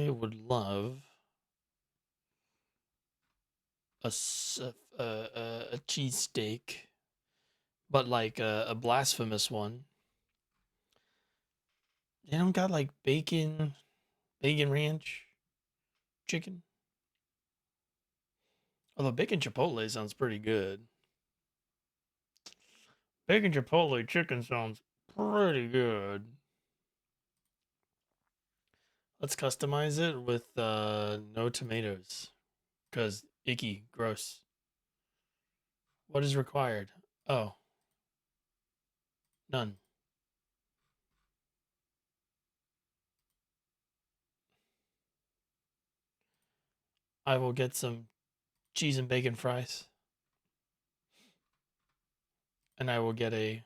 would love a cheesesteak, but like a blasphemous one. They don't got like bacon ranch chicken. Although bacon chipotle sounds pretty good. Bacon chipotle chicken sounds pretty good. Let's customize it with no tomatoes. Because icky, gross. What is required? Oh. None. I will get some cheese and bacon fries. And I will get a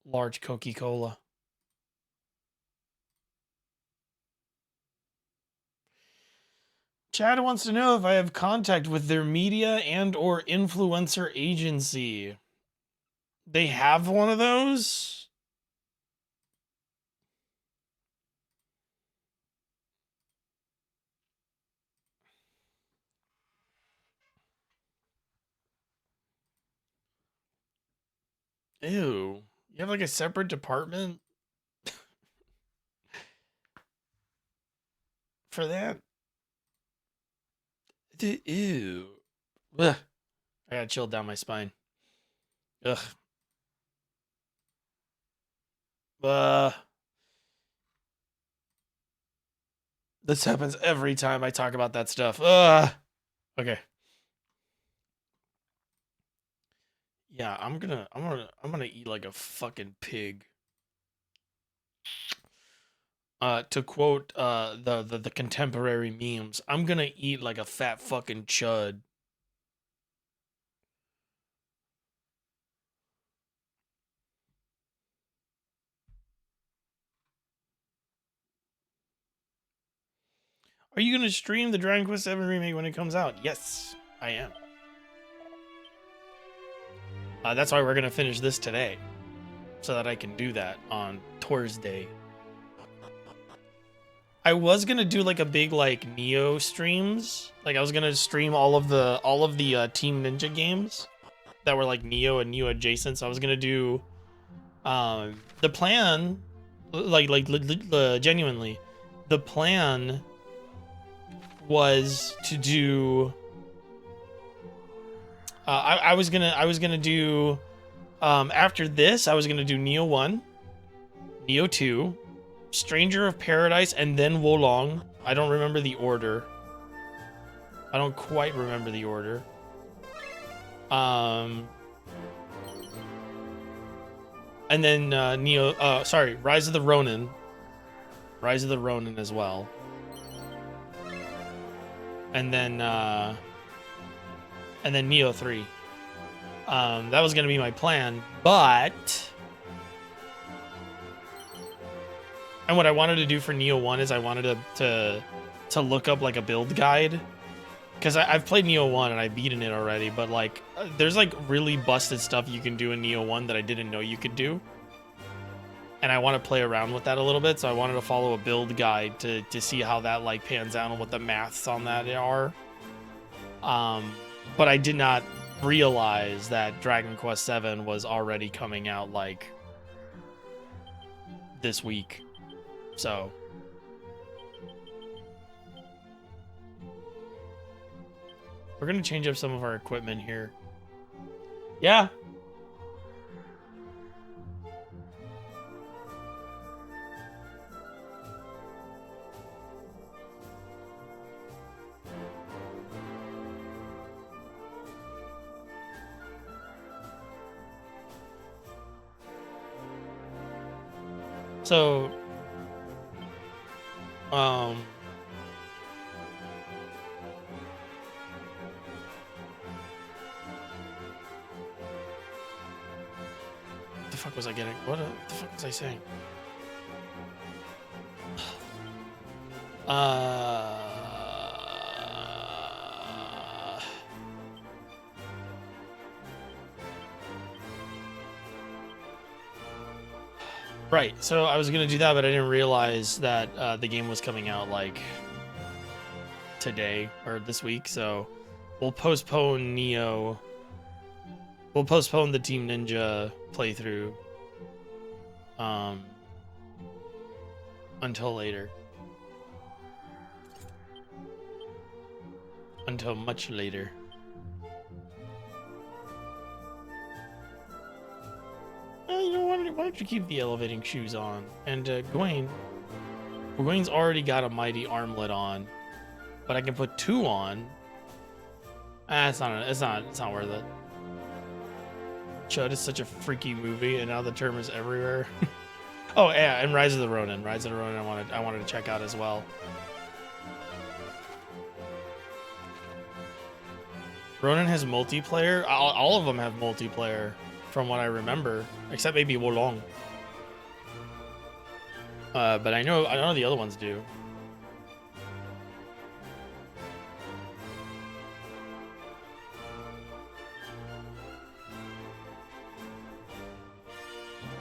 large Coca-Cola. Chad wants to know if I have contact with their media and or influencer agency. They have one of those? Ew. You have like a separate department for that? Ew. Ugh. I got chilled down my spine. Ugh. This happens every time I talk about that stuff. Okay. Yeah, I'm gonna eat like a fucking pig. To quote the contemporary memes, I'm gonna eat like a fat fucking chud. Are you gonna stream the Dragon Quest VII remake when it comes out? Yes, I am. That's why we're gonna finish this today, so that I can do that on Thursday. I was gonna do like a big like Neo streams. Like I was gonna stream all of the Team Ninja games that were like Neo and Neo adjacent. So I was gonna do the plan, genuinely, the plan was to do. I was gonna do after this. I was gonna do Neo 1, Neo 2. Stranger of Paradise, and then Wolong. I don't remember the order. I don't quite remember the order. And then Rise of the Ronin. Rise of the Ronin as well. And then Neo 3. That was gonna be my plan, but and what I wanted to do for Neo 1 is I wanted to look up like a build guide, because I've played Neo 1 and I've beaten it already, but like there's like really busted stuff you can do in Neo 1 that I didn't know you could do, and I want to play around with that a little bit. So I wanted to follow a build guide to see how that like pans out and what the maths on that are. But I did not realize that Dragon Quest VII was already coming out like this week. So we're gonna change up some of our equipment here. Yeah. So what the fuck was I getting? What the fuck was I saying? Right. So I was gonna do that, but I didn't realize that the game was coming out like today or this week. So we'll postpone Neo. We'll postpone the Team Ninja playthrough until later. Until much later. You know, why don't you keep the elevating shoes on? And Gwen, well, Gwen's already got a mighty armlet on, but I can put 2 on. It's not worth it. Chud is such a freaky movie, and now the term is everywhere. Oh yeah, and Rise of the Ronin. Rise of the Ronin, I wanted to check out as well. Ronin has multiplayer. All of them have multiplayer, from what I remember, except maybe Wolong. But I know the other ones do.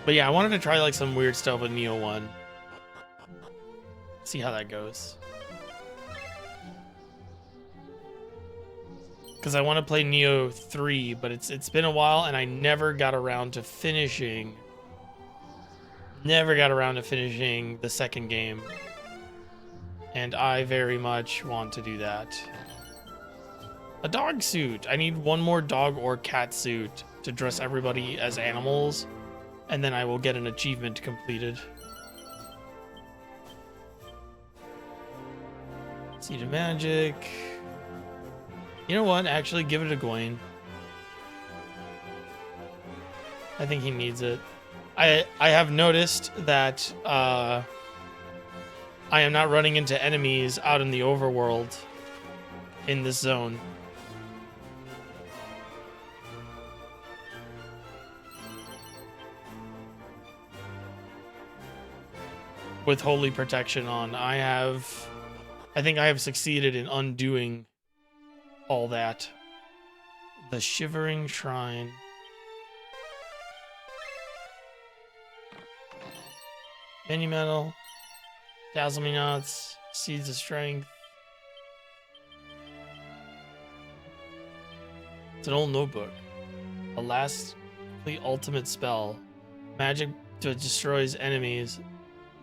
But yeah, I wanted to try like some weird stuff with Neo 1. See how that goes. Because I want to play Neo 3, but it's been a while and I never got around to finishing. Never got around to finishing the second game. And I very much want to do that. A dog suit. I need one more dog or cat suit to dress everybody as animals. And then I will get an achievement completed. Seed of Magic. You know what? Actually, give it to Gawain. I think he needs it. I have noticed that I am not running into enemies out in the overworld in this zone. With Holy Protection on, I think I have succeeded in undoing all that. The Shivering Shrine. Mini Metal. Dazzle Me Nots. Seeds of Strength. It's an old notebook. A last complete ultimate spell. Magic that destroys enemies.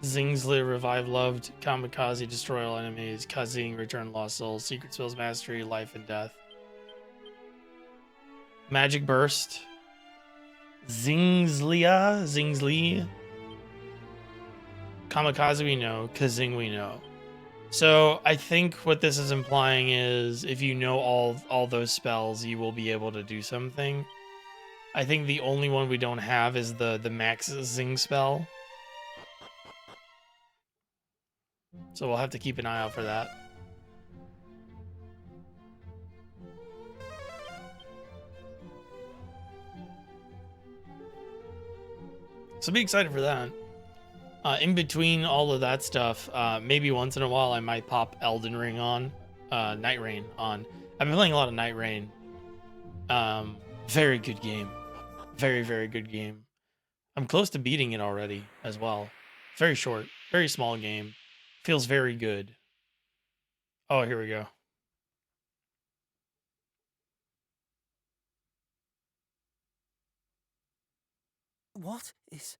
Zingsley, Revive Loved, Kamikaze, Destroy All Enemies, Kazing, Return Lost Souls, Secret Spells Mastery, Life and Death. Magic Burst. Zingsley. Kamikaze we know, Kazing we know. So I think what this is implying is if you know all those spells, you will be able to do something. I think the only one we don't have is the Max Zing spell. So we'll have to keep an eye out for that. So be excited for that. In between all of that stuff, maybe once in a while I might pop Elden Ring on, Night Rain on. I've been playing a lot of Night Rain. Very good game. Very, very good game. I'm close to beating it already as well. Very short, very small game. Feels very good. Oh, here we go. What is...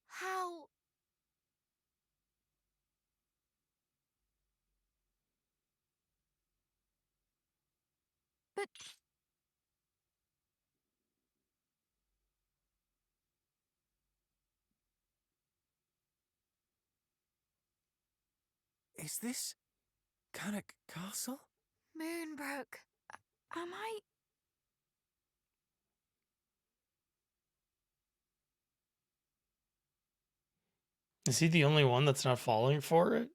How? But Is this... Kanak Castle? Moonbrook, am I? Is he the only one that's not falling for it?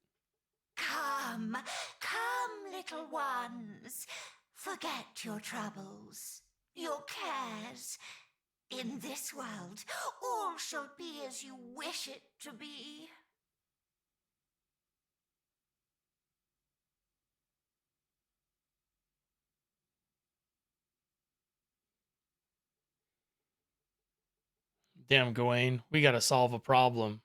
Come, come, little ones. Forget your troubles, your cares. In this world, all shall be as you wish it to be. Damn, Gawain, we gotta solve a problem.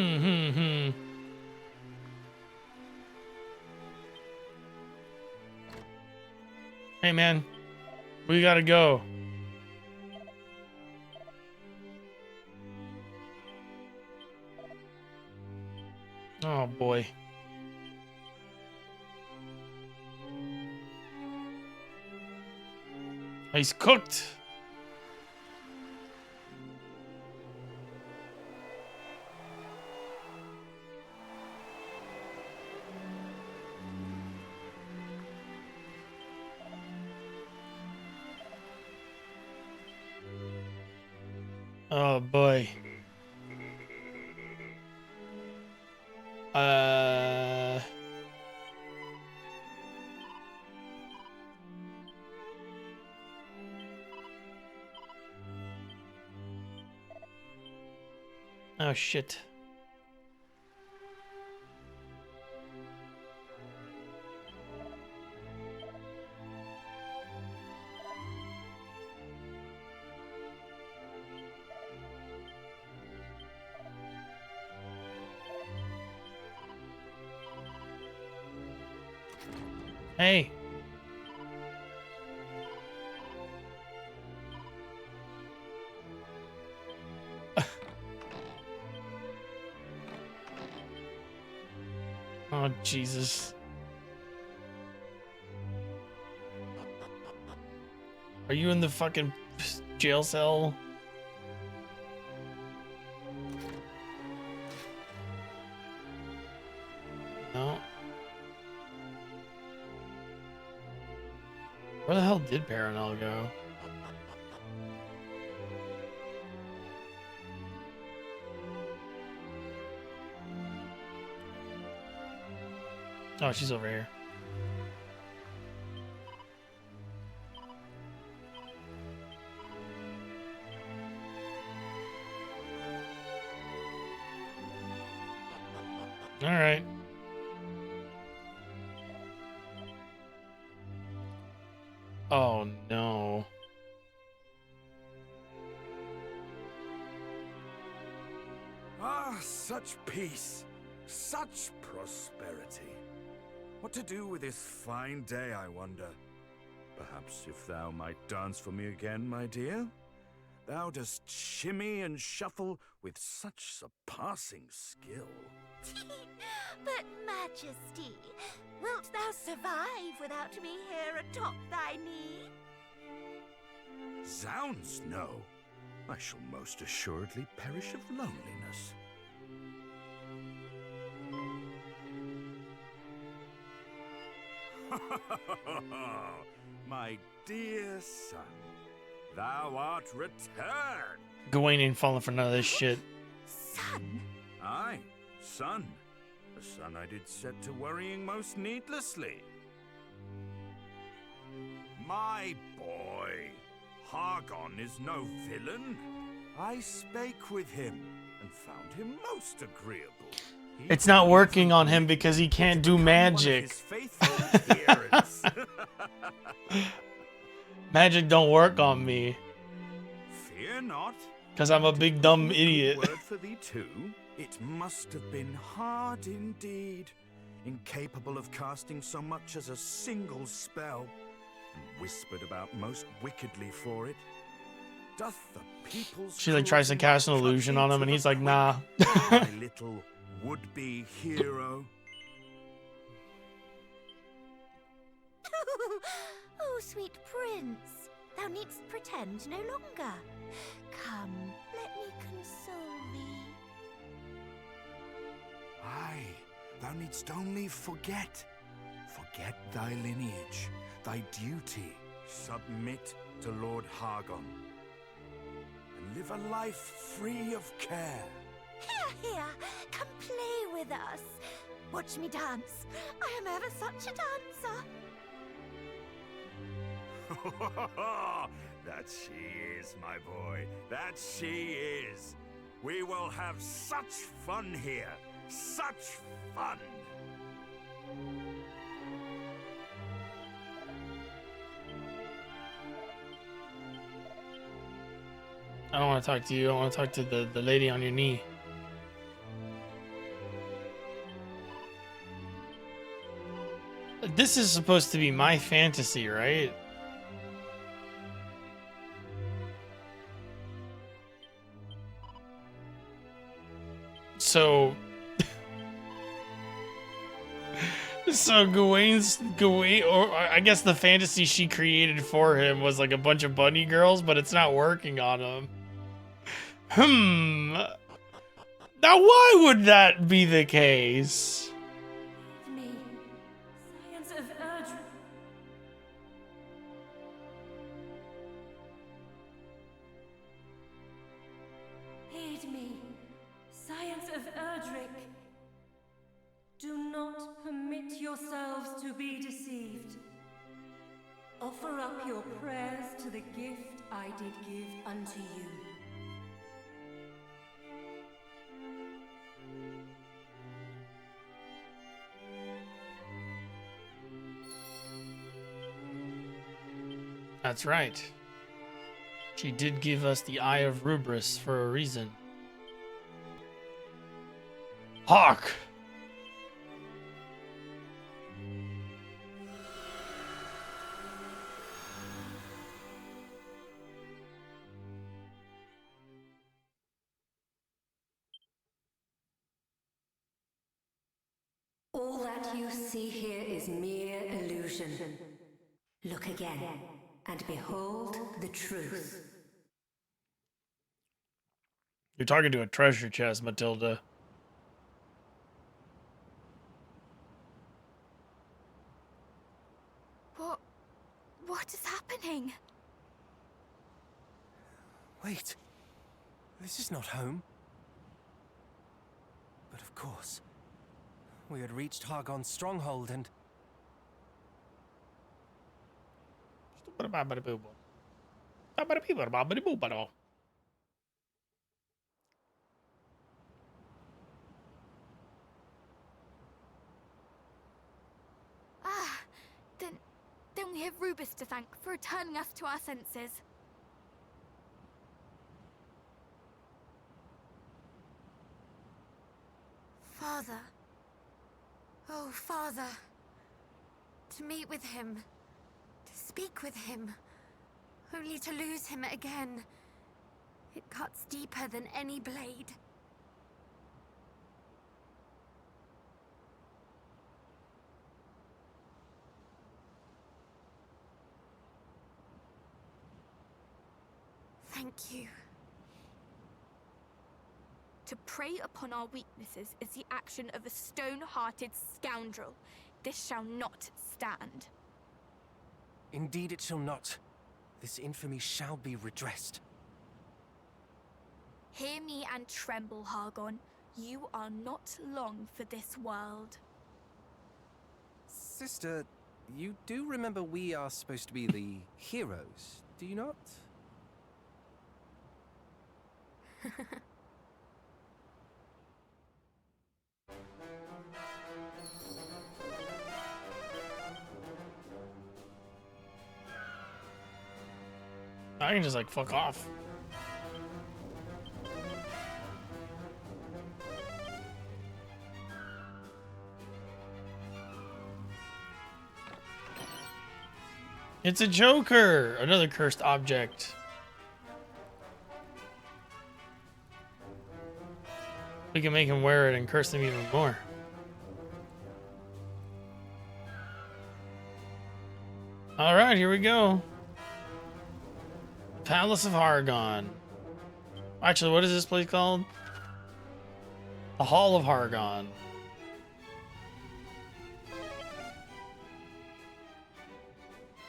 Hmm. Hey, man, we gotta go. Oh boy. He's cooked. Oh boy. Oh shit. Hey. Oh, Jesus. Are you in the fucking jail cell? No. Where the hell did Paranel go? Oh, she's over here. All right. Oh no. Ah, such peace, such prosperity. What to do with this fine day, I wonder? Perhaps if thou might dance for me again, my dear? Thou dost shimmy and shuffle with such surpassing skill. But, Majesty, wilt thou survive without me here atop thy knee? Zounds, no. I shall most assuredly perish of loneliness. My dear son, thou art returned. Gawain ain't falling for none of this shit. Son? Aye, son. The son I did set to worrying most needlessly. My boy, Hargon is no villain. I spake with him and found him most agreeable. He It's not working on him because he can't do become one of magic. his faithful adherents. Magic don't work on me Fear not. because I'm a big dumb Good idiot. word for thee too. It must have been hard indeed, incapable of casting so much as a single spell, and whispered about most wickedly for it. Doth the people's She like tries to cruelty cast an not cut illusion thee on him to and the he's like, quick, nah. my little would-be hero? Oh, sweet prince, thou needst pretend no longer. Come, let me console thee. Aye, thou needst only forget. Forget thy lineage, thy duty. Submit to Lord Hargon. And live a life free of care. Here, come play with us. Watch me dance. I am ever such a dancer. That she is, my boy. That she is. We will have such fun here. Such fun. I don't want to talk to you. I want to talk to the lady on your knee. This is supposed to be my fantasy, right? So Gawain, or I guess the fantasy she created for him was like a bunch of bunny girls, but it's not working on him. Now why would that be the case? Me, Science of Erdrick. Heed me, Science of Erdrick. Do not permit yourselves to be deceived. Offer up your prayers to the gift I did give unto you. That's right. She did give us the Eye of Rubris for a reason. Hawk! All that you see here is mere illusion. Look again, and behold the truth. You're talking to a treasure chest, Matilda. What is happening? Wait. This is not home. But of course. We had reached Hargon's stronghold and... Then we have Rubis to thank for returning us to our senses. Father. Oh, Father. To meet with him. To speak with him. Only to lose him again. It cuts deeper than any blade. Thank you. To prey upon our weaknesses is the action of a stone-hearted scoundrel. This shall not stand. Indeed it shall not. This infamy shall be redressed. Hear me and tremble, Hargon. You are not long for this world. Sister, you do remember we are supposed to be the heroes, do you not? I can just like fuck off. It's a Joker! Another cursed object. We can make him wear it and curse him even more. Alright, here we go. Palace of Hargon. Actually, what is this place called? The Hall of Hargon.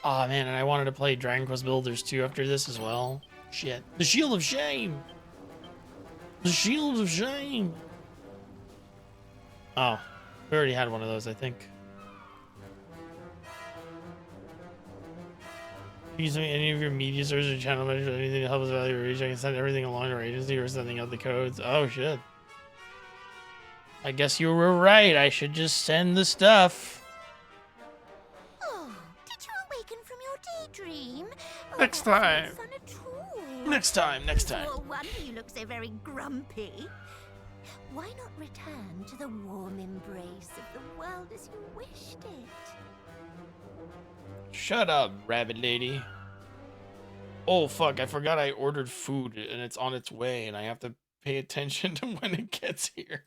Aw, man, and I wanted to play Dragon Quest Builders 2 after this as well. Shit. The Shield of Shame! The Shield of Shame! Oh. We already had one of those, I think. Using any of your media sources or channel measures or anything to help us value reach, I can send everything along to our agency or sending out the codes. Oh shit. I guess you were right. I should just send the stuff. Oh, did you awaken from your daydream? Oh, Next that's time. no fun at all. Next time. No wonder you look so very grumpy. Why not return to the warm embrace of the world as you wished it? Shut up, rabbit lady. Oh fuck, I forgot I ordered food and it's on its way and I have to pay attention to when it gets here.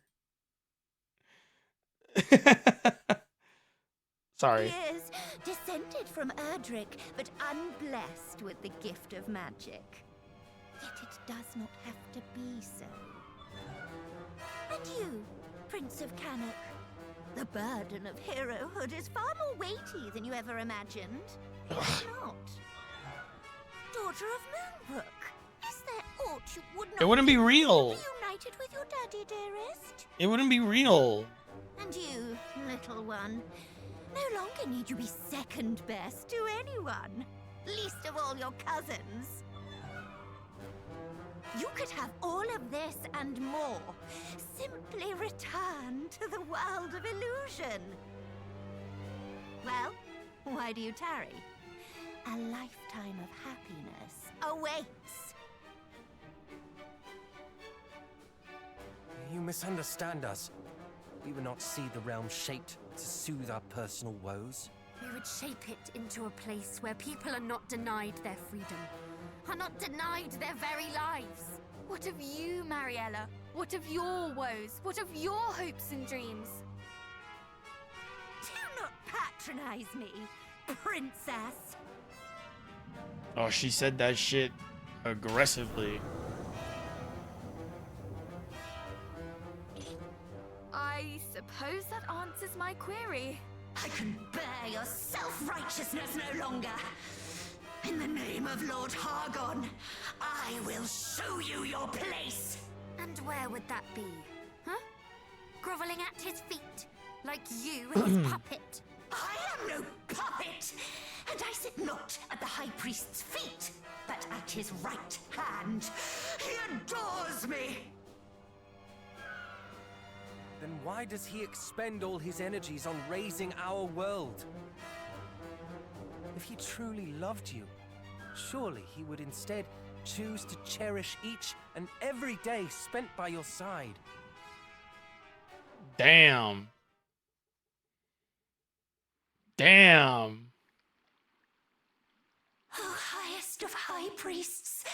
Sorry. He is descended from Erdrick, but unblessed with the gift of magic. Yet it does not have to be so. And you, Prince of Cannock, the burden of herohood is far more weighty than you ever imagined. Is it not? Daughter of Moonbrook, is there aught you would not It wouldn't be real. united with your daddy, dearest? It wouldn't be real. And you, little one, no longer need you be second best to anyone, least of all your cousins. You could have all of this and more. Simply return to the world of illusion. Well, why do you tarry? A lifetime of happiness awaits. You misunderstand us. We would not see the realm shaped to soothe our personal woes. We would shape it into a place where people are not denied their freedom, are not denied their very lives. What of you, Mariella? What of your woes? What of your hopes and dreams? Do not patronize me, princess. Oh, she said that shit aggressively. I suppose that answers my query. I can bear your self-righteousness no longer. In the name of Lord Hargon, I will show you your place. And where would that be? Huh? Groveling at his feet, like you, his puppet. I am no puppet, and I sit not at the High Priest's feet, but at his right hand. He adores me. Then why does he expend all his energies on raising our world? If he truly loved you, surely he would instead choose to cherish each and every day spent by your side. Damn. Damn. O highest of High Priests,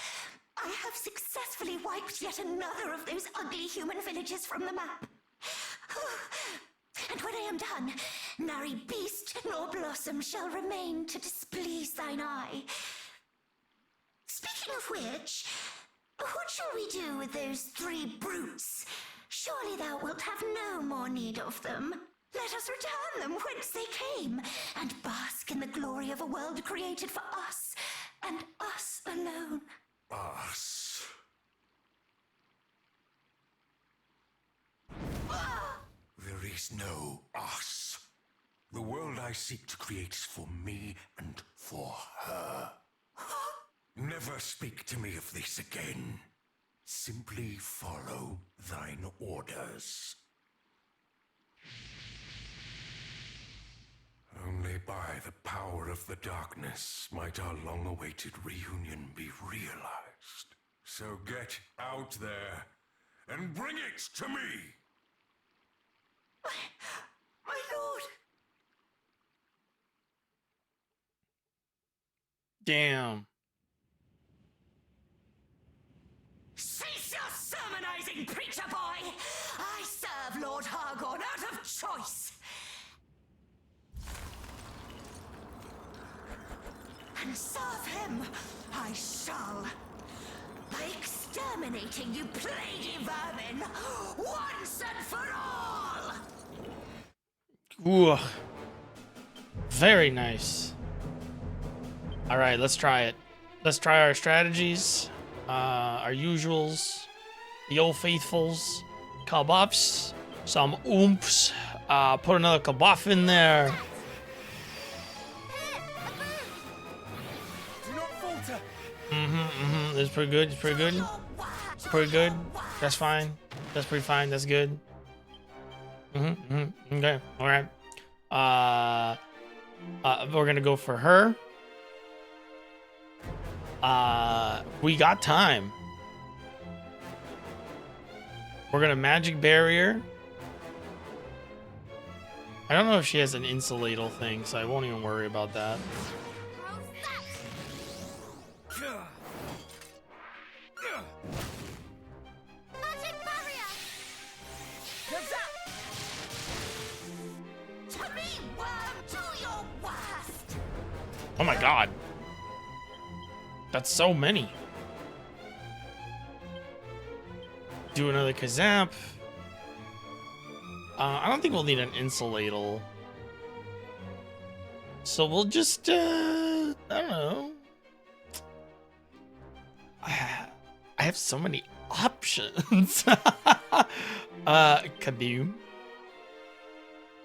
I have successfully wiped yet another of those ugly human villages from the map. And when I am done, nary beast nor blossom shall remain to displease thine eye. Speaking of which, what shall we do with those 3 brutes? Surely thou wilt have no more need of them. Let us return them whence they came, and bask in the glory of a world created for us, and us alone. Us. There is no us. The world I seek to create is for me and for her. Never speak to me of this again. Simply follow thine orders. Only by the power of the darkness might our long-awaited reunion be realized. So get out there and bring it to me! My lord! Damn. Cease your sermonizing, preacher boy! I serve Lord Hargon out of choice! And serve him I shall! By exterminating you plaguey vermin, once and for all! Ooh. Very nice. Alright, let's try it. Let's try our strategies. Our usuals. The old faithfuls. Kabups. Some oomphs. Put another kabuff in there. Do not falter. It's pretty good. It's pretty good. Pretty good. That's fine. That's pretty fine. That's good. Okay. All right. We're gonna go for her. We got time. We're gonna magic barrier. I don't know if she has an insulatal thing, so I won't even worry about that. Magic barrier! To me, worm, do your worst! Oh my god. That's so many. Do another Kazamp. I don't think we'll need an insulatal. So we'll just, I don't know. I have so many options. Kaboom.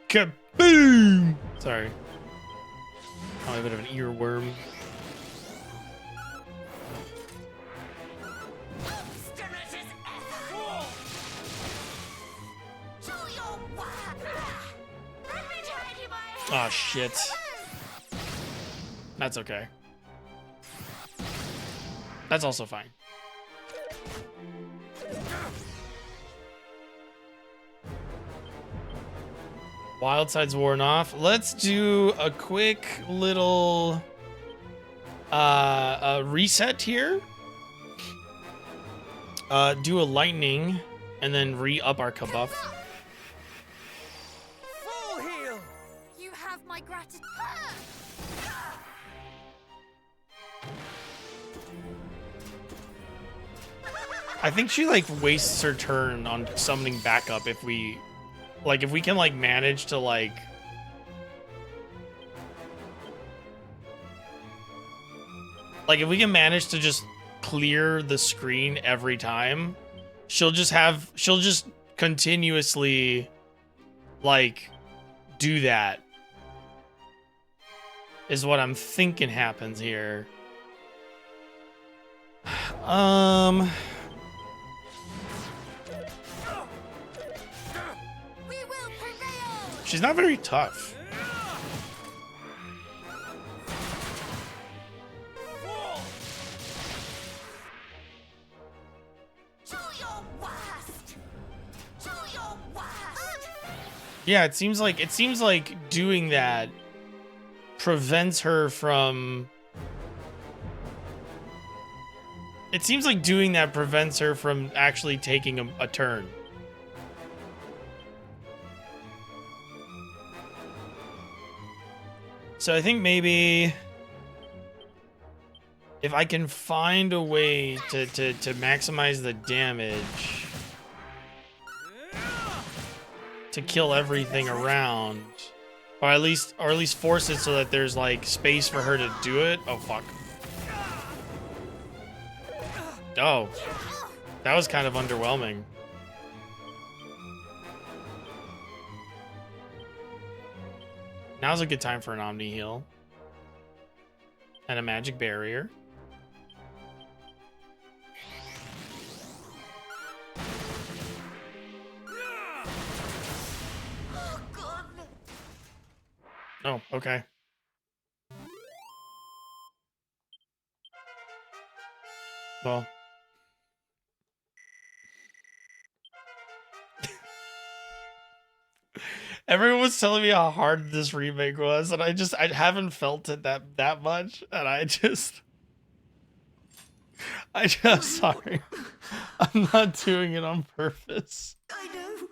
Kaboom! Sorry. I'm a bit of an earworm. Obstinate as ever! Do your worst! Let me tidy my hair! Oh shit. That's okay. That's also fine. Wild side's worn off. Let's do a quick little reset here. Do a lightning and then re-up our kabuff. Full heal. You have my gratitude. I think she like wastes her turn on summoning back up if we if we can like manage to like if we can manage to just clear the screen every time, she'll just continuously like do that. Is what I'm thinking happens here. We will prevail. She's not very tough. Do your worst! Do your worst! Yeah, it seems like doing that prevents her from actually taking a turn. So I think maybe if I can find a way to maximize the damage to kill everything around, or at least force it so that there's like space for her to do it. Oh fuck. Oh, that was kind of underwhelming. Now's a good time for an Omni heal and a magic barrier. Oh, God! Oh, okay. Well. Everyone was telling me how hard this remake was, and I haven't felt it that much, and I'm sorry. I'm not doing it on purpose. I know.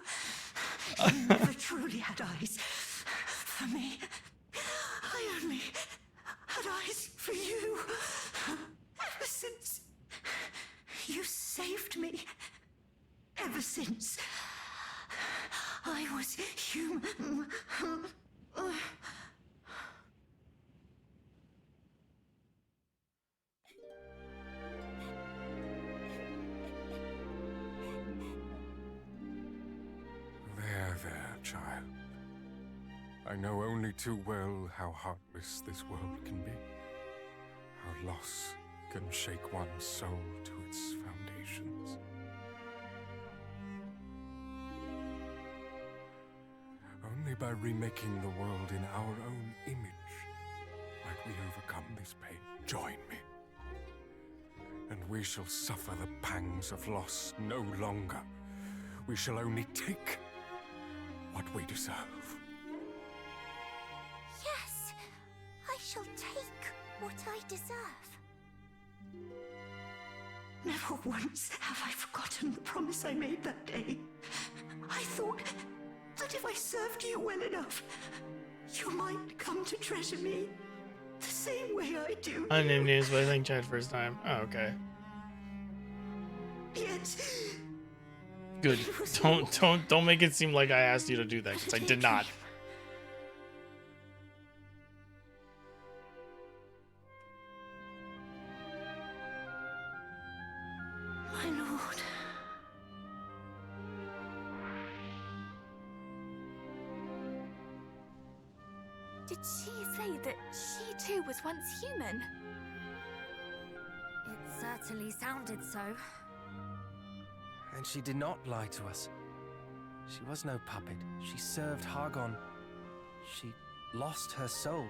You never truly had eyes for me. I only had eyes for you. Ever since you saved me. Ever since I was human. There, child. I know only too well how heartless this world can be. How loss can shake one's soul to its foundations. Only by remaking the world in our own image might we overcome this pain. Join me, and we shall suffer the pangs of loss no longer. We shall only take what we deserve. Yes, I shall take what I deserve. Never once have I forgotten the promise I made that day. I thought that if I served you well enough, you might come to treasure me the same way I do. Unnamed names, but I think chat first time. Oh, okay. Yet, Good. Don't make it seem like I asked you to do that, because I did not. my lord. Did she say that she too was once human? It certainly sounded so. And she did not lie to us. She was no puppet. She served Hargon. She lost her soul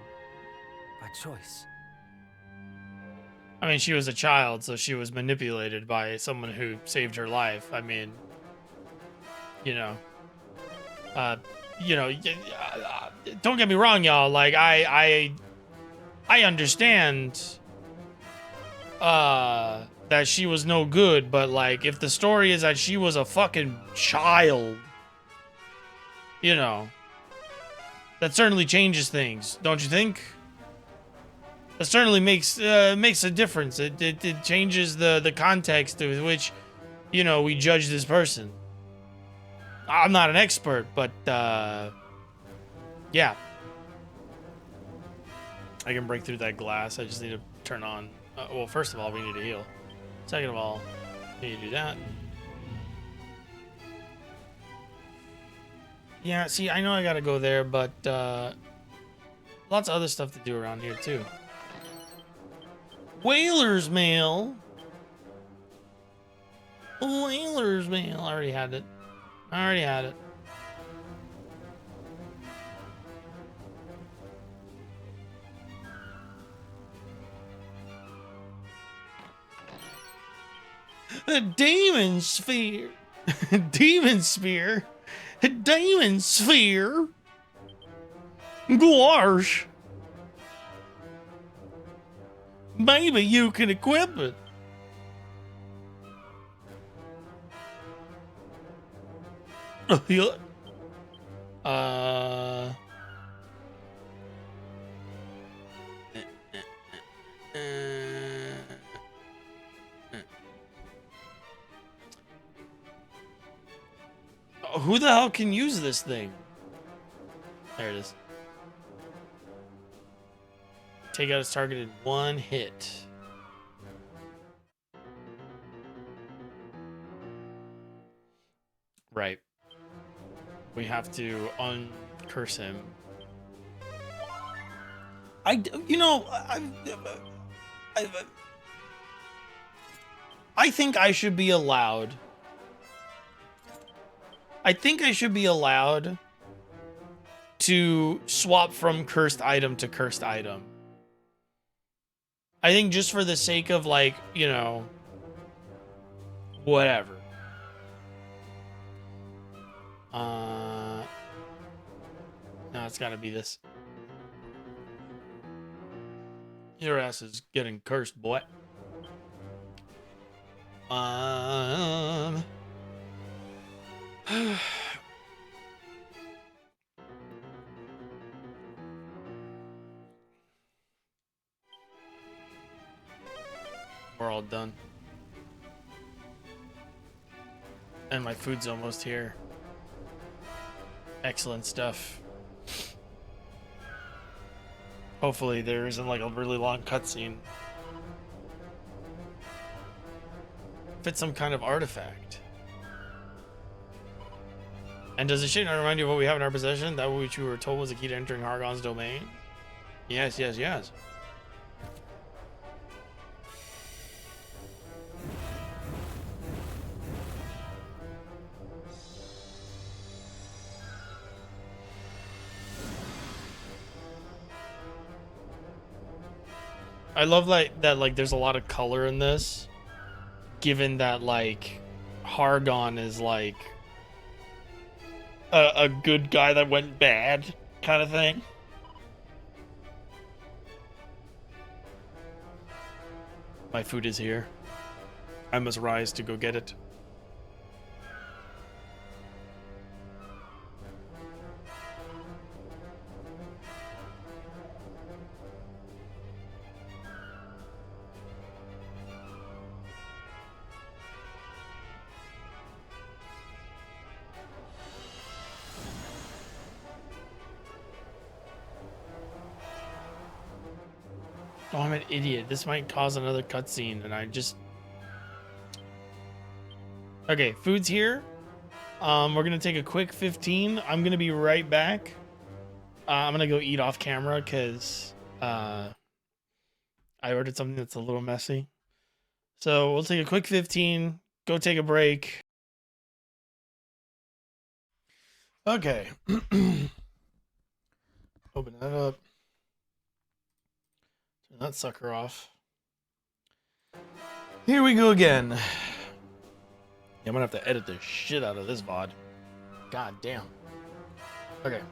by choice. I mean, she was a child, so she was manipulated by someone who saved her life. I mean, you know, don't get me wrong, y'all. Like, I understand, that she was no good, but like, if the story is that she was a fucking child, you know, that certainly changes things, don't you think? That certainly makes a difference. It changes the context with which, you know, we judge this person. I'm not an expert, but yeah, I can break through that glass. I just need to turn on. Well, first of all, we need to heal. Second of all, we need to do that. Yeah, see, I know I gotta go there, but lots of other stuff to do around here too. Whaler's mail. Whaler's mail. I already had it. A demon sphere. Demon spear. A demon sphere. Gosh. Maybe you can equip it. Who the hell can use this thing? There it is. Take out its target in one hit. Right. We have to uncurse him. I think I should be allowed. I think I should be allowed to swap from cursed item to cursed item. I think just for the sake of, like, you know, whatever. No, it's gotta be this. Your ass is getting cursed, boy. We're all done. And my food's almost here. Excellent stuff. Hopefully there isn't like a really long cutscene. If it's some kind of artifact. And does the shit not remind you of what we have in our possession? That which you were told was the key to entering Hargon's domain? Yes, yes, yes. I love that like there's a lot of color in this, given that like Hargon is like a good guy that went bad kind of thing. My food is here. I must rise to go get it. Oh, I'm an idiot. This might cause another cutscene, and I just... Okay, food's here. We're gonna take a quick 15. I'm gonna be right back. I'm gonna go eat off camera, because I ordered something that's a little messy. So we'll take a quick 15, go take a break. Okay. Open that up. Turn that sucker off. Here we go again. Yeah, I'm gonna have to edit the shit out of this VOD. God damn. Okay.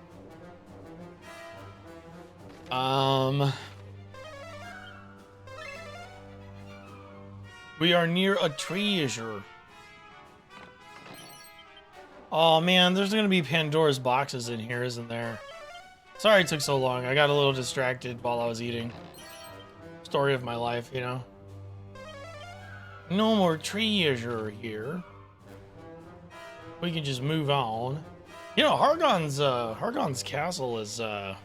We are near a treasure. Oh man, there's gonna be Pandora's boxes in here, isn't there? Sorry it took so long. I got a little distracted while I was eating. Story of my life, you know. No more treasure here. We can just move on. You know, Hargon's castle is it's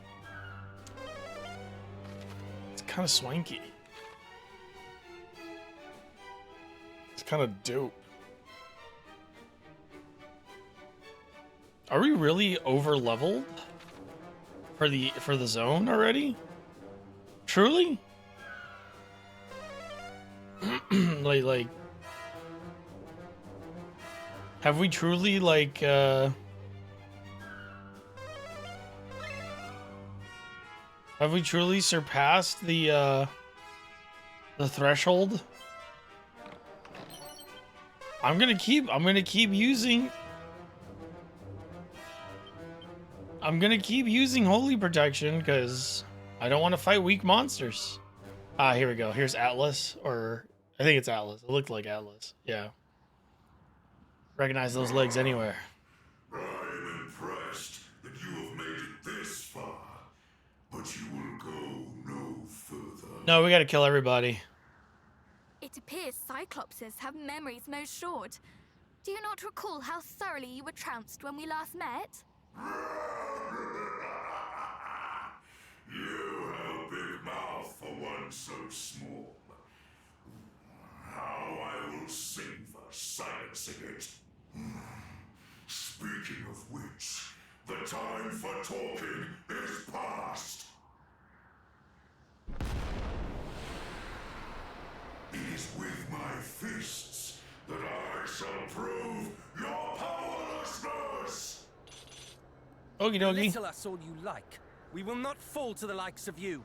kind of swanky. It's kind of dope. Are we really over leveled for the zone already? Truly? like have we truly like have we truly surpassed the threshold? I'm gonna keep using holy protection because I don't want to fight weak monsters. Ah, here we go. Here's Atlas, or I think it's Atlas. It looked like Atlas. Yeah. Recognize those legs anywhere. I'm impressed that you have made it this far, but you will go no further. No, we gotta kill everybody. It appears Cyclopses have memories most short. Do you not recall how thoroughly you were trounced when we last met? You have a big mouth for one so small. How I will sing for silencing it. Speaking of which, the time for talking is past. It is with my fists that I shall prove your powerlessness. Okie dokie. Belittle us all you like. We will not fall to the likes of you.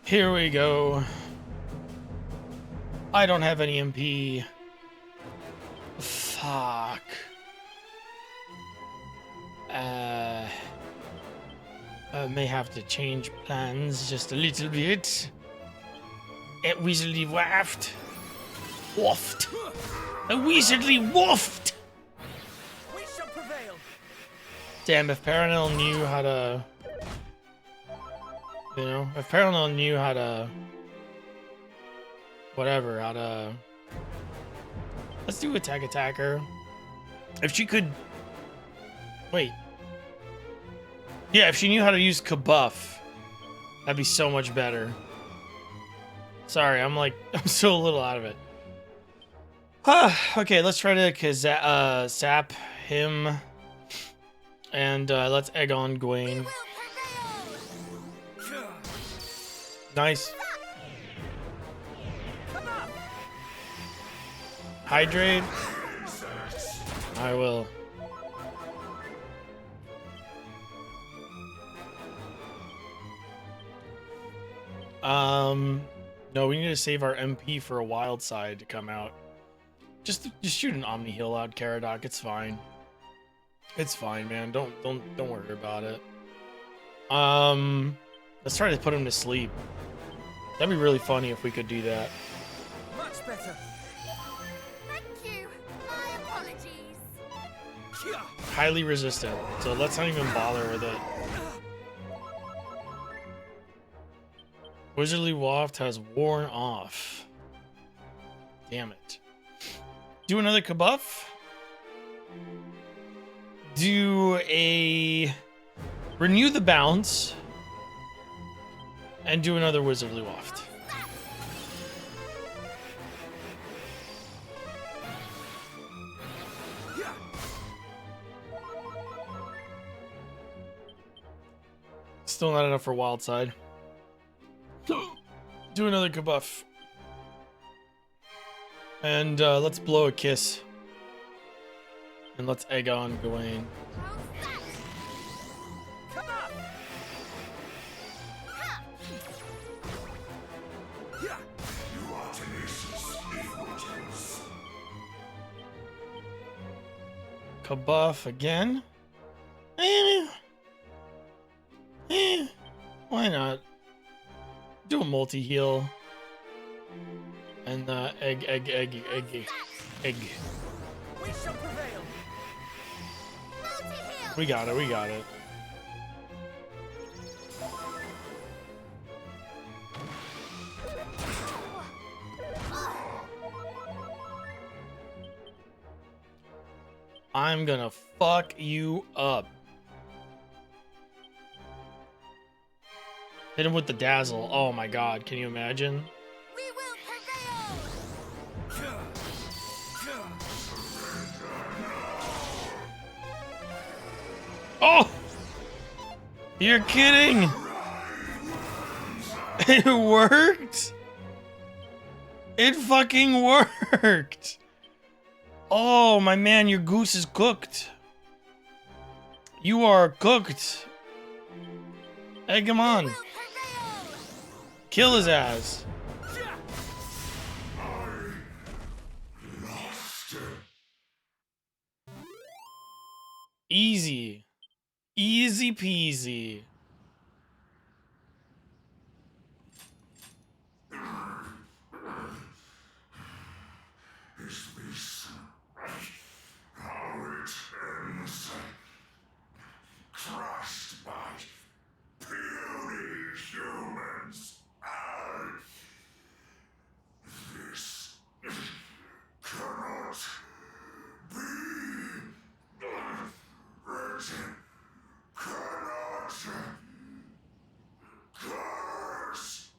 Here we go. I don't have any MP. Fuck. I may have to change plans just a little bit. A weaselly waft. Waft. A weaselly waft. We shall prevail. Damn, if Paranel knew how to... You know, if Paranel knew how to... Whatever, how to... Let's do attacker. If she could... Wait. Yeah, if she knew how to use Kabuff, that'd be so much better. Sorry, I'm still a little out of it. Okay, let's try to sap him. And let's egg on Gwaine. Nice. Hydrate. I will. No, we need to save our MP for a wild side to come out. Just shoot an Omni heal out, Caradoc. It's fine. It's fine, man. Don't worry about it. Let's try to put him to sleep. That'd be really funny if we could do that. Much better. Thank you. My apologies. Highly resistant, so let's not even bother with it. Wizardly Waft has worn off. Damn it. Do another Kabuff. Do a renew the bounce. And do another Wizardly Waft. Still not enough for Wild Side. Do another Kabuff. And let's blow a kiss. And let's egg on Gwaine. Kabuff again. Why not? Do a multi-heal. And egg. We shall prevail. We got it. I'm gonna fuck you up. Hit him with the dazzle. Oh my god, can you imagine? We will prevail. Oh! You're kidding! It worked! It fucking worked! Oh, my man, your goose is cooked. You are cooked. Egg him on. Kill his ass. Easy. Easy peasy. Is this how it ends? Crushed by puny humans. This cannot be written. Cannot curse.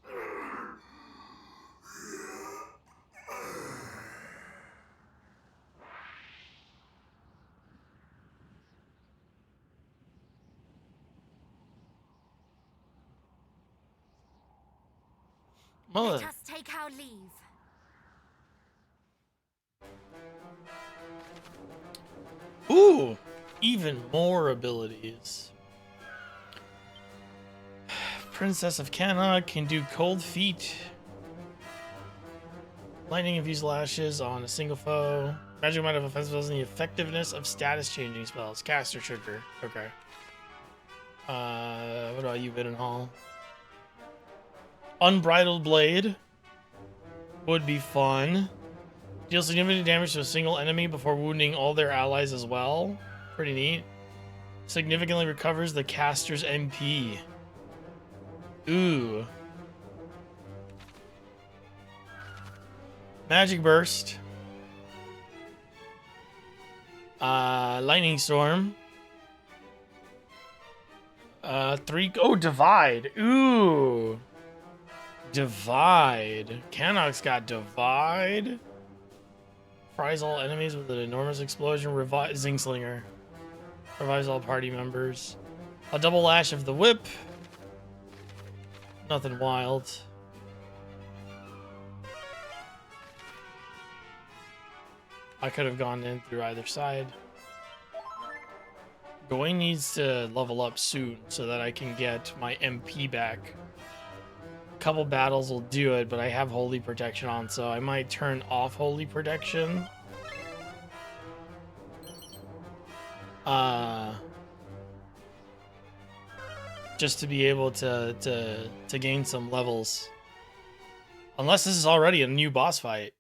Mother. Let us take our leave. Ooh, even more abilities. Princess of Cana can do cold feet. Lightning infused lashes on a single foe. Magic amount of offensive spells and the effectiveness of status changing spells. Caster trigger. Okay. What about you, Biddenhall? Unbridled Blade would be fun. Deals significant damage to a single enemy before wounding all their allies as well. Pretty neat. Significantly recovers the caster's MP. Ooh. Magic Burst. Lightning Storm. Divide. Ooh. Divide. Cannock's got Divide. Fries all enemies with an enormous explosion. Zingslinger. Revives all party members. A double lash of the whip. Nothing wild. I could have gone in through either side. Gawain needs to level up soon so that I can get my MP back. A couple battles will do it, but I have Holy Protection on, so I might turn off Holy Protection. Just to be able to gain some levels. Unless this is already a new boss fight.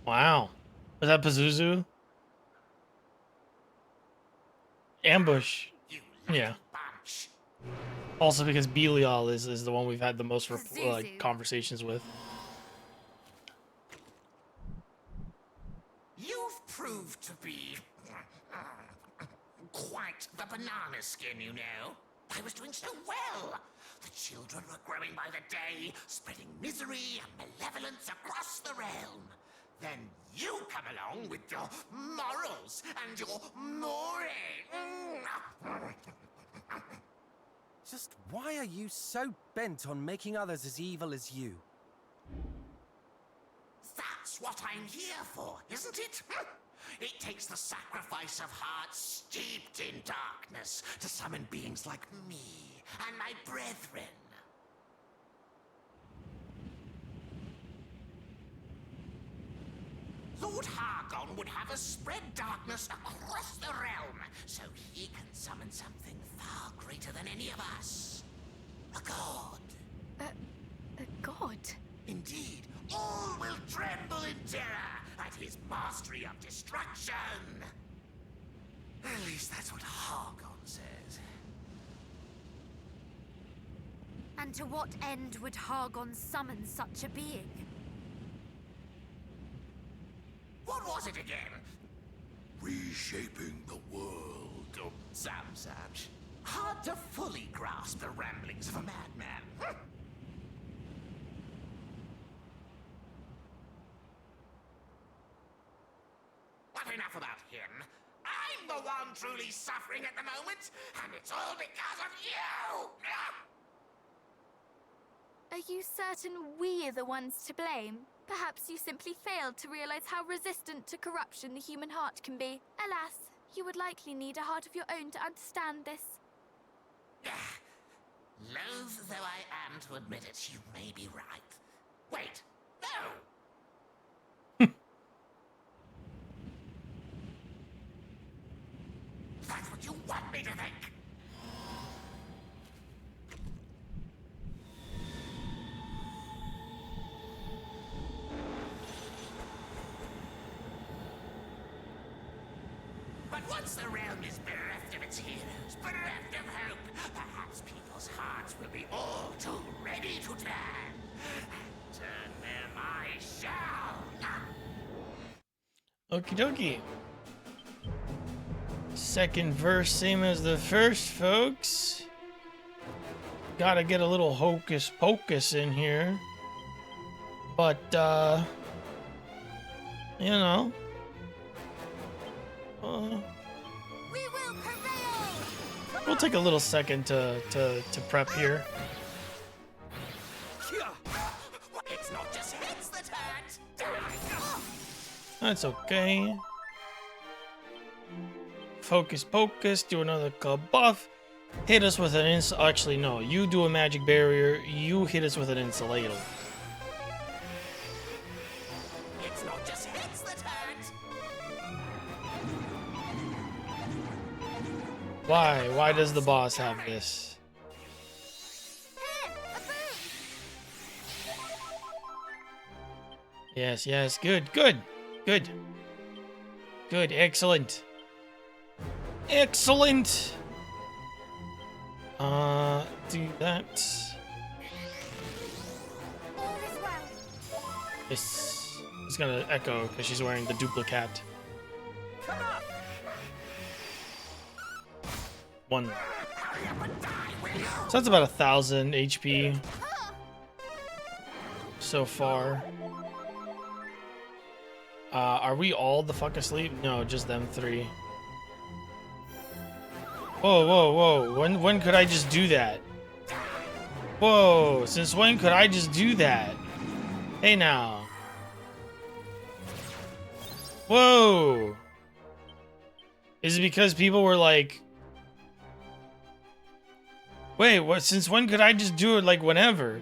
Wow. Was that Pazuzu? Ambush. Yeah. Also because Belial is the one we've had the most conversations with. You've proved to be quite the banana skin, you know. I was doing so well. The children were growing by the day, spreading misery and malevolence across the realm. Then you come along with your morals and your mores. Just why are you so bent on making others as evil as you? That's what I'm here for, isn't it? It takes the sacrifice of hearts steeped in darkness to summon beings like me and my brethren. Lord Hargon would have us spread darkness across the realm, so he can summon something far greater than any of us. A god. A god? Indeed, all will tremble in terror at his mastery of destruction. At least that's what Hargon says. And to what end would Hargon summon such a being? What was it again? Reshaping the world. Oh, some such. Hard to fully grasp the ramblings of a madman. But enough about him. I'm the one truly suffering at the moment, and it's all because of you! Are you certain we are the ones to blame? Perhaps you simply failed to realize how resistant to corruption the human heart can be. Alas, you would likely need a heart of your own to understand this. Loath though I am to admit it, you may be right. Wait, no! That's what you want me to think! But once the realm is bereft of its heroes, bereft of hope, perhaps people's hearts will be all too ready to turn. And turn them I shall. Okie dokie. Second verse, same as the first, folks. Gotta get a little hocus pocus in here. But, you know. We will prevail! We'll take a little second to prep here. It's not just hits that hurt. That's okay. Focus pocus, do another buff. Hit us with an actually no, you do a magic barrier, you hit us with an insulator. It's not just hits that hurt. Why? Why does the boss have this? Yes, yes, good, good, good. Good, excellent. Excellent! Do that. All is well. It's gonna echo because she's wearing the duplicate. One. So that's about 1,000 HP so far. Are we all the fuck asleep? No, just them three. Whoa, whoa, whoa. When could I just do that? Whoa, since when could I just do that? Hey now. Whoa. Is it because people were like, wait, what? Since when could I just do it like whenever?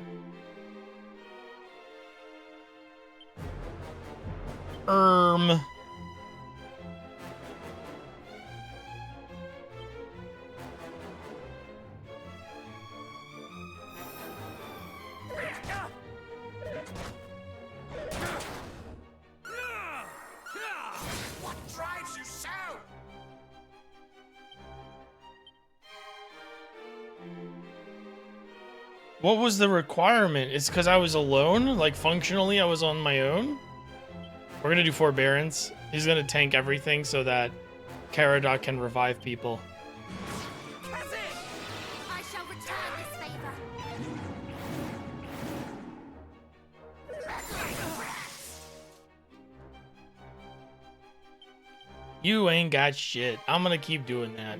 What drives you so? What was the requirement? It's because I was alone? Like, functionally, I was on my own? We're gonna do Forbearance. He's gonna tank everything so that Caradoc can revive people. I shall return this favor. You ain't got shit. I'm gonna keep doing that.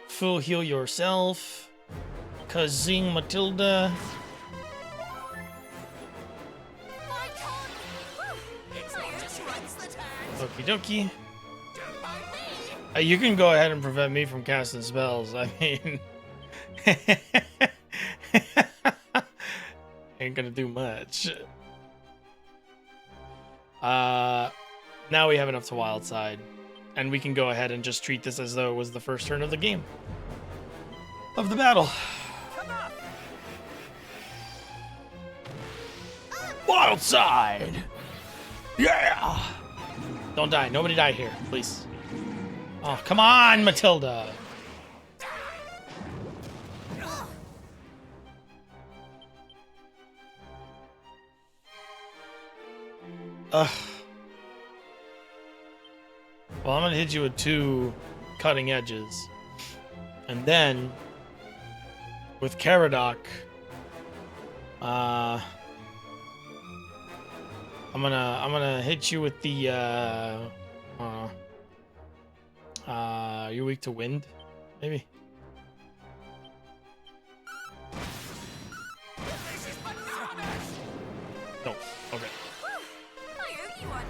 Full heal yourself. Kazing Matilda. Okie dokie. You can go ahead and prevent me from casting spells. I mean, ain't gonna do much. Now we have enough to wild side, and we can go ahead and just treat this as though it was the first turn of the game. Of the battle. Wild side! Yeah! Don't die. Nobody die here, please. Oh, come on, Matilda! Ugh. Well, I'm gonna hit you with 2 cutting edges. And then, with Caradoc, I'm gonna hit you with the you're weak to wind, maybe. No, okay. I owe you one.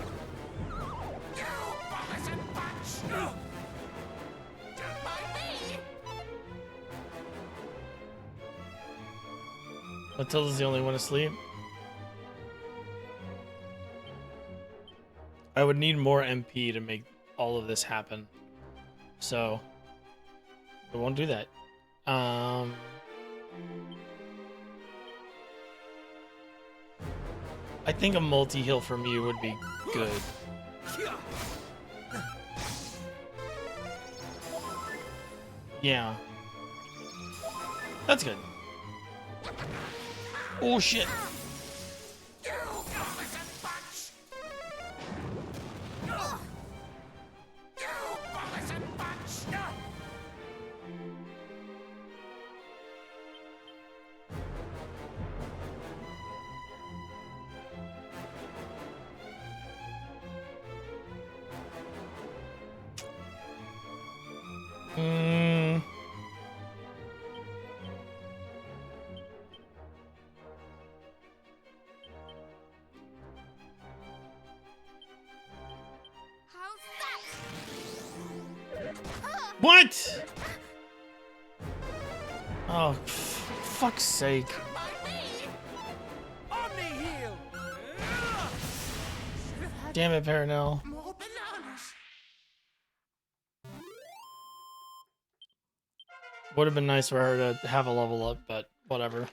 Matilda's the only one asleep. I would need more MP to make all of this happen. So, I won't do that. I think a multi-heal from you would be good. Yeah. That's good. Oh shit. What? Oh, fuck's sake. Damn it, Paranel. More bananas. Would have been nice for her to have a level up, but whatever.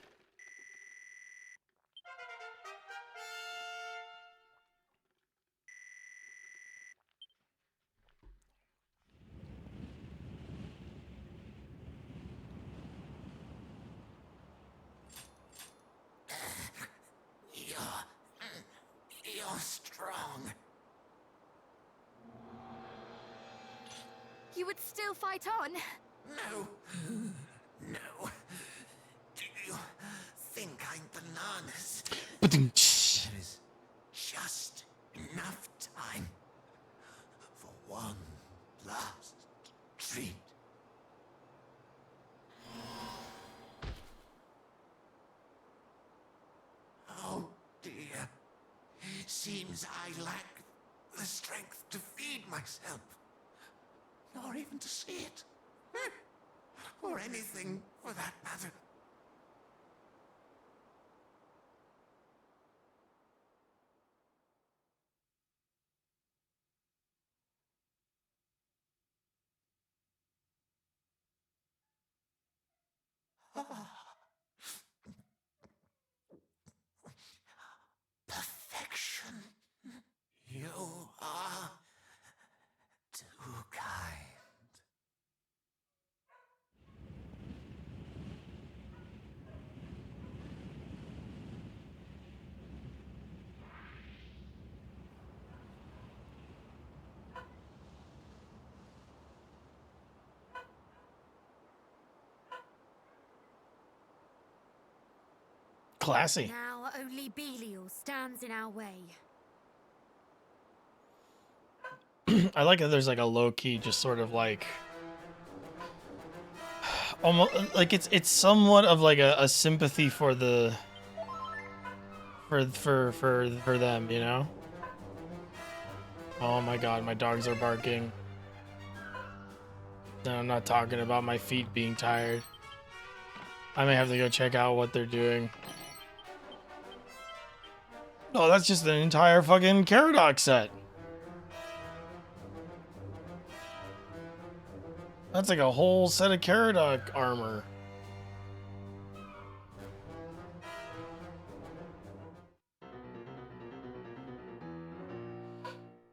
We'll fight on. No. No. Do you think I'm bananas? There is just enough time for one last treat. Oh dear. Seems I lack the strength to feed myself. Nor even to see it. Or anything for that matter. Perfection. You are too kind. Classy. Now only Belial stands in our way. I like that there's like a low key, just sort of like almost like it's somewhat of like a sympathy for the for them, you know? Oh my god, my dogs are barking. No, I'm not talking about my feet being tired. I may have to go check out what they're doing. Oh, that's just an entire fucking Caradoc set. That's like a whole set of Caradoc armor.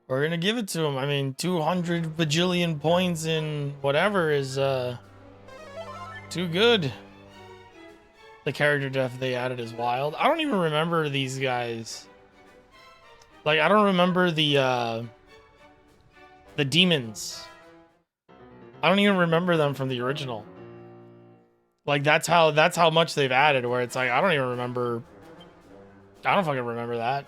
We're gonna give it to him. I mean, 200 bajillion points in whatever is too good. The character death they added is wild. I don't even remember these guys. Like, I don't remember the demons. I don't even remember them from the original. Like, that's how much they've added, where it's like, I don't even remember. I don't fucking remember that.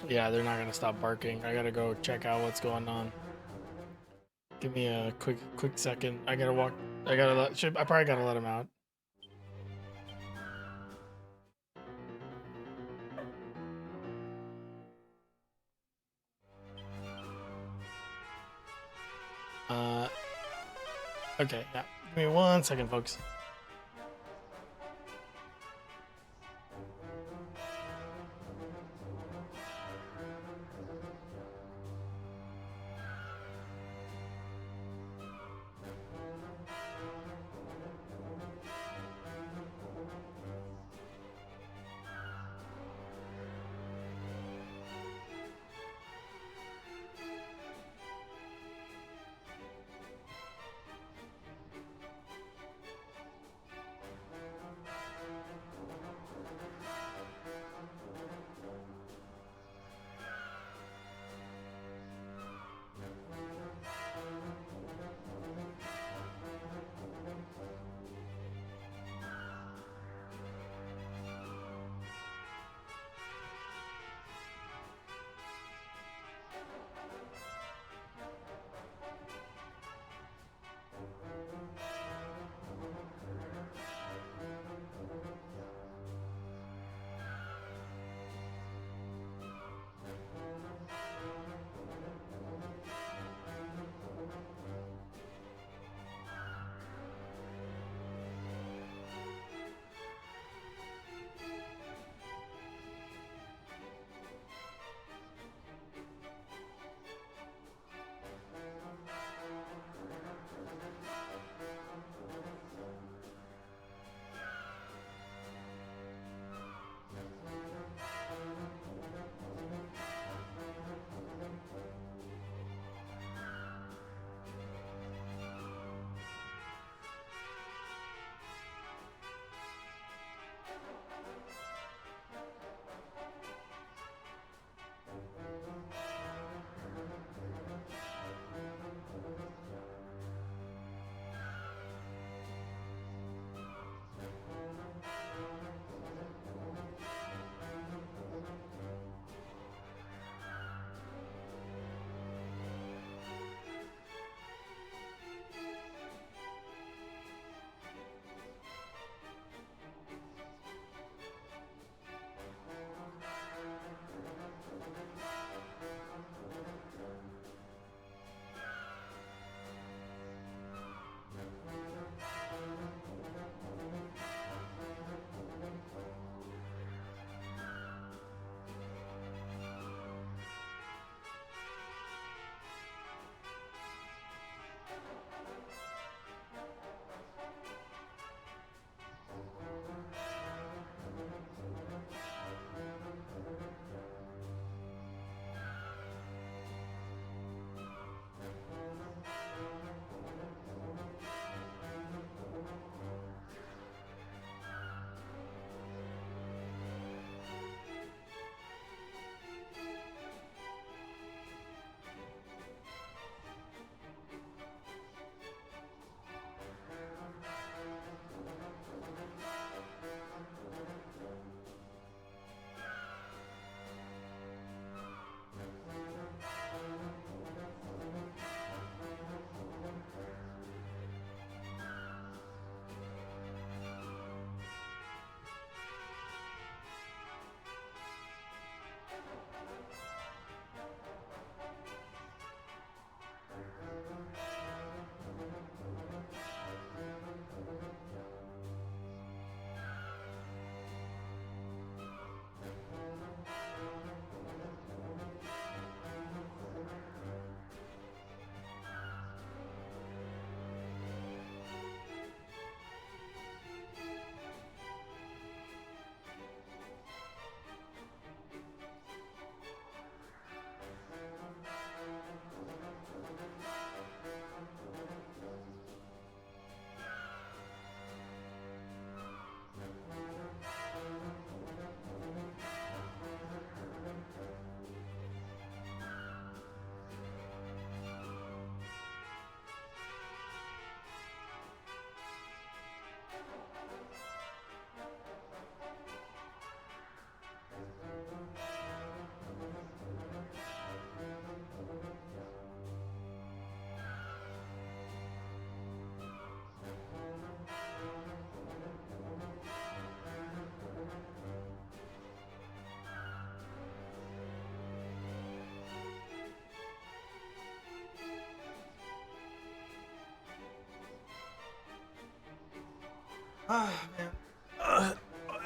Yeah, they're not gonna stop barking. I gotta go check out what's going on. Give me a quick second. I gotta walk. I probably gotta let him out. Okay, yeah. Give me 1 second, folks.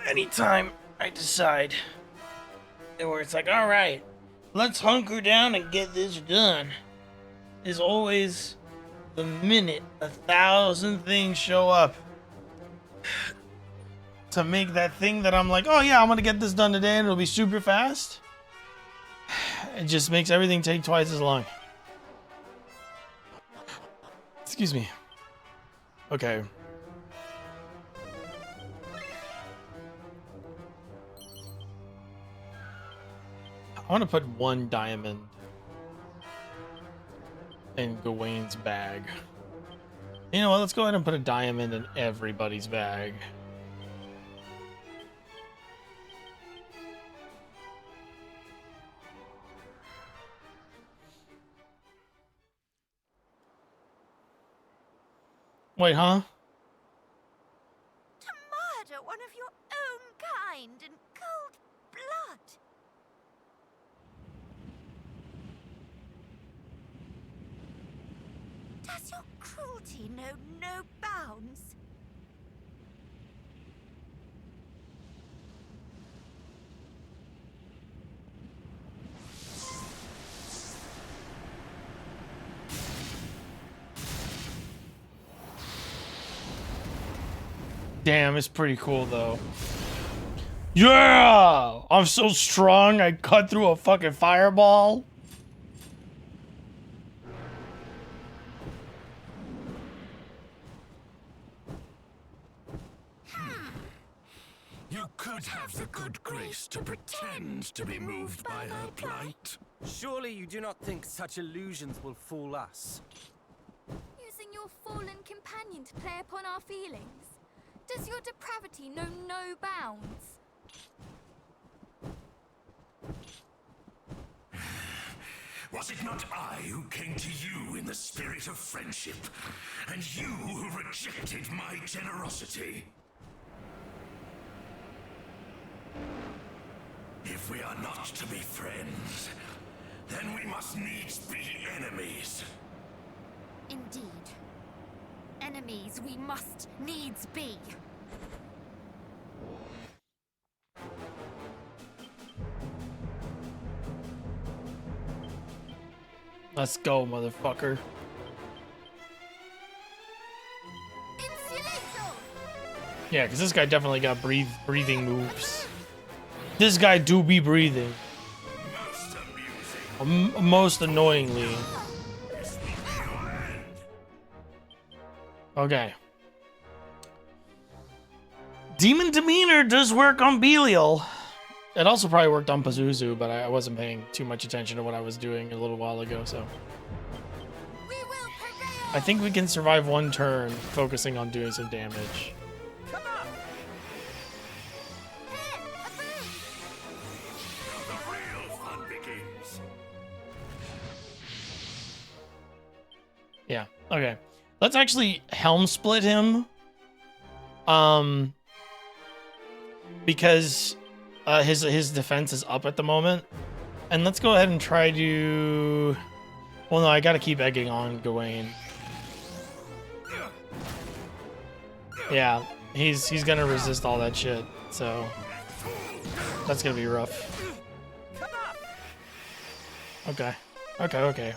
Anytime I decide where it's like, all right, let's hunker down and get this done, is always the minute 1,000 things show up to make that thing that I'm like, oh yeah, I'm gonna get this done today and it'll be super fast. It just makes everything take twice as long. Excuse me. Okay. I want to put 1 diamond in Gawain's bag. You know what? Let's go ahead and put a diamond in everybody's bag. Wait, huh? To murder one of your own kind in cold blood. Does your cruelty know no bounds? Damn, it's pretty cool though. Yeah! I'm so strong, I cut through a fucking fireball. You could have the good grace to pretend to be moved by her plight. Surely you do not think such illusions will fool us? Using your fallen companion to play upon our feelings. Does your depravity know no bounds? Was it not I who came to you in the spirit of friendship, and you who rejected my generosity? If we are not to be friends, then we must needs be enemies. Indeed. Enemies we must needs be. Let's go, motherfucker. Yeah, because this guy definitely got breathing moves. This guy do be breathing. Most annoyingly. Okay. Demon Demeanor does work on Belial. It also probably worked on Pazuzu, but I wasn't paying too much attention to what I was doing a little while ago, so. I think we can survive 1 turn focusing on doing some damage. Come on! The real fun begins. Yeah, okay. Let's actually helm split him. Because his defense is up at the moment. And let's go ahead and try to... Well, no, I gotta keep egging on Gawain. Yeah, he's gonna resist all that shit, so... That's gonna be rough. Okay. Okay.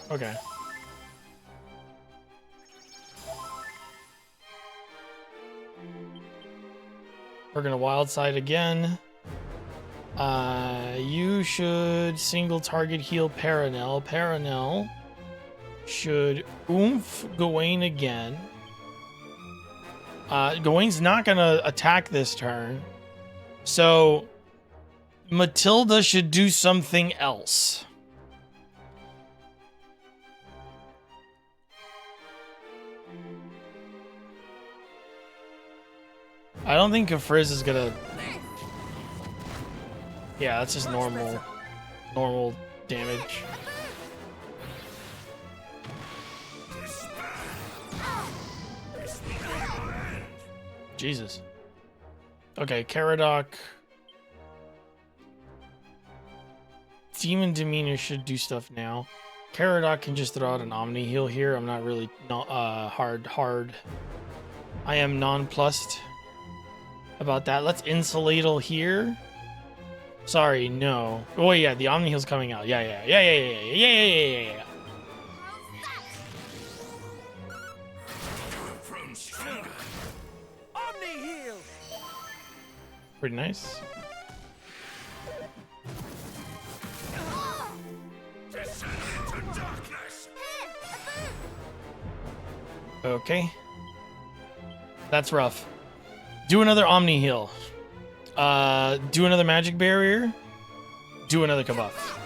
We're gonna wild side again. You should single target heal Paranel. Paranel should oomph Gawain again. Gawain's not gonna attack this turn. So Matilda should do something else. I don't think Kafriz is gonna... Yeah, that's just normal damage. Jesus. Okay, Caradoc. Demon Demeanor should do stuff now. Caradoc can just throw out an Omni heal here. I'm not really hard. I am nonplussed. about that. Let's Insuladle here. Sorry, no. Oh yeah, the Omni Heal's coming out. Yeah. Omni heal! Pretty nice. Descend into darkness! Okay. That's rough. Do another Omni Heal. Do another Magic Barrier. Do another Kabuff.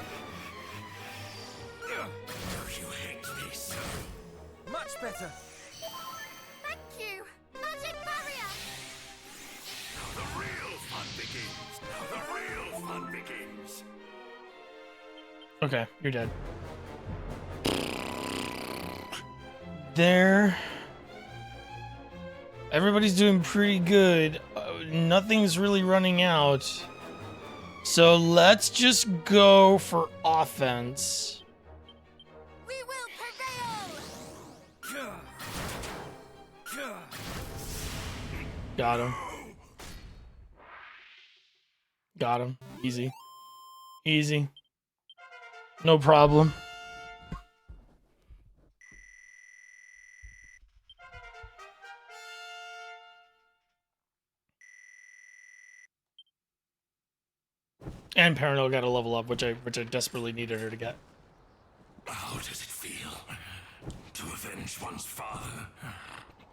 You hate me so. Much better. Thank you! Magic barrier! Now the real fun begins. Now the real fun begins. Okay, you're dead. There. Everybody's doing pretty good. Nothing's really running out. So let's just go for offense. We will prevail! Got him. Got him. Easy. Easy. No problem. And Parano got a level up, which I desperately needed her to get. How does it feel to avenge one's father,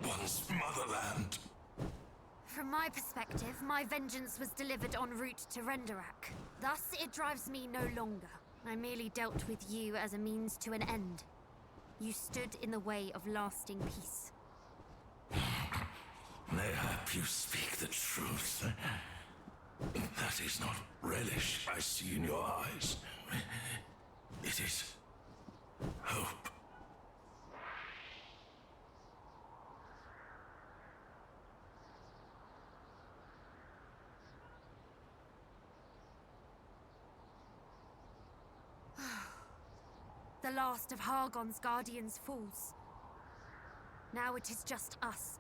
one's motherland? From my perspective, my vengeance was delivered en route to Renderak. Thus, it drives me no longer. I merely dealt with you as a means to an end. You stood in the way of lasting peace. Mayhap you speak the truth. That is not relish I see in your eyes. It is hope. The last of Hargon's guardians falls. Now it is just us.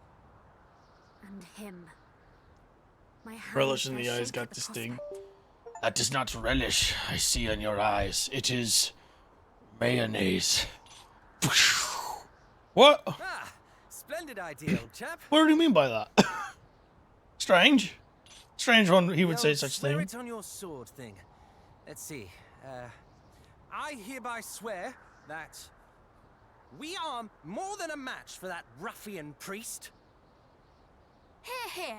And him. My hands Relish in are the eyes shaking got at the this thing. prospect. That is not relish I see in your eyes. It is mayonnaise. What? Ah, splendid idea, old chap. What do you mean by that? Strange. Strange one he would The say old such swear thing. it on your sword thing. Let's see. I hereby swear that we are more than a match for that ruffian priest. Hear, hear.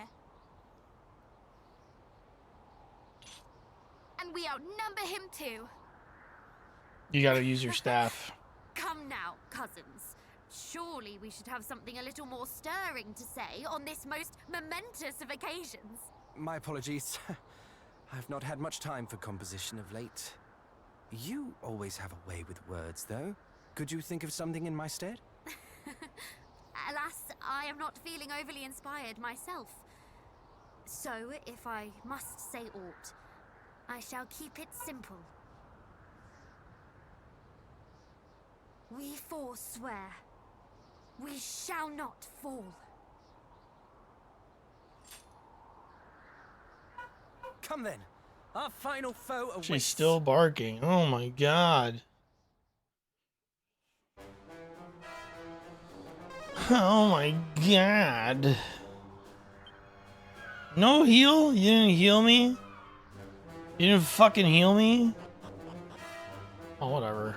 And we outnumber him too. You gotta use your staff. Come now, cousins. Surely we should have something a little more stirring to say on this most momentous of occasions. My apologies. I've not had much time for composition of late. You always have a way with words, though. Could you think of something in my stead? Alas, I am not feeling overly inspired myself. So, if I must say aught, I shall keep it simple. We four swear, we shall not fall. Come then, our final foe awaits. She's still barking. Oh my god. Oh my god. No heal? You didn't heal me? You didn't fucking heal me? Oh, whatever.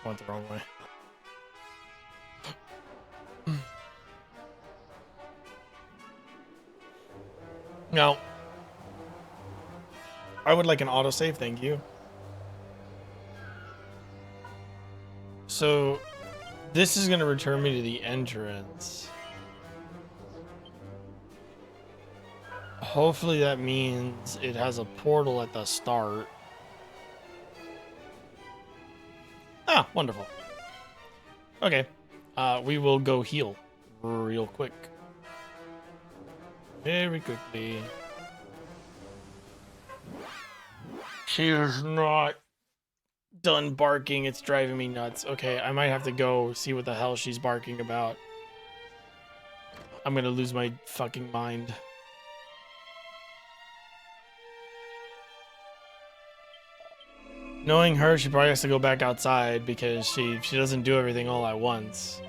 Went the wrong way. No. I would like an autosave, thank you. So, this is going to return me to the entrance. Hopefully that means it has a portal at the start. Ah, wonderful. Okay. We will go heal real quick. Very quickly. She is not done barking. It's driving me nuts. Okay, I might have to go see what the hell she's barking about. I'm gonna lose my fucking mind. Knowing her, she probably has to go back outside because she doesn't do everything all at once.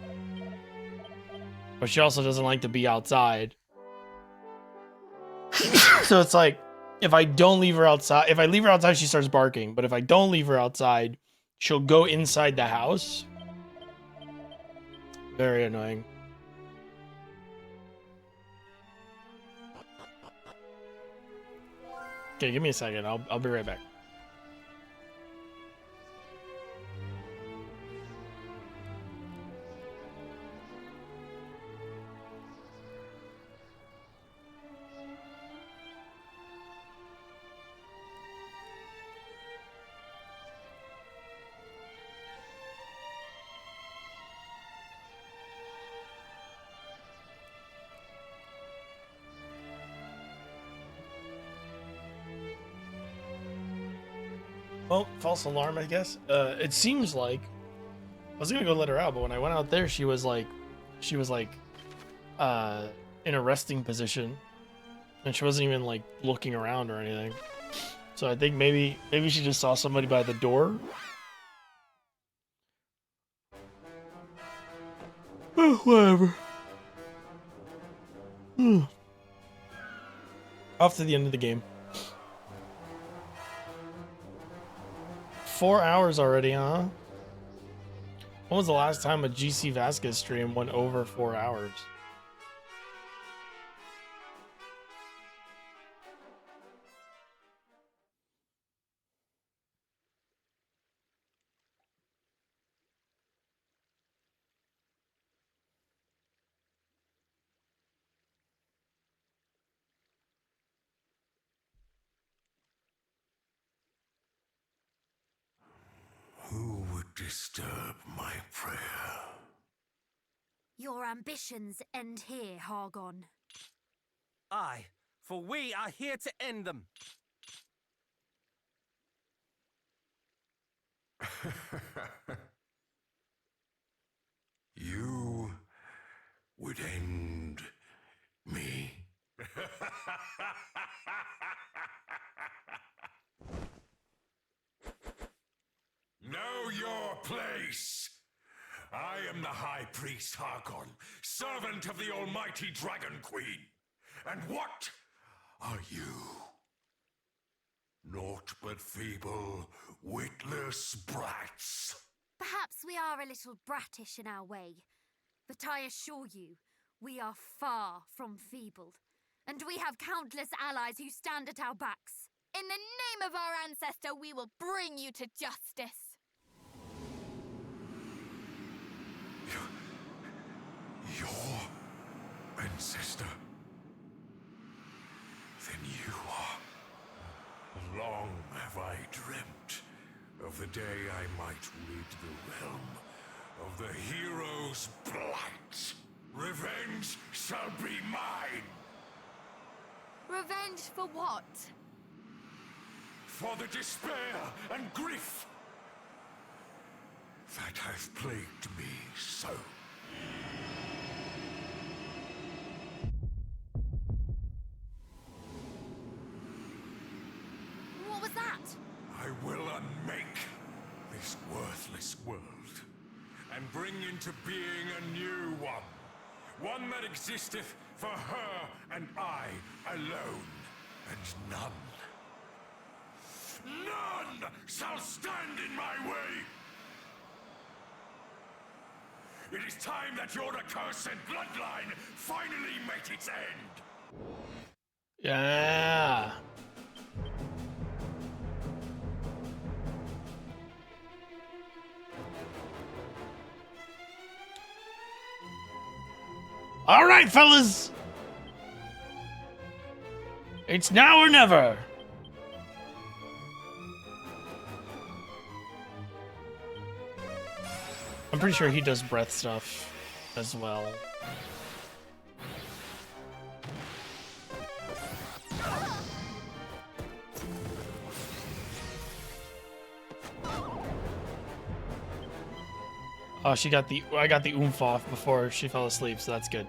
But she also doesn't like to be outside. So it's like, if I don't leave her outside, if I leave her outside, she starts barking. But if I don't leave her outside, she'll go inside the house. Very annoying. Okay, give me a second. I'll be right back. Well, false alarm, I guess. It seems like I was gonna go let her out, but when I went out there, she was like in a resting position, and she wasn't even like looking around or anything. So I think maybe she just saw somebody by the door. Oh, whatever. Off to the end of the game. 4 hours already, huh? When was the last time a GC Vasquez stream went over 4 hours? Who would disturb my prayer? Your ambitions end here, Hargon. Aye, for we are here to end them. You would end me? Know your place! I am the High Priest Harkon, servant of the Almighty Dragon Queen. And what are you? Naught but feeble, witless brats. Perhaps we are a little bratish in our way, but I assure you, we are far from feeble, and we have countless allies who stand at our backs. In the name of our ancestor, we will bring you to justice. Your ancestor? Then you are. Long have I dreamt of the day I might rid the realm of the hero's blight. Revenge shall be mine. Revenge for what? For the despair and grief that have plagued me so. What was that? I will unmake this worthless world and bring into being a new one. One that existeth for her and I alone, and none shall stand in my way! It is time that your accursed bloodline finally met its end! Yeah. All right, fellas. It's now or never. I'm pretty sure he does breath stuff as well. Oh, she got the. I got the oomph off before she fell asleep, so that's good.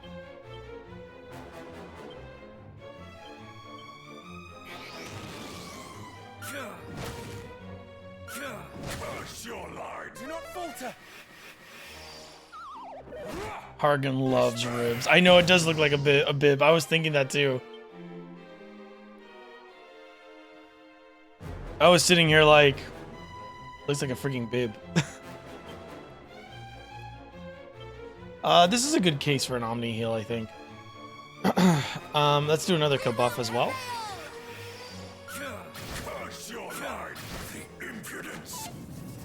Do not falter. Hargan loves ribs. I know it does look like a bib. I was thinking that too. I was sitting here like, looks like a freaking bib. This is a good case for an Omni heal, I think. Let's do another Kabuff as well.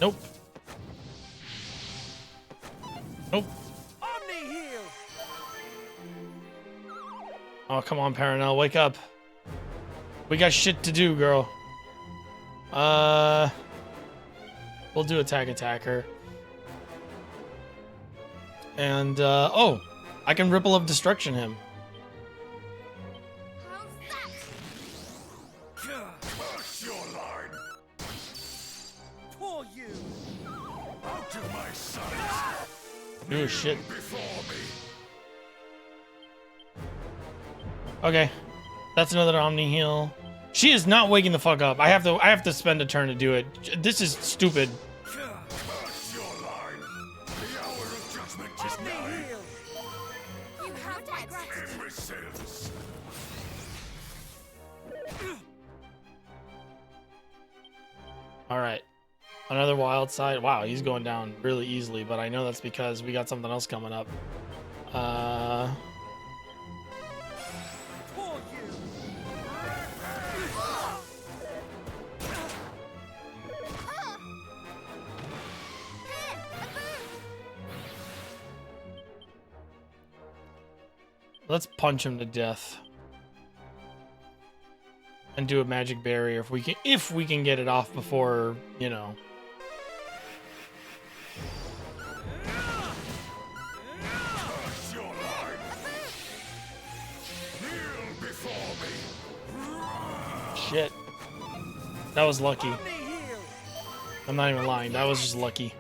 Nope. Nope. Omni heal. Oh, come on, Paranel, wake up. We got shit to do, girl. We'll do attacker. And, oh, I can Ripple of Destruction him. Curse your line! Poor you. Out of my sight! Do shit. Before me! Okay, that's another Omni heal. She is not waking the fuck up. I have to spend a turn to do it. This is stupid. Curse your line! The hour of judgment is Omni nigh! heal. You have my gratitude. Imbeciles! All right, another wild side. Wow, he's going down really easily, but I know that's because we got something else coming up. Poor you. Let's punch him to death. And do a magic barrier if we can get it off before, you know. Curse your line! Kneel before me! Shit. That was lucky. Omni heal. I'm not even lying. That was just lucky.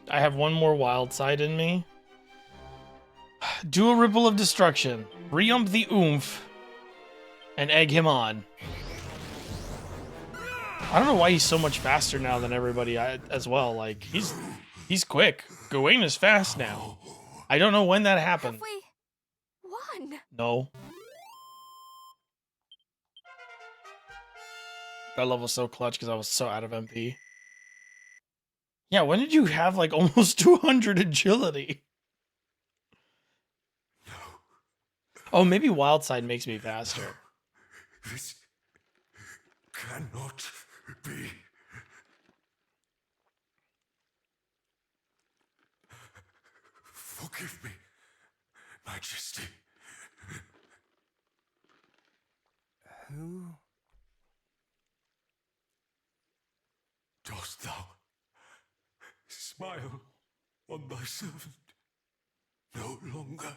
I have one more wild side in me. Do a Ripple of Destruction. Re-ump the oomph. And egg him on. I don't know why he's so much faster now than everybody as well. Like, he's quick. Gawain is fast now. I don't know when that happened. Have we won? No. That level's so clutch because I was so out of MP. Yeah, when did you have like almost 200 agility? Oh, maybe Wild Side makes me faster. This cannot be. Forgive me, Majesty. Who? Dost thou smile on thy servant no longer?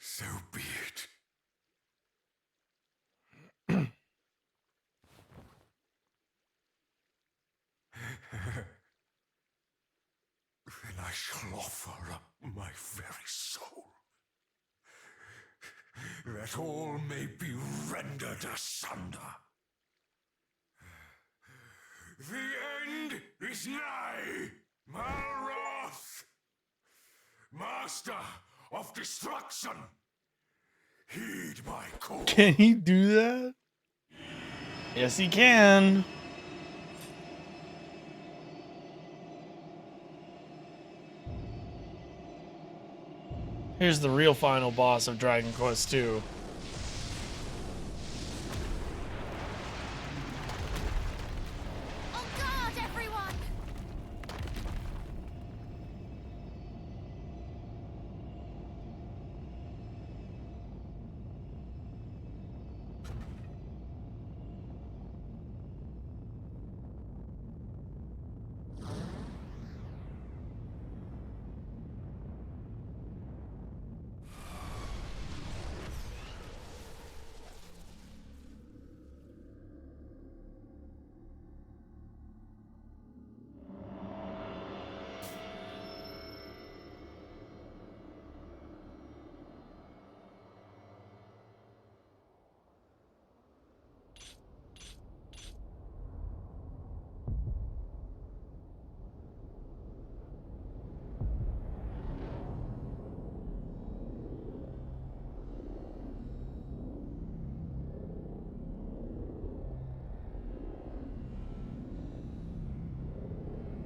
So be it. Then I shall offer up my very soul, that all may be rendered asunder. The end is nigh, Malroth, Master of Destruction. Heed my call. Can he do that? Yes, he can. Here's the real final boss of Dragon Quest II. On guard, everyone!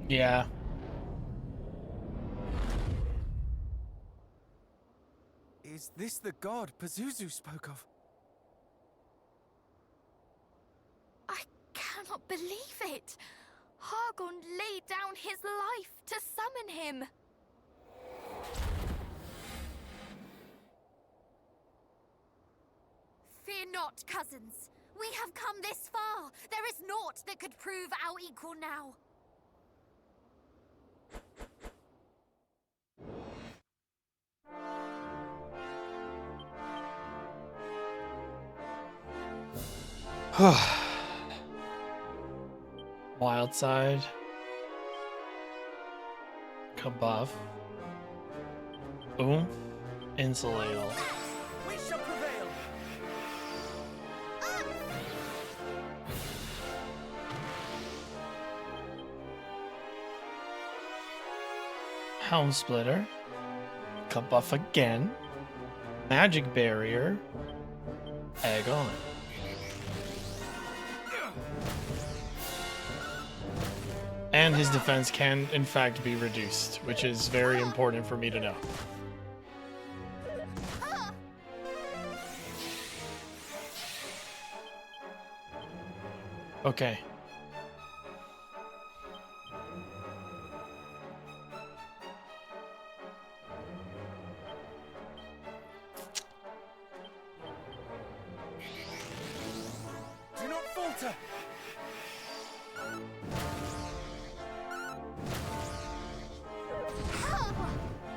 Yeah. Is this the god Pazuzu spoke of? I cannot believe it! Hargon laid down his life to summon him! Fear not, cousins. We have come this far. There is naught that could prove our equal now. Wild side. Kabuff. Boom. Insulatal. We shall prevail! Helm Splitter. Kabuff again. Magic Barrier. Egg on. And his defense can, in fact, be reduced, which is very important for me to know. Okay. Do not falter!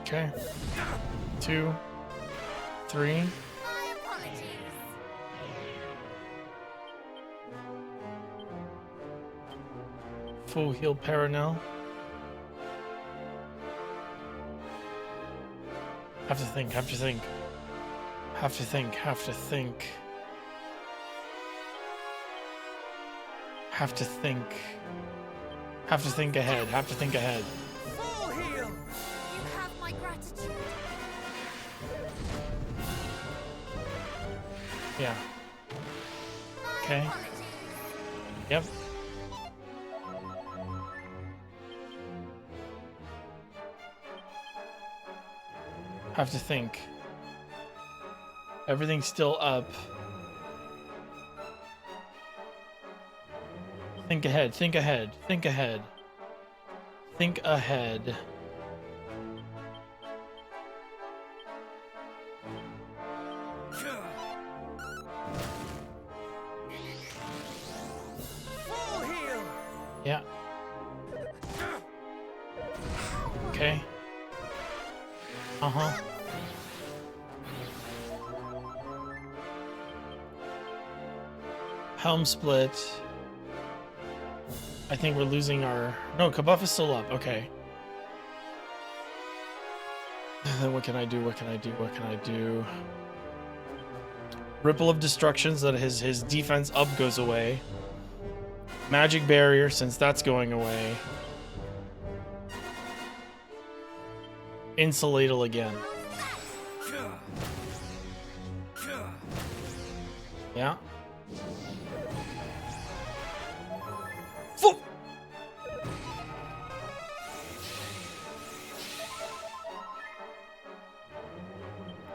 Okay. 2, 3. My apologies. Full heal Paranel. Have to think, have to think. Have to think, have to think. Have to think. Have to think ahead, have to think ahead. Full heal! You have my gratitude. Yeah. My Okay. apologies. Yep. Have to think. Everything's still up. Think ahead, think ahead, think ahead. Think ahead. Full heal! Yeah. Okay. Uh-huh. Helm split. I think we're losing our... No, Kabuff is still up. Okay. Then what can I do? What can I do? What can I do? Ripple of Destruction, so that his defense up goes away. Magic Barrier, since that's going away. Insulatal again. Yeah. Full.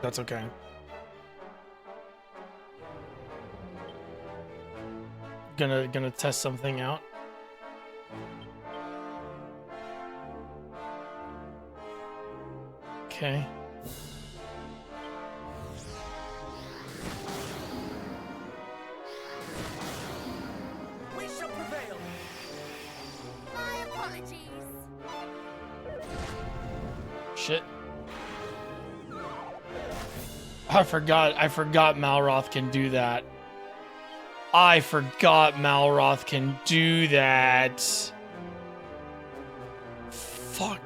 That's okay. Gonna test something out. Okay. We shall prevail! My apologies. Shit. I forgot Malroth can do that. I forgot Malroth can do that. Fuck.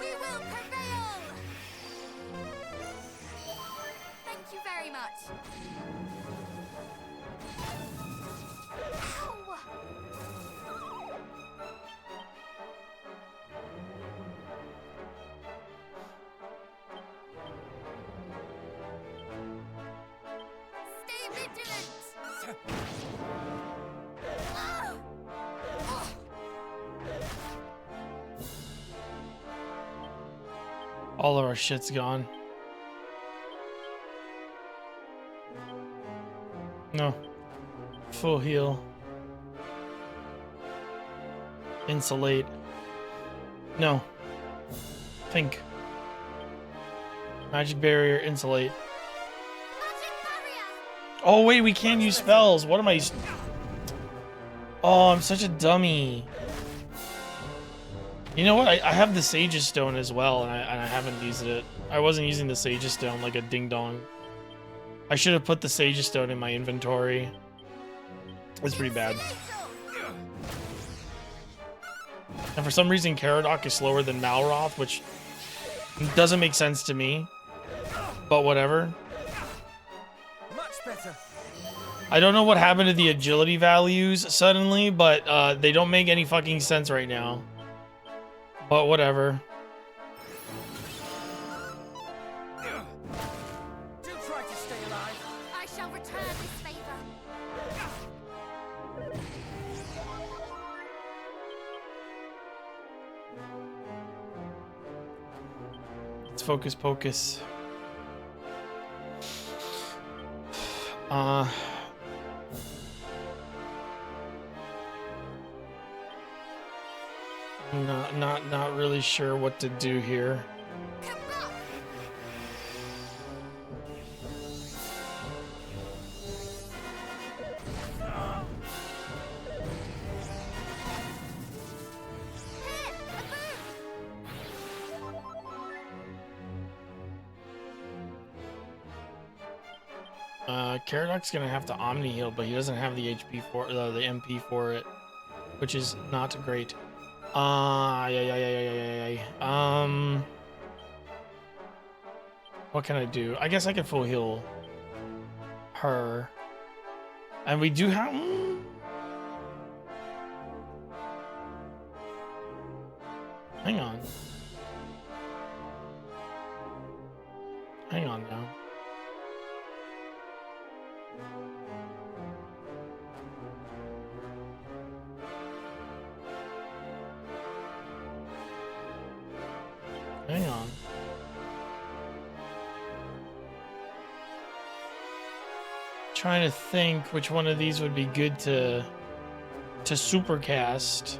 We will prevail. Thank you very much. Ow. belligerent! All of our shit's gone. No. Full heal. Insulate. No. Think. Magic barrier, insulate. Oh wait, we can't use spells. What am I? Oh, I'm such a dummy. You know what? I have the Sage's Stone as well, and I haven't used it. I wasn't using the Sage's Stone like a ding dong. I should have put the Sage's Stone in my inventory. It's pretty bad. And for some reason, Caradoc is slower than Malroth, which doesn't make sense to me. But whatever. Much better. I don't know what happened to the agility values suddenly, but they don't make any fucking sense right now. But whatever. Do try to stay alive. I shall return this favor. Let's focus, pocus. Not really sure what to do here. Caradoc's gonna have to Omni heal, but he doesn't have the HP for the MP for it, which is not great. What can I do? I guess I can full heal her, and we do have. Hang on. Hang on now. Hang on. Trying to think which one of these would be good to supercast.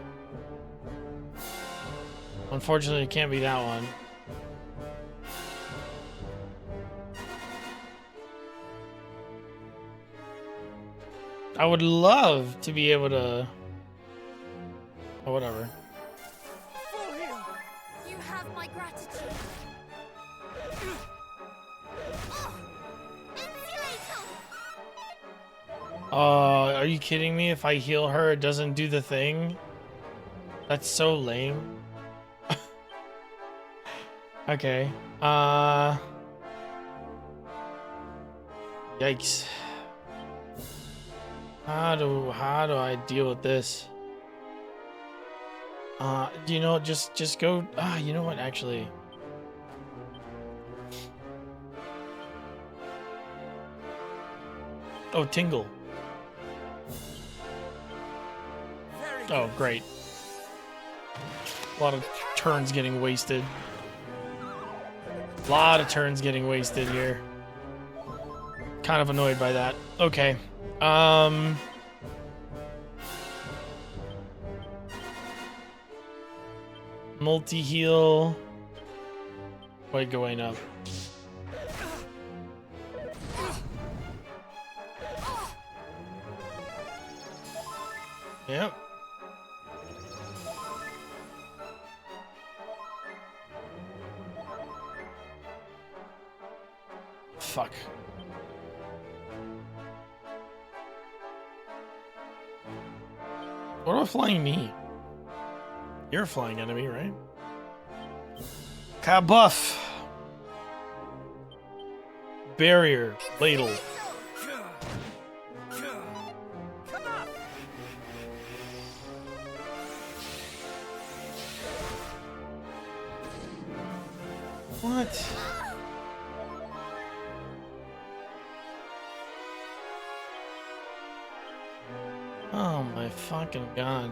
Unfortunately, it can't be that one. I would love to be able to. Oh, whatever. You have my gratitude. Are you kidding me? If I heal her, it doesn't do the thing? That's so lame. Okay. Yikes. How do I deal with this? You know, just go. You know what? Actually, oh, Tingle. Oh, great. A lot of turns getting wasted. A lot of turns getting wasted here. Kind of annoyed by that. Okay. Multi-heal. Wait, going up. Yep. Fuck. What about flying me? You're a flying enemy, right? Kabuff. Barrier. Ladle. What? Fucking god.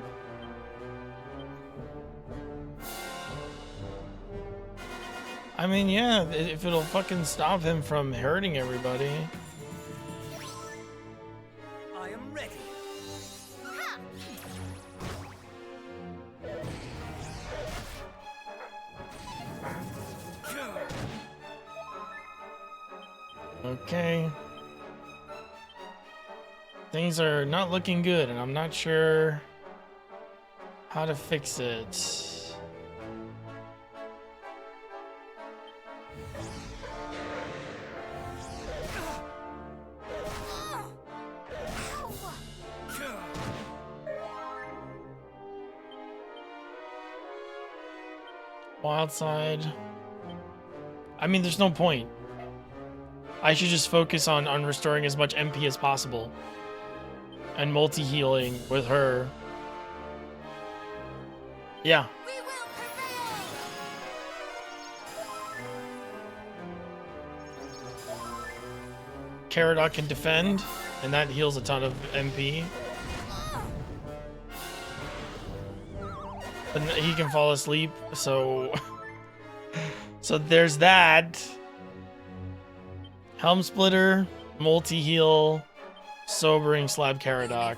I mean, yeah, if it'll fucking stop him from hurting everybody. I am ready. Okay. Things are not looking good, and I'm not sure how to fix it. Wild side. I mean, there's no point. I should just focus on restoring as much MP as possible. And multi-healing with her. Yeah. Caradoc can defend, and that heals a ton of MP. But he can fall asleep, so... so there's that. Helm Splitter, multi-heal, sobering slab Caradoc.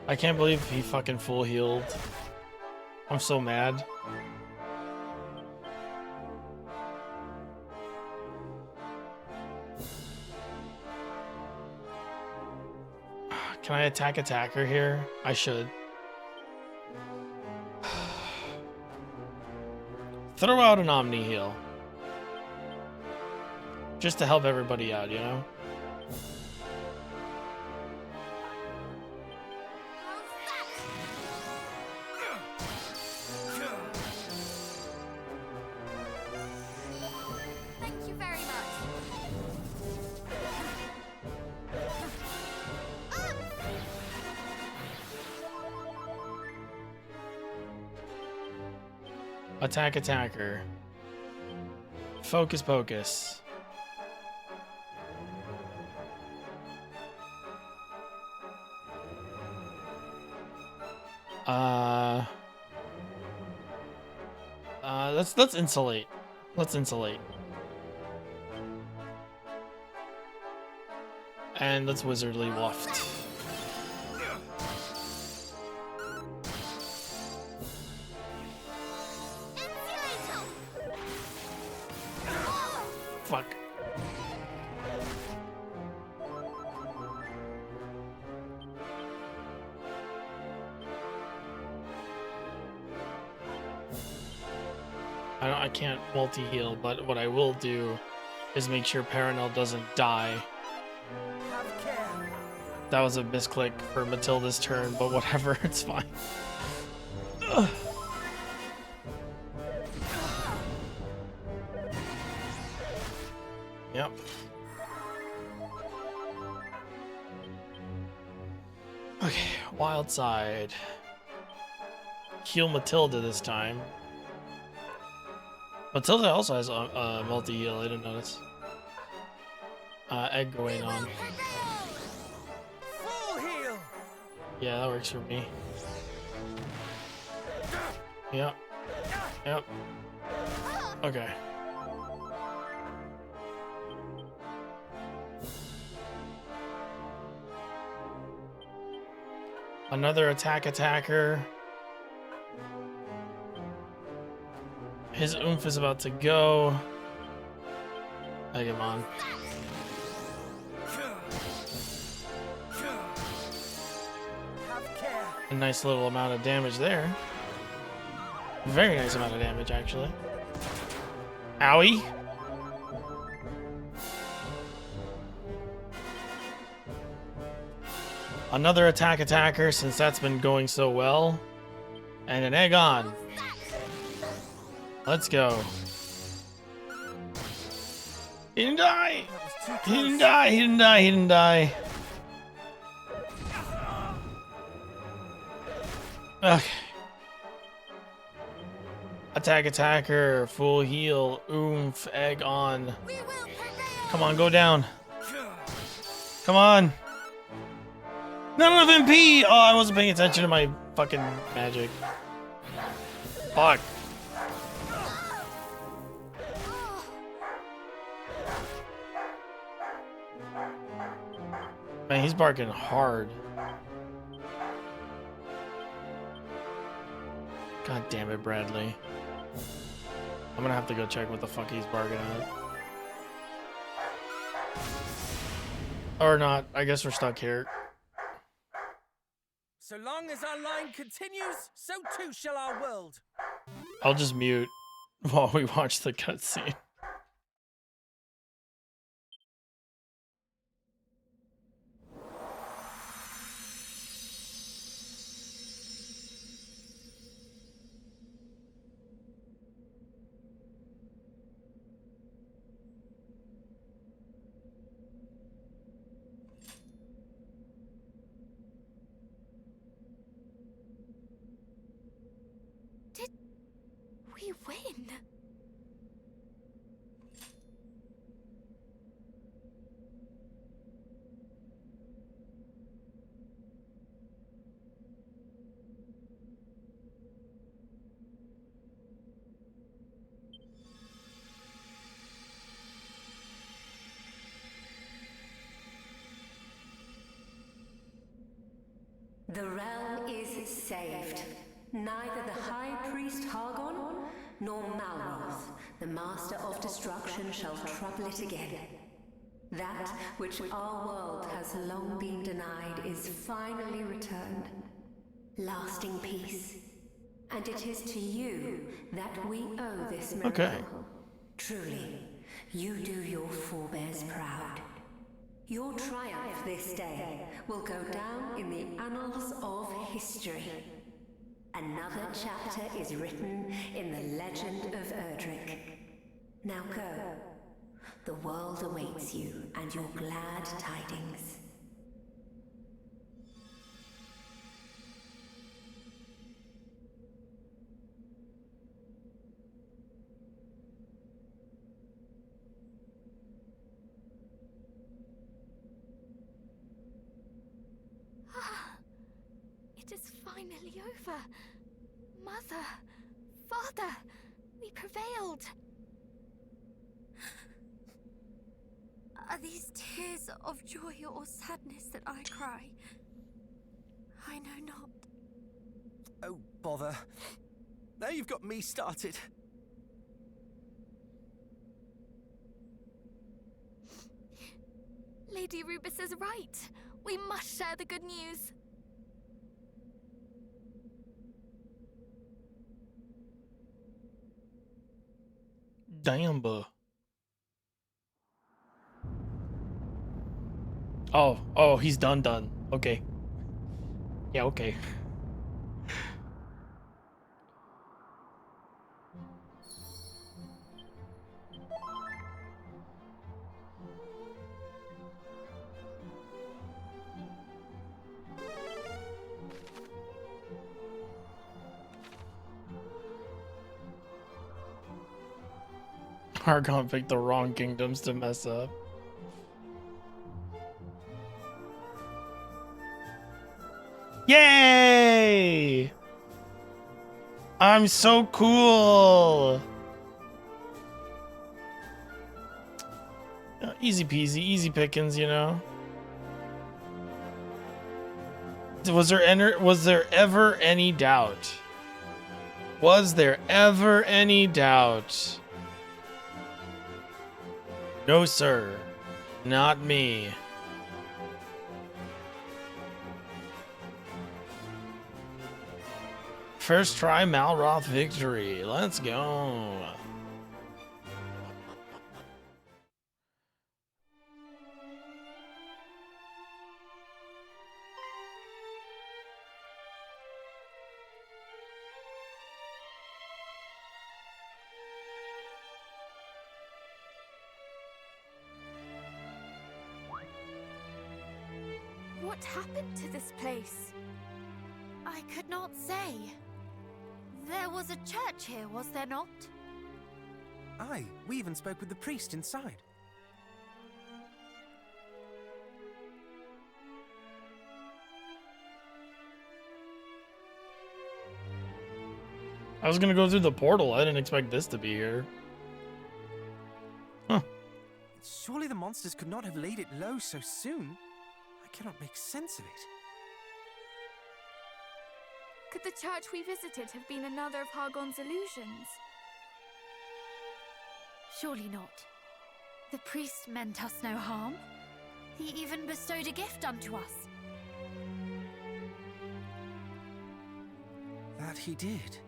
I can't believe he fucking full healed. I'm so mad. Can I attack attacker here? I should. Throw out an Omni heal. Just to help everybody out, you know? Thank you very much. Attack attacker. Focus pocus. Let's insulate. Let's insulate. And let's wizardly waft. Fuck. I can't multi-heal, but what I will do is make sure Paranel doesn't die. That was a misclick for Matilda's turn, but whatever, it's fine. Ugh. Yep. Okay, wild side. Heal Matilda this time. Matilda also has a multi-heal, I didn't notice. Egg going on. Full heal. Yeah, that works for me. Yep. Yep. Okay. Another attack attacker. His oomph is about to go. Egg him on. A nice little amount of damage there. Very nice amount of damage, actually. Owie. Another attack attacker, since that's been going so well. And an egg on. Let's go. He didn't die! He didn't die, he didn't die, he didn't die. Okay. Attack, attacker, full heal, oomph, egg on. Come on, go down. Come on. Not enough MP! Oh, I wasn't paying attention to my fucking magic. Fuck. Man, he's barking hard. God damn it, Bradley. I'm gonna have to go check what the fuck he's barking at. Or not. I guess we're stuck here. So long as our line continues, so too shall our world. I'll just mute while we watch the cutscene. We win. The realm is saved. Neither the High Priest Hargon nor Malroth, the Master of Destruction, shall trouble it again. That which our world has long been denied is finally returned. Lasting peace. And it is to you that we owe this miracle. Okay. Truly, you do your forebears proud. Your triumph this day will go down in the annals of history. Another chapter is written in the legend of Erdrick. Now go. The world awaits you and your glad tidings. It is finally over. Mother, Father, we prevailed. Are these tears of joy or sadness that I cry? I know not. Oh, bother. Now you've got me started. Lady Rubus is right. We must share the good news. Damn, buh. Oh, he's done. Okay. Yeah, okay. Hargon picked the wrong kingdoms to mess up. Yay! I'm so cool! Easy peasy, easy pickings, you know? Was there ever any doubt? Was there ever any doubt? No, sir. Not me. First try Malroth victory. Let's go. What happened to this place? I could not say. There was a church here, was there not? Aye, we even spoke with the priest inside. I was gonna go through the portal. I didn't expect this to be here. Huh. Surely the monsters could not have laid it low so soon. I cannot make sense of it. Could the church we visited have been another of Hargon's illusions? Surely not. The priest meant us no harm. He even bestowed a gift unto us. That he did.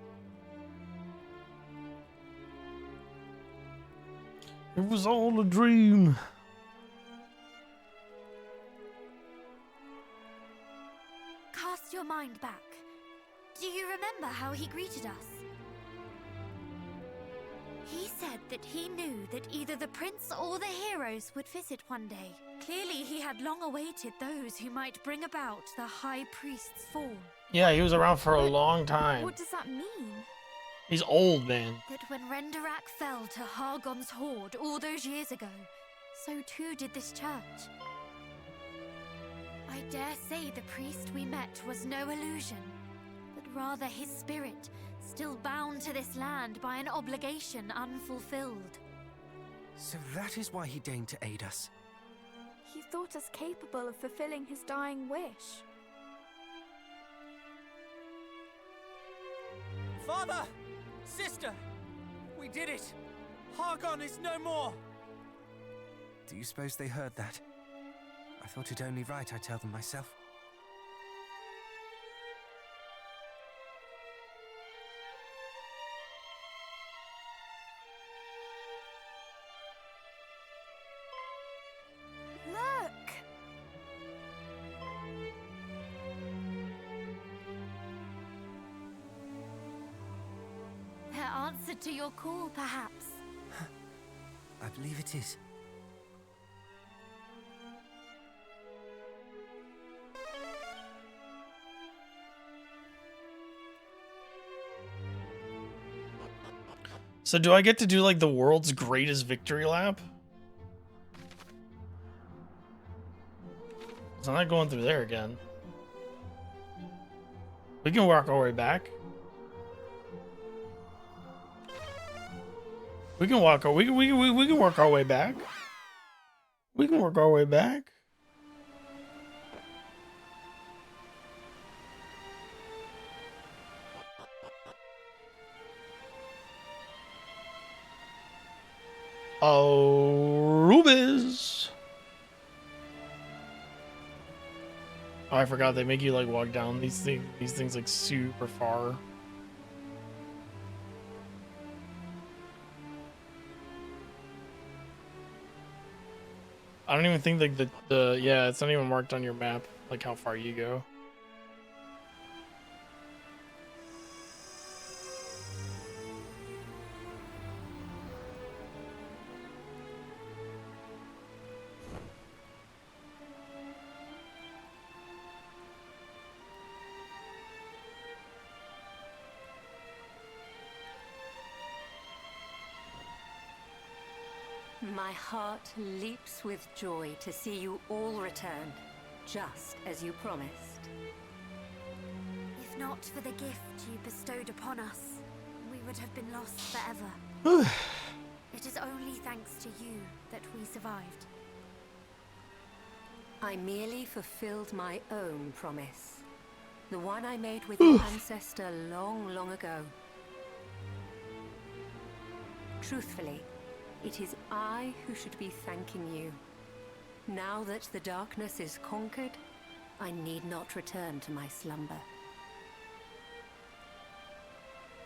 It was all a dream. Cast your mind back. Do you remember how he greeted us? He said that he knew that either the prince or the heroes would visit one day. Clearly, he had long awaited those who might bring about the High Priest's fall. Yeah, he was around for a long time. What does that mean? He's old, man. That when Renderak fell to Hargon's horde all those years ago, so too did this church. I dare say the priest we met was no illusion, but rather his spirit, still bound to this land by an obligation unfulfilled. So that is why he deigned to aid us. He thought us capable of fulfilling his dying wish. Father! Sister! We did it! Hargon is no more! Do you suppose they heard that? I thought it only right I tell them myself. Look! Their answer to your call, perhaps. I believe it is. So do I get to do like the world's greatest victory lap? So I'm not going through there again. We can work our way back. We can walk. We can work our way back. We can work our way back. Oh, Rubis. Oh, I forgot they make you like walk down these things like super far. I don't even think like the yeah, it's not even marked on your map like how far you go. My heart leaps with joy to see you all return, just as you promised. If not for the gift you bestowed upon us, we would have been lost forever. It is only thanks to you that we survived. I merely fulfilled my own promise. The one I made with your ancestor long, long ago. Truthfully, it is I who should be thanking you. Now that the darkness is conquered, I need not return to my slumber.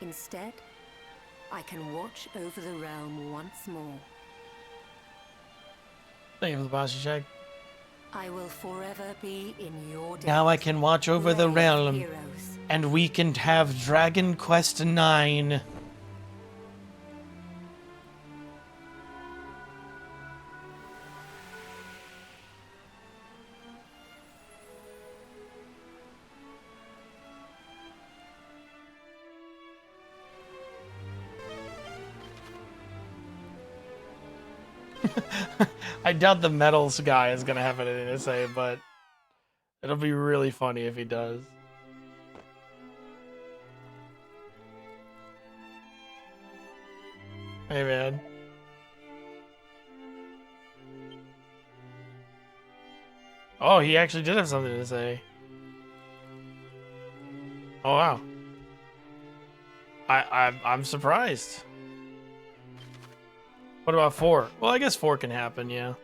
Instead, I can watch over the realm once more. Thank you for the bossy check. I will forever be in your debt. Now I can watch over the Brave realm, heroes. and we can have Dragon Quest IX. I doubt the metals guy is gonna have anything to say, but it'll be really funny if he does. Hey, man. Oh, he actually did have something to say. Oh, wow. I'm surprised. What about 4? Well, I guess 4 can happen, yeah.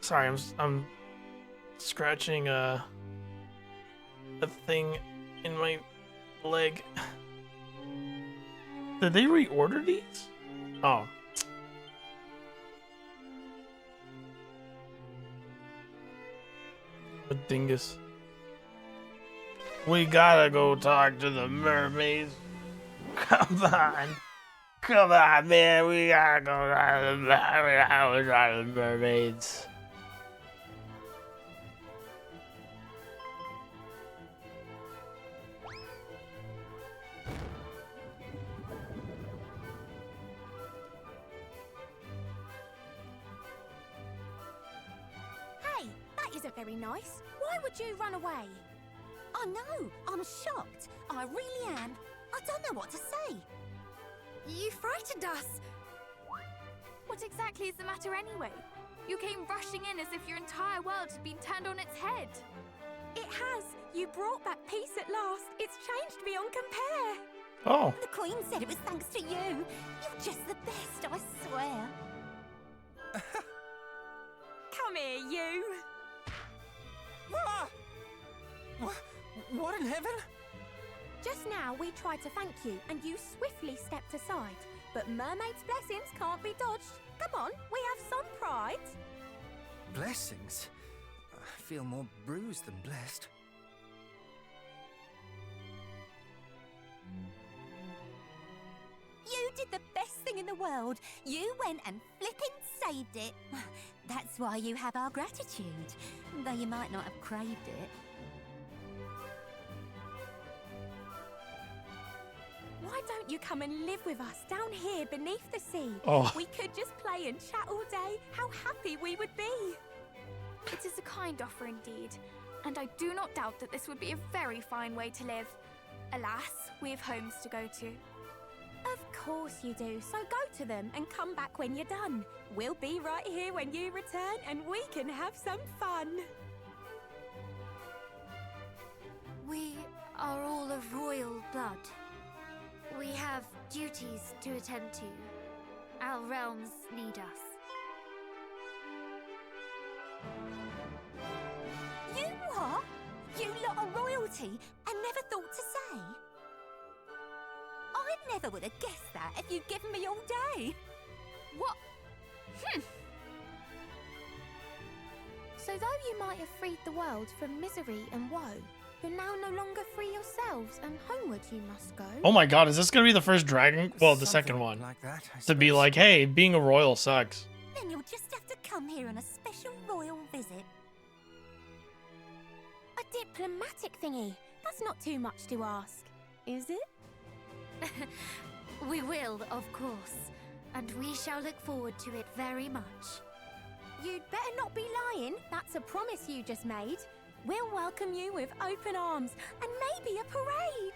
Sorry, I'm scratching a thing in my leg. Did they reorder these? Oh. A dingus. We gotta go talk to the mermaids. Come on. Come on, man. We gotta go talk to the mermaids. Hey, that isn't very nice. Why would you run away? I know, I'm shocked. I really am. I don't know what to say. You frightened us. What exactly is the matter anyway? You came rushing in as if your entire world had been turned on its head. It has. You brought back peace at last. It's changed beyond compare. Oh. The Queen said it was thanks to you. You're just the best, I swear. Come here, you. Ah! What in heaven? Just now we tried to thank you, and you swiftly stepped aside. But mermaids' blessings can't be dodged. Come on, we have some pride. Blessings? I feel more bruised than blessed. You did the best thing in the world. You went and flipping saved it. That's why you have our gratitude, though you might not have craved it. Why don't you come and live with us down here beneath the sea? Oh. We could just play and chat all day. How happy we would be. It is a kind offer indeed, and I do not doubt that this would be a very fine way to live. Alas, we have homes to go to. Of course you do, so go to them and come back when you're done. We'll be right here when you return, and we can have some fun. We are all of royal blood. We have duties to attend to. Our realms need us. You are? You lot are royalty and never thought to say? I never would have guessed that if you'd given me all day. What? So though you might have freed the world from misery and woe, you're now no longer free yourselves, and homeward you must go. Oh my god, is this gonna be the first dragon? Well, the Something second one. like that, I To be suppose. like, hey, being a royal sucks. Then you'll just have to come here on a special royal visit. A diplomatic thingy. That's not too much to ask, is it? We will, of course, and we shall look forward to it very much. You'd better not be lying. That's a promise you just made. We'll welcome you with open arms and maybe a parade.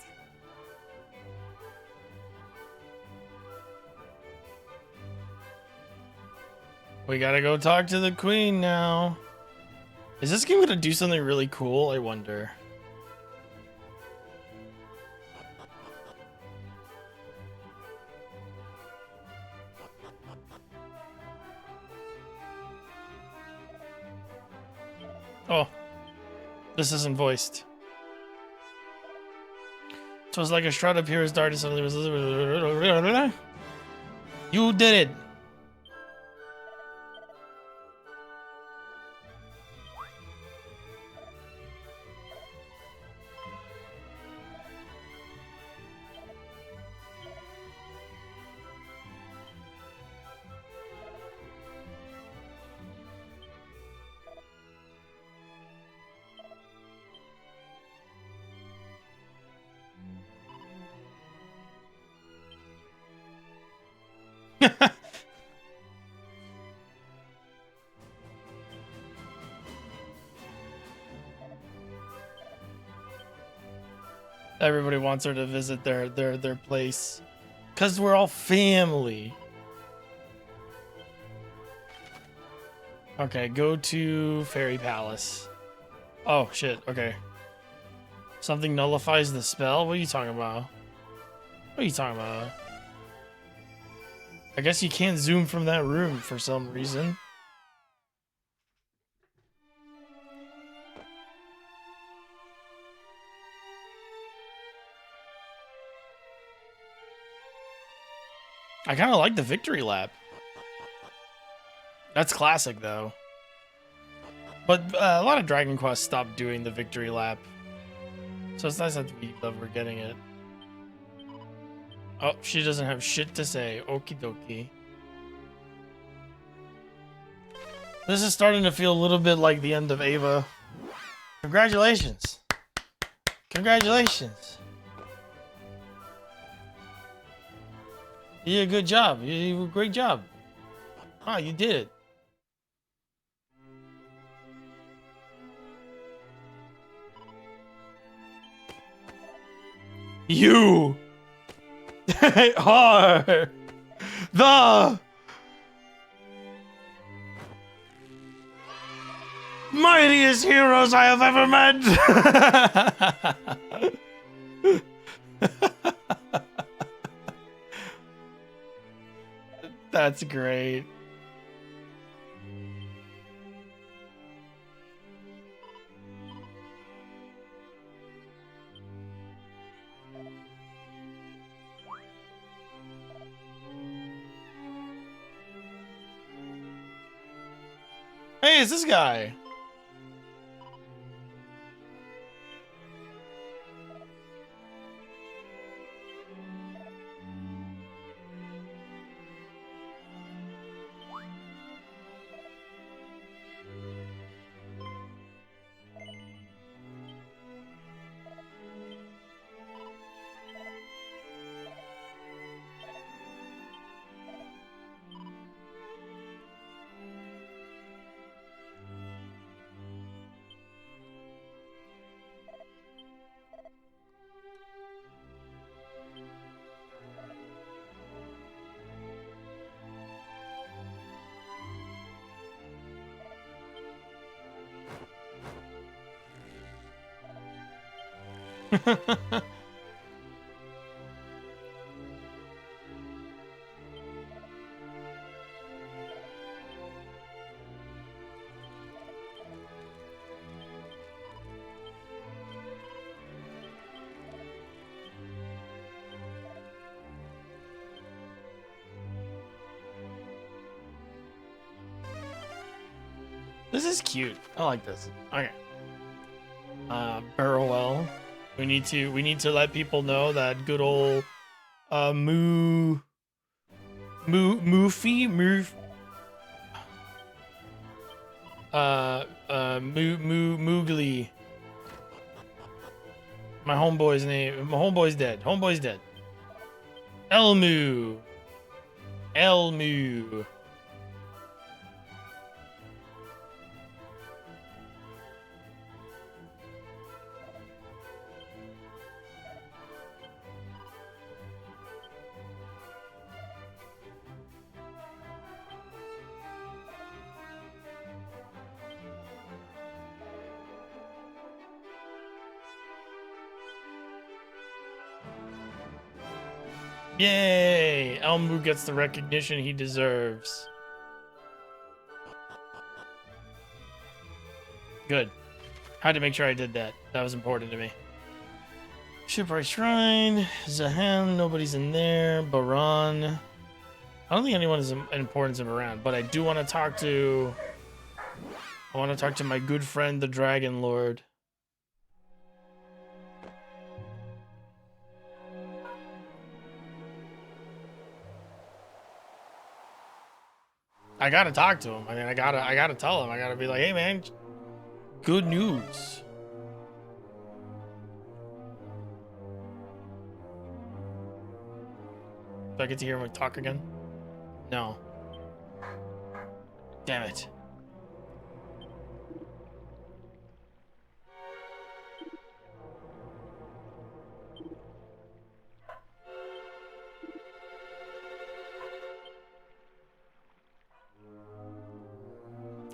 We gotta go talk to the queen now. Is this game gonna do something really cool? I wonder. Oh, this isn't voiced. So it's like a shroud appears, dark and suddenly was. You did it. Everybody wants her to visit their place. Cause we're all family. Okay, go to Fairy Palace. Oh shit, okay. Something nullifies the spell? What are you talking about? What are you talking about? I guess you can't zoom from that room for some reason. I kind of like the victory lap. That's classic, though. But a lot of Dragon Quest stopped doing the victory lap. So it's nice that we're getting it. Oh, she doesn't have shit to say. Okie dokie. This is starting to feel a little bit like the end of Ava. Congratulations. Congratulations. You did a good job. You did a great job. Wow, you did it. You are the mightiest heroes I have ever met. That's great. Hey, it's this guy. This is cute. I like this. Okay. Burrowell. We need to let people know that good old Moofy Moogly. My homeboy's name. My homeboy's dead. Homeboy's dead. Elmu. Yay! Elmu gets the recognition he deserves. Good. Had to make sure I did that. That was important to me. Shipwright Shrine. Zahan, nobody's in there. Baran. I don't think anyone is important in Baran, but I do want to talk to... I want to talk to my good friend, the Dragon Lord. I gotta talk to him. I mean, I gotta tell him. I gotta be like, hey, man, good news. Do I get to hear him talk again? No. Damn it.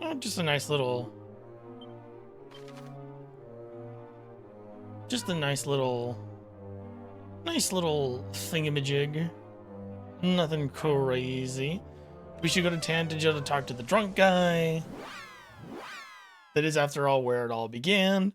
Oh, just a nice little thingamajig. Nothing crazy. We should go to Tantagel to talk to the drunk guy. That is, after all, where it all began.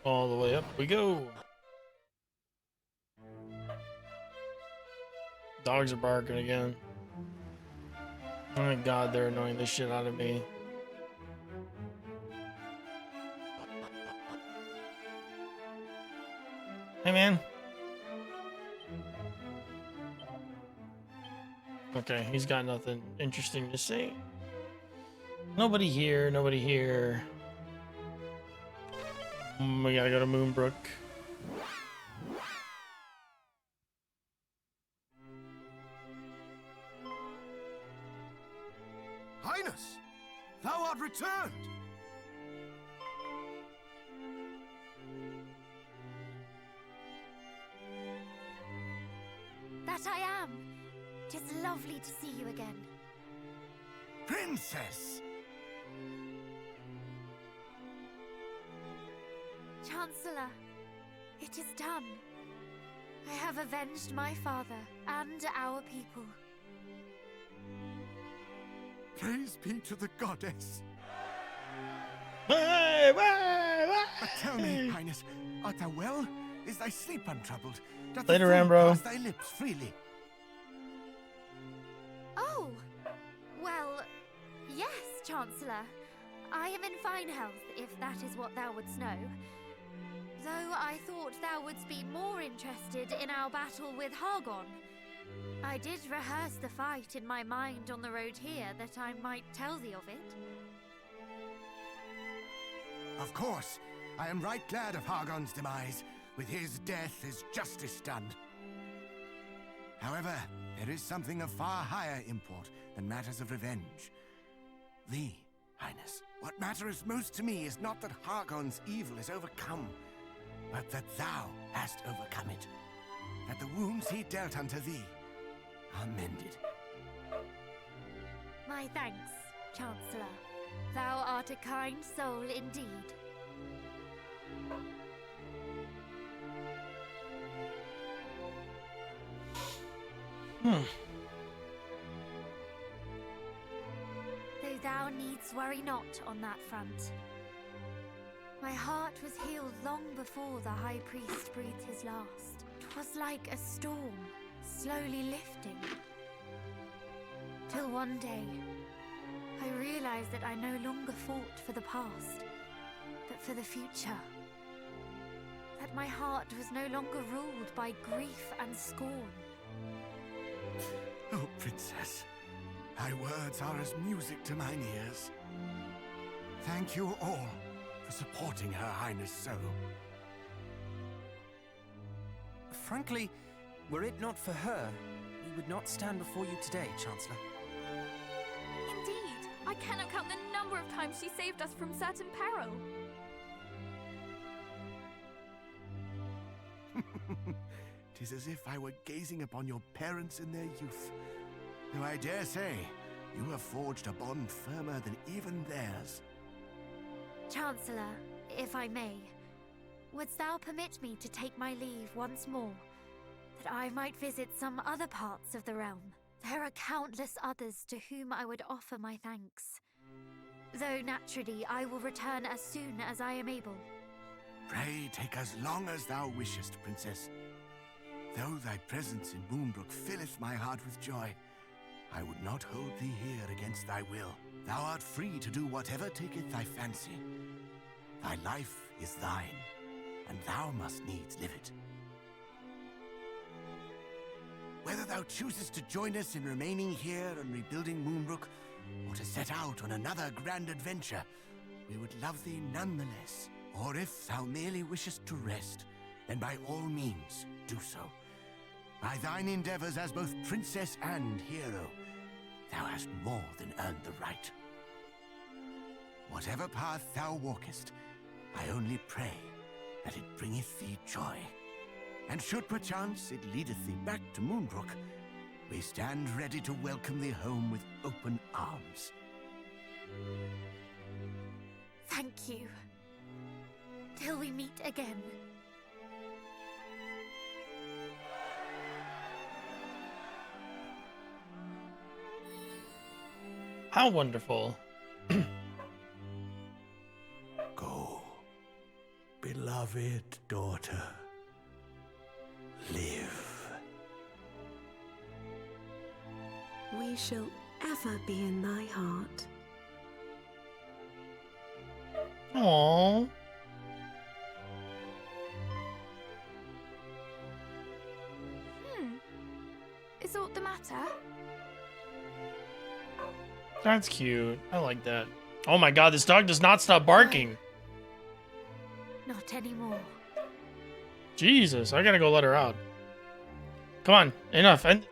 All the way up we go. Dogs are barking again. Oh my god, they're annoying the shit out of me. Hey, man. Okay, he's got nothing interesting to say. Nobody here, nobody here. We gotta go to Moonbrook. Highness, thou art returned. That I am. 'Tis lovely to see you again. Princess! Chancellor, it is done. I have avenged my father and our people. Praise be to the goddess. But tell me, Highness, art thou well? Is thy sleep untroubled? Doth the Later, food Ambro. pass thy lips freely? Oh, well, yes, Chancellor. I am in fine health, if that is what thou wouldst know. Though I thought thou wouldst be more interested in our battle with Hargon. I did rehearse the fight in my mind on the road here, that I might tell thee of it. Of course. I am right glad of Hargon's demise. With his death is justice done. However, there is something of far higher import than matters of revenge. Thee, Highness. What matters most to me is not that Hargon's evil is overcome, but that thou hast overcome it. That the wounds he dealt unto thee are mended. My thanks, Chancellor. Thou art a kind soul indeed. Though thou needst worry not on that front. My heart was healed long before the High Priest breathed his last. 'Twas like a storm, slowly lifting. Till one day, I realized that I no longer fought for the past, but for the future. That my heart was no longer ruled by grief and scorn. Oh, Princess, thy words are as music to mine ears. Thank you all for supporting Her Highness so. Frankly, were it not for her, we would not stand before you today, Chancellor. Indeed, I cannot count the number of times she saved us from certain peril. Tis as if I were gazing upon your parents in their youth. Though I dare say, you have forged a bond firmer than even theirs. Chancellor, if I may, wouldst thou permit me to take my leave once more, that I might visit some other parts of the realm? There are countless others to whom I would offer my thanks. Though naturally I will return as soon as I am able. Pray take as long as thou wishest, Princess. Though thy presence in Moonbrook filleth my heart with joy, I would not hold thee here against thy will. Thou art free to do whatever taketh thy fancy. Thy life is thine, and thou must needs live it. Whether thou choosest to join us in remaining here and rebuilding Moonbrook, or to set out on another grand adventure, we would love thee nonetheless. Or if thou merely wishest to rest, then by all means do so. By thine endeavors as both princess and hero, thou hast more than earned the right. Whatever path thou walkest, I only pray that it bringeth thee joy. And should perchance it leadeth thee back to Moonbrook, we stand ready to welcome thee home with open arms. Thank you. Till we meet again. How wonderful. Go, beloved daughter. Live. We shall ever be in thy heart. Aww. Is aught the matter? That's cute. I like that. Oh my god, this dog does not stop barking. Not anymore. Jesus, I gotta go let her out. Come on, enough. End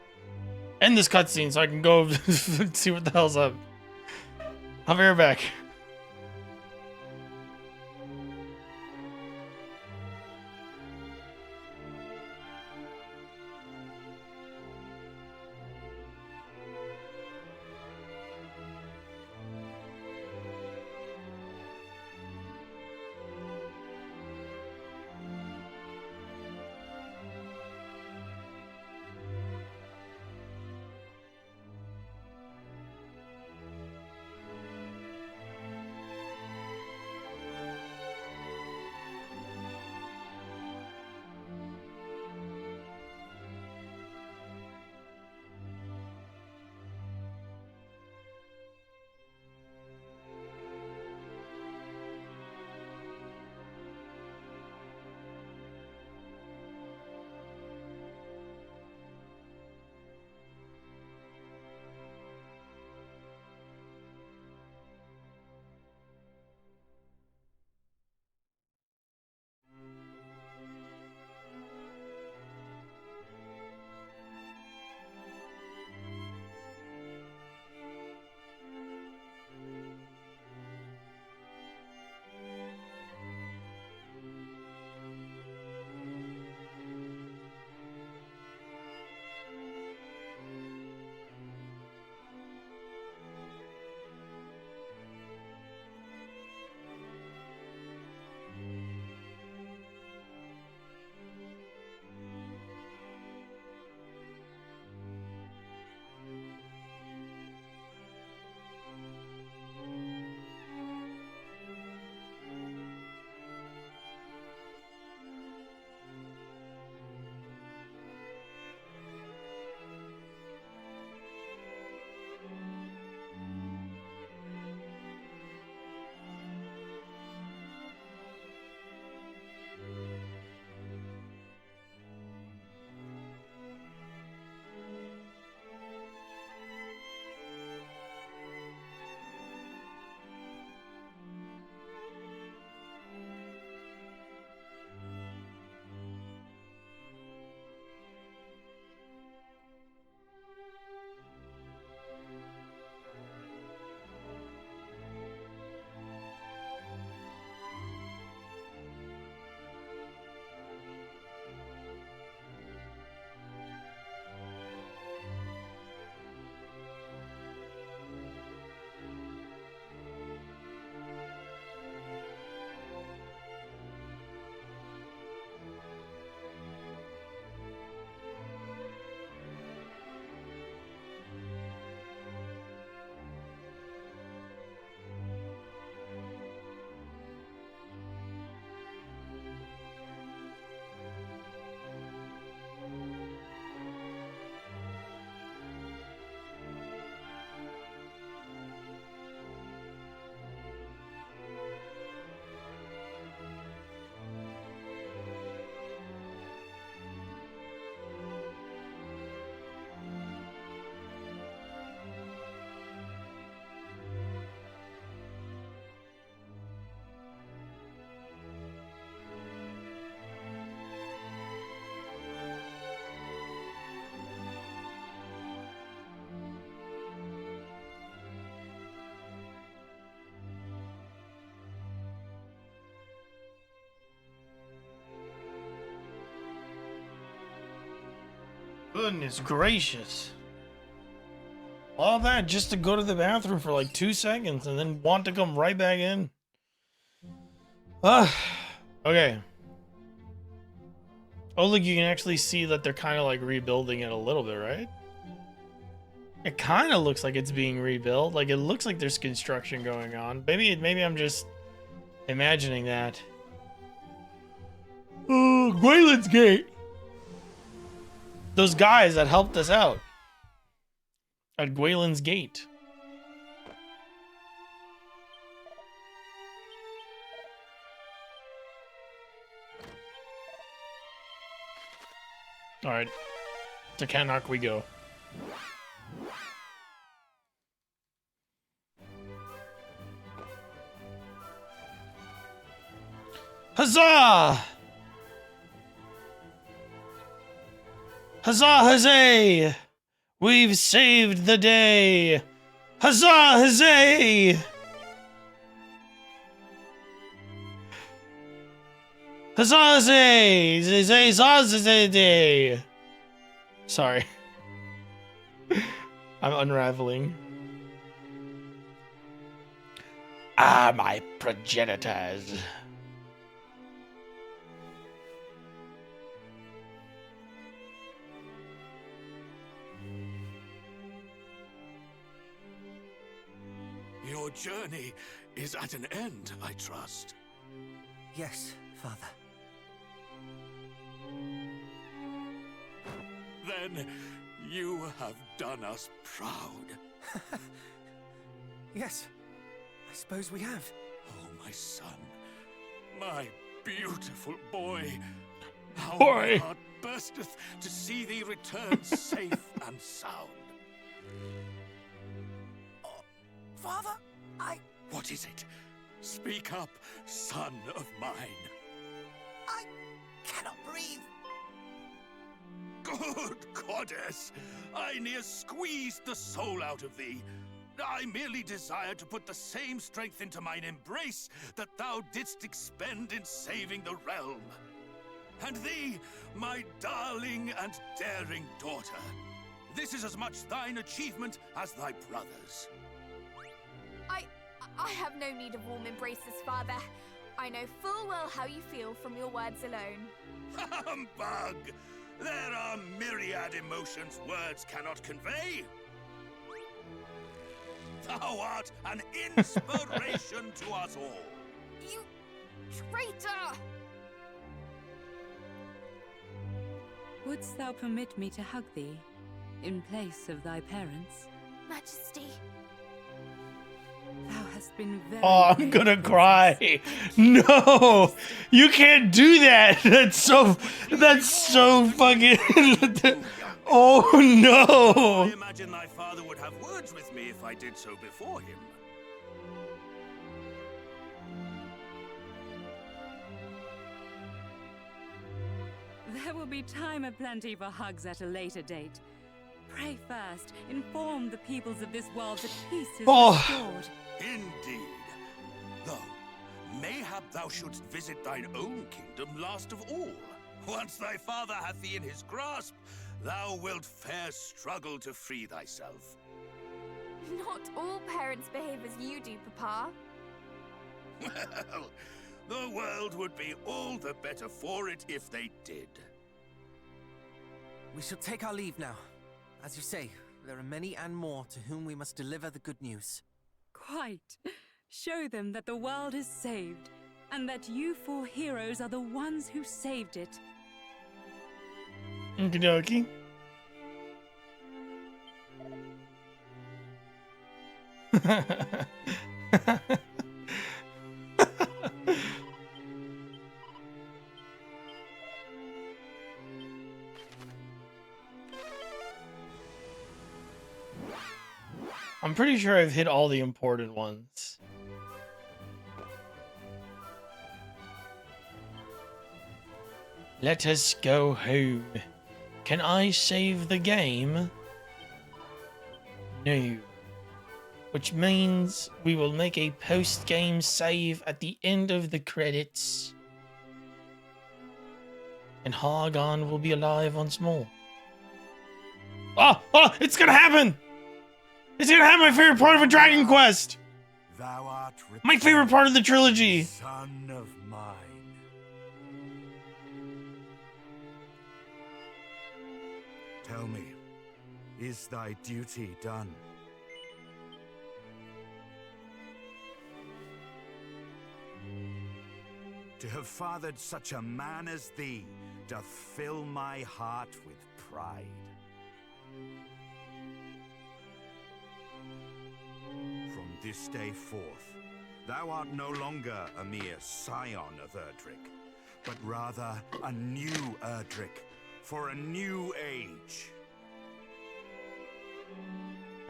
this cutscene so I can go see what the hell's up. I'll be right back. Goodness gracious. All that just to go to the bathroom for like 2 seconds and then want to come right back in. Okay. Oh, look, you can actually see that they're kind of like rebuilding it a little bit, right? It kind of looks like it's being rebuilt. Like, it looks like there's construction going on. Maybe I'm just imagining that. Oh, Gwayland's Gate. Those guys that helped us out at Gwayland's Gate. All right, to Cannock we go. Huzzah! Huzzah, huzzay! We've saved the day! Huzzah, huzzay! Huzzah, huzzay! Zay, zay, day! Sorry. I'm unraveling. Ah, my progenitors. Your journey is at an end, I trust. Yes, Father. Then you have done us proud. Yes, I suppose we have. Oh, my son. My beautiful boy. How Boy. my heart bursteth to see thee return safe and sound. Father, What is it? Speak up, son of mine. I cannot breathe. Good goddess! I near squeezed the soul out of thee. I merely desired to put the same strength into mine embrace that thou didst expend in saving the realm. And thee, my darling and daring daughter. This is as much thine achievement as thy brother's. I have no need of warm embraces, Father. I know full well how you feel from your words alone. Humbug! There are myriad emotions words cannot convey. Thou art an inspiration to us all. You traitor! Wouldst thou permit me to hug thee, in place of thy parents? Majesty. Thou hast been very Oh, I'm gonna cry. No, you can't do that. That's so fucking. Oh I no. imagine thy father would have words with me if I did so before him. There will be time aplenty for hugs at a later date. Pray first, inform the peoples of this world that peace is restored. Indeed. Though, mayhap thou shouldst visit thine own kingdom last of all. Once thy father hath thee in his grasp, thou wilt fair struggle to free thyself. Not all parents behave as you do, Papa. Well, the world would be all the better for it if they did. We shall take our leave now. As you say, there are many and more to whom we must deliver the good news. Quite. Show them that the world is saved, and that you four heroes are the ones who saved it. Okie dokie. I'm pretty sure I've hit all the important ones. Let us go home. Can I save the game? No. Which means we will make a post-game save at the end of the credits. And Hargon will be alive once more. Oh, it's gonna happen! It's gonna happen, my favorite part of a Dragon Quest! Thou art My favorite part of the trilogy! son of mine. Tell me, is thy duty done? To have fathered such a man as thee doth fill my heart with pride. From this day forth, thou art no longer a mere scion of Erdrick, but rather a new Erdrick for a new age.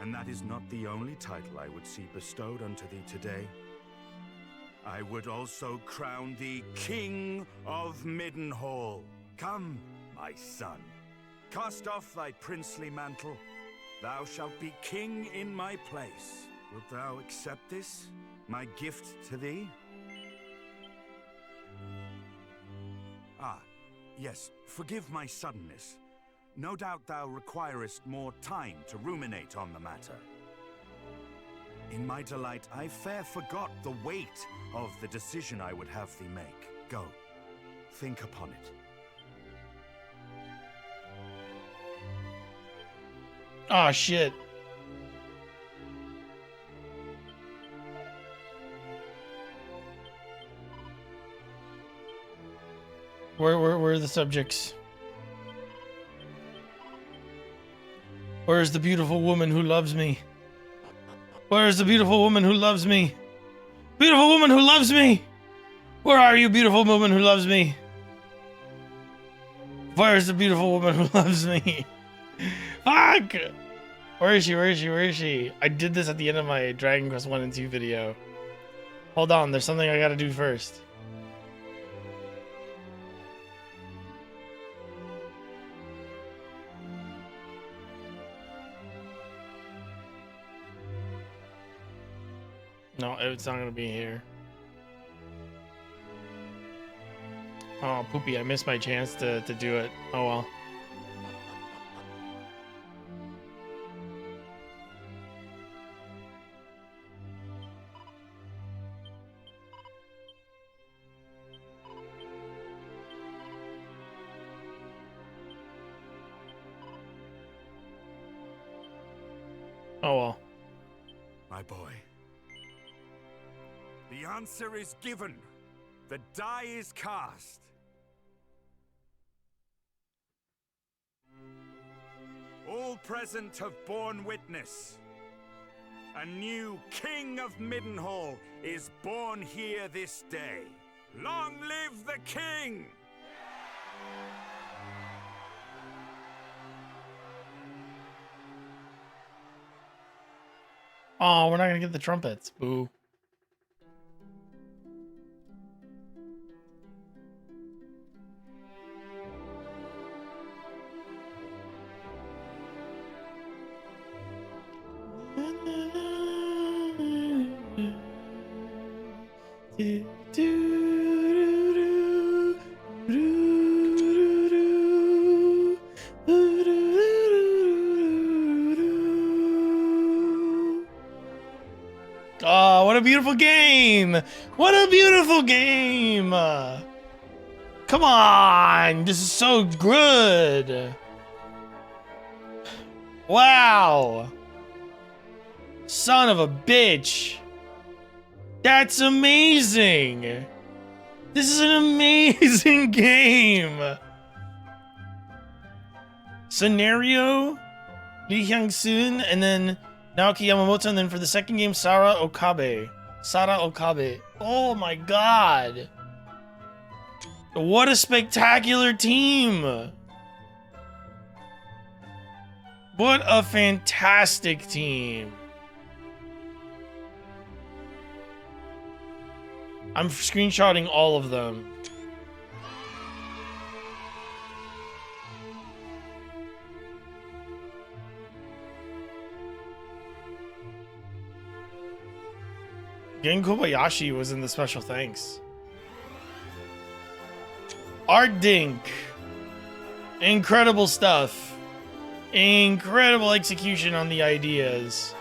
And that is not the only title I would see bestowed unto thee today. I would also crown thee King of Middenhall. Come, my son, cast off thy princely mantle. Thou shalt be king in my place. Wilt thou accept this, my gift to thee? Ah, yes, forgive my suddenness. No doubt thou requirest more time to ruminate on the matter. In my delight, I fair forgot the weight of the decision I would have thee make. Go, think upon it. Oh shit. Where are the subjects? Where is the beautiful woman who loves me? Where is the beautiful woman who loves me? Beautiful woman who loves me! Where are you, beautiful woman who loves me? Where is the beautiful woman who loves me? Fuck! Where is she? Where is she? Where is she? I did this at the end of my Dragon Quest 1 and 2 video. Hold on, there's something I gotta do first. No, it's not gonna be here. Oh, poopy, I missed my chance to do it. Oh well. Oh well. My boy. The answer is given. The die is cast. All present have borne witness. A new King of Middenhall is born here this day. Long live the King! Oh, we're not gonna get the trumpets. Boo. Oh, what a beautiful game! What a beautiful game! Come on! This is so good! Wow! Son of a bitch! That's amazing! This is an amazing game! Scenario, Lee Hyung-soon, and then Naoki Yamamoto, and then for the second game, Sara Okabe. Oh my god! What a spectacular team! What a fantastic team! I'm screenshotting all of them. Gen Kobayashi was in the special thanks. Art Dink. Incredible stuff. Incredible execution on the ideas.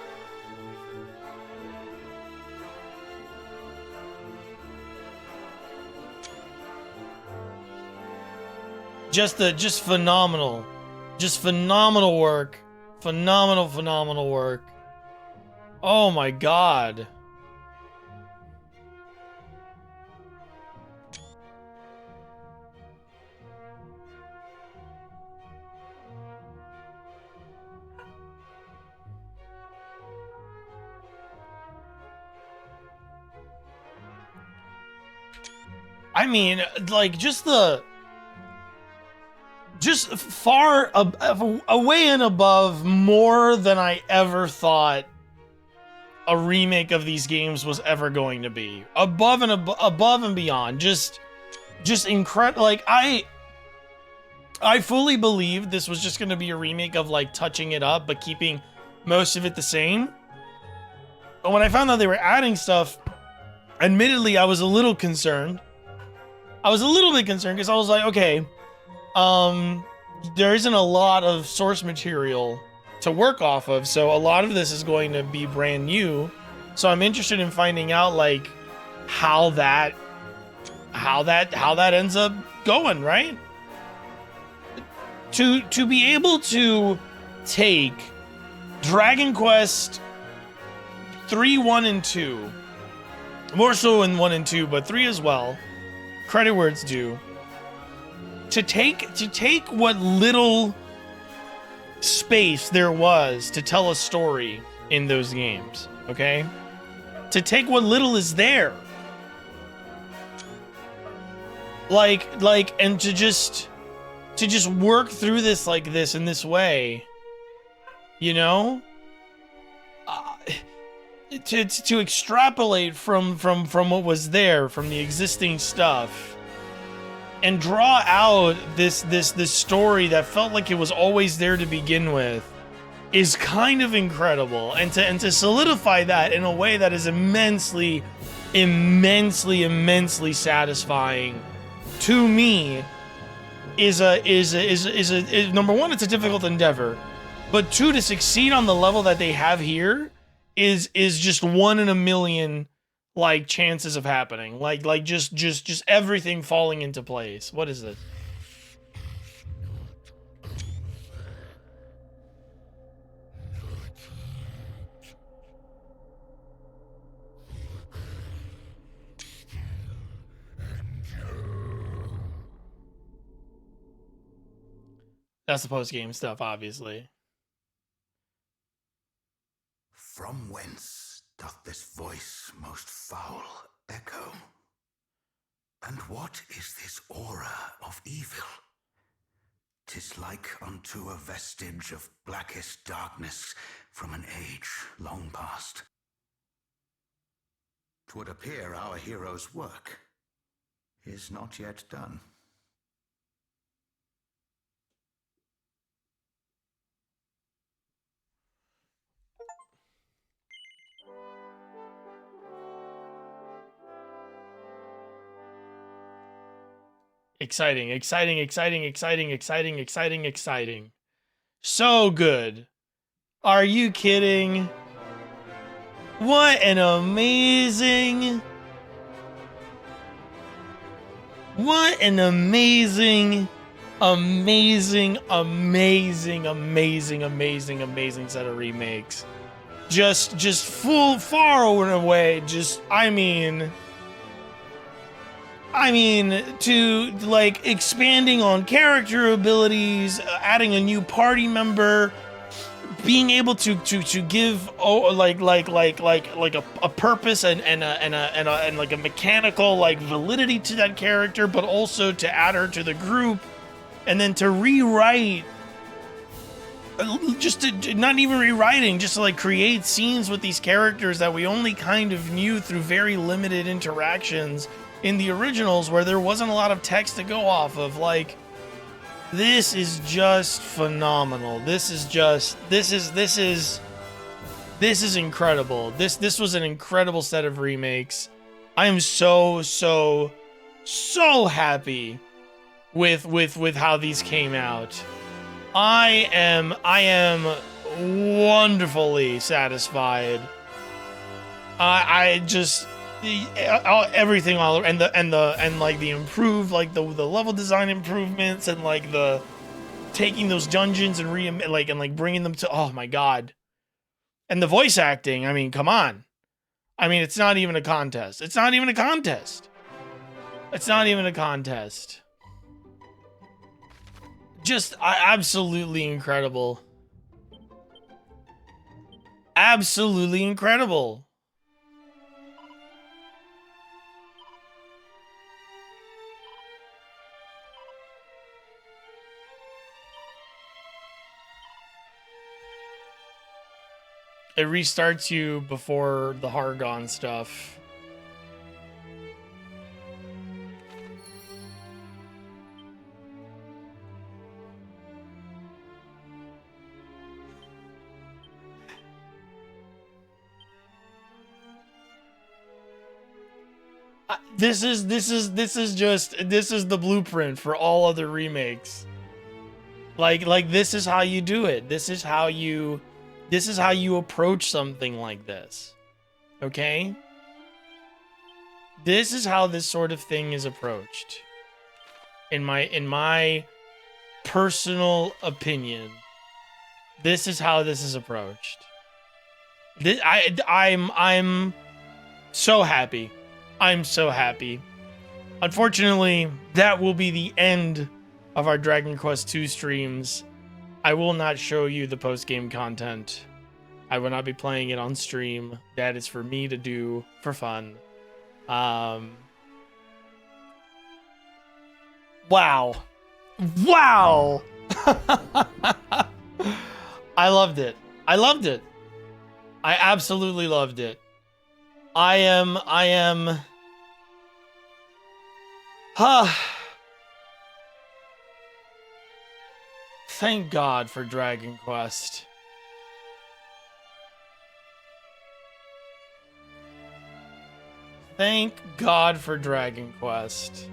Just phenomenal. Just phenomenal work. Phenomenal work. Oh my god. I mean, like, just far away and above more than I ever thought a remake of these games was ever going to be. Above and beyond. Just incredible. Like, I fully believed this was just going to be a remake of, like, touching it up but keeping most of it the same. But when I found out they were adding stuff, admittedly, I was a little concerned. I was a little bit concerned because I was like, okay, there isn't a lot of source material to work off of, so a lot of this is going to be brand new. So I'm interested in finding out, like, how that ends up going, right? To be able to take Dragon Quest 3, 1, and 2, more so in 1 and 2, but 3 as well. Credit where it's due. To take what little space there was to tell a story in those games, okay? To take what little is there. Like, and to just work through this like this in this way, you know? To extrapolate from what was there, from the existing stuff, and draw out this story that felt like it was always there to begin with, is kind of incredible. And to solidify that in a way that is immensely satisfying to me is number one, it's a difficult endeavor, but two, to succeed on the level that they have here is just 1 in a million, like, chances of happening. Like just everything falling into place. What is this? That's the post-game stuff, obviously. From whence doth this voice most foul echo? And what is this aura of evil? 'Tis like unto a vestige of blackest darkness from an age long past. 'Twould appear our hero's work is not yet done. Exciting. So good. Are you kidding? What an amazing set of remakes. Just far and away, I mean, to, like, expanding on character abilities, adding a new party member, being able to give a purpose and like a mechanical, like, validity to that character, but also to add her to the group, and then to rewrite, not even rewriting, just to, like, create scenes with these characters that we only kind of knew through very limited interactions in the originals, where there wasn't a lot of text to go off of. Like, this is just phenomenal. This is incredible. This was an incredible set of remakes. I am so happy with how these came out. I am wonderfully satisfied. I just everything all and like the improved, like the level design improvements, and like the taking those dungeons and bringing them to, oh my god. And the voice acting, I mean, come on. I mean, it's not even a contest. It's not even a contest. It's not even a contest. Just absolutely incredible. Absolutely incredible. It restarts you before the Hargon stuff. This is the blueprint for all other remakes. Like this is how you do it. This is how you approach something like this. Okay? This is how this sort of thing is approached. In my personal opinion, this is how this is approached. I'm so happy. I'm so happy. Unfortunately, that will be the end of our Dragon Quest II streams. I will not show you the post-game content. I will not be playing it on stream. That is for me to do for fun. Wow. Wow! I loved it. I loved it. I absolutely loved it. I am... Thank God for Dragon Quest. Thank God for Dragon Quest.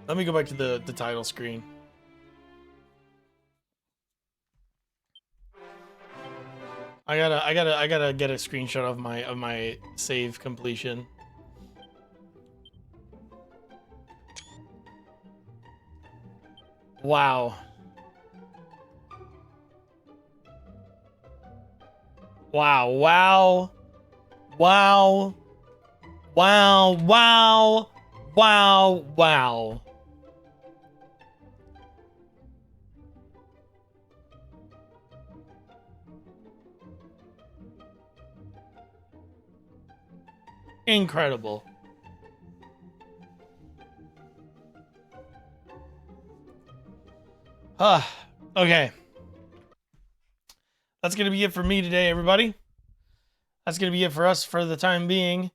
Let me go back to the title screen. I gotta get a screenshot of my save completion. Wow. Wow, wow. Wow. Wow, wow. Wow, wow. Incredible. Okay. That's going to be it for me today, everybody. That's going to be it for us for the time being.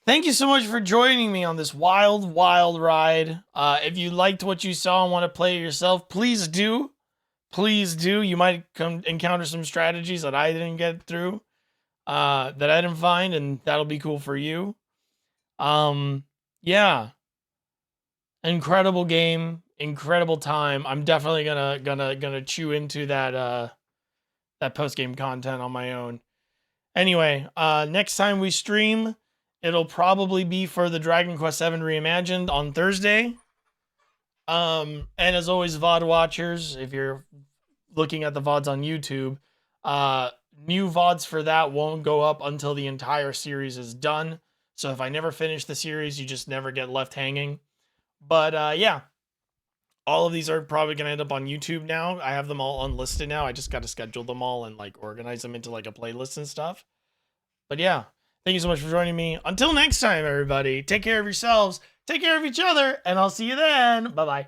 Thank you so much for joining me on this wild, wild ride. If you liked what you saw and want to play it yourself, please do. Please do. You might encounter some strategies that I didn't get through, that I didn't find, and that'll be cool for you. Yeah. Incredible game. Incredible time. I'm definitely gonna chew into that post-game content on my own. Anyway, next time we stream, it'll probably be for the Dragon Quest VII Reimagined on Thursday. And as always, VOD watchers, if you're looking at the VODs on YouTube, new VODs for that won't go up until the entire series is done. So if I never finish the series, you just never get left hanging. But yeah. All of these are probably going to end up on YouTube now. I have them all unlisted now. I just got to schedule them all and like organize them into like a playlist and stuff. But yeah, thank you so much for joining me. Until next time, everybody, take care of yourselves, take care of each other, and I'll see you then. Bye-bye.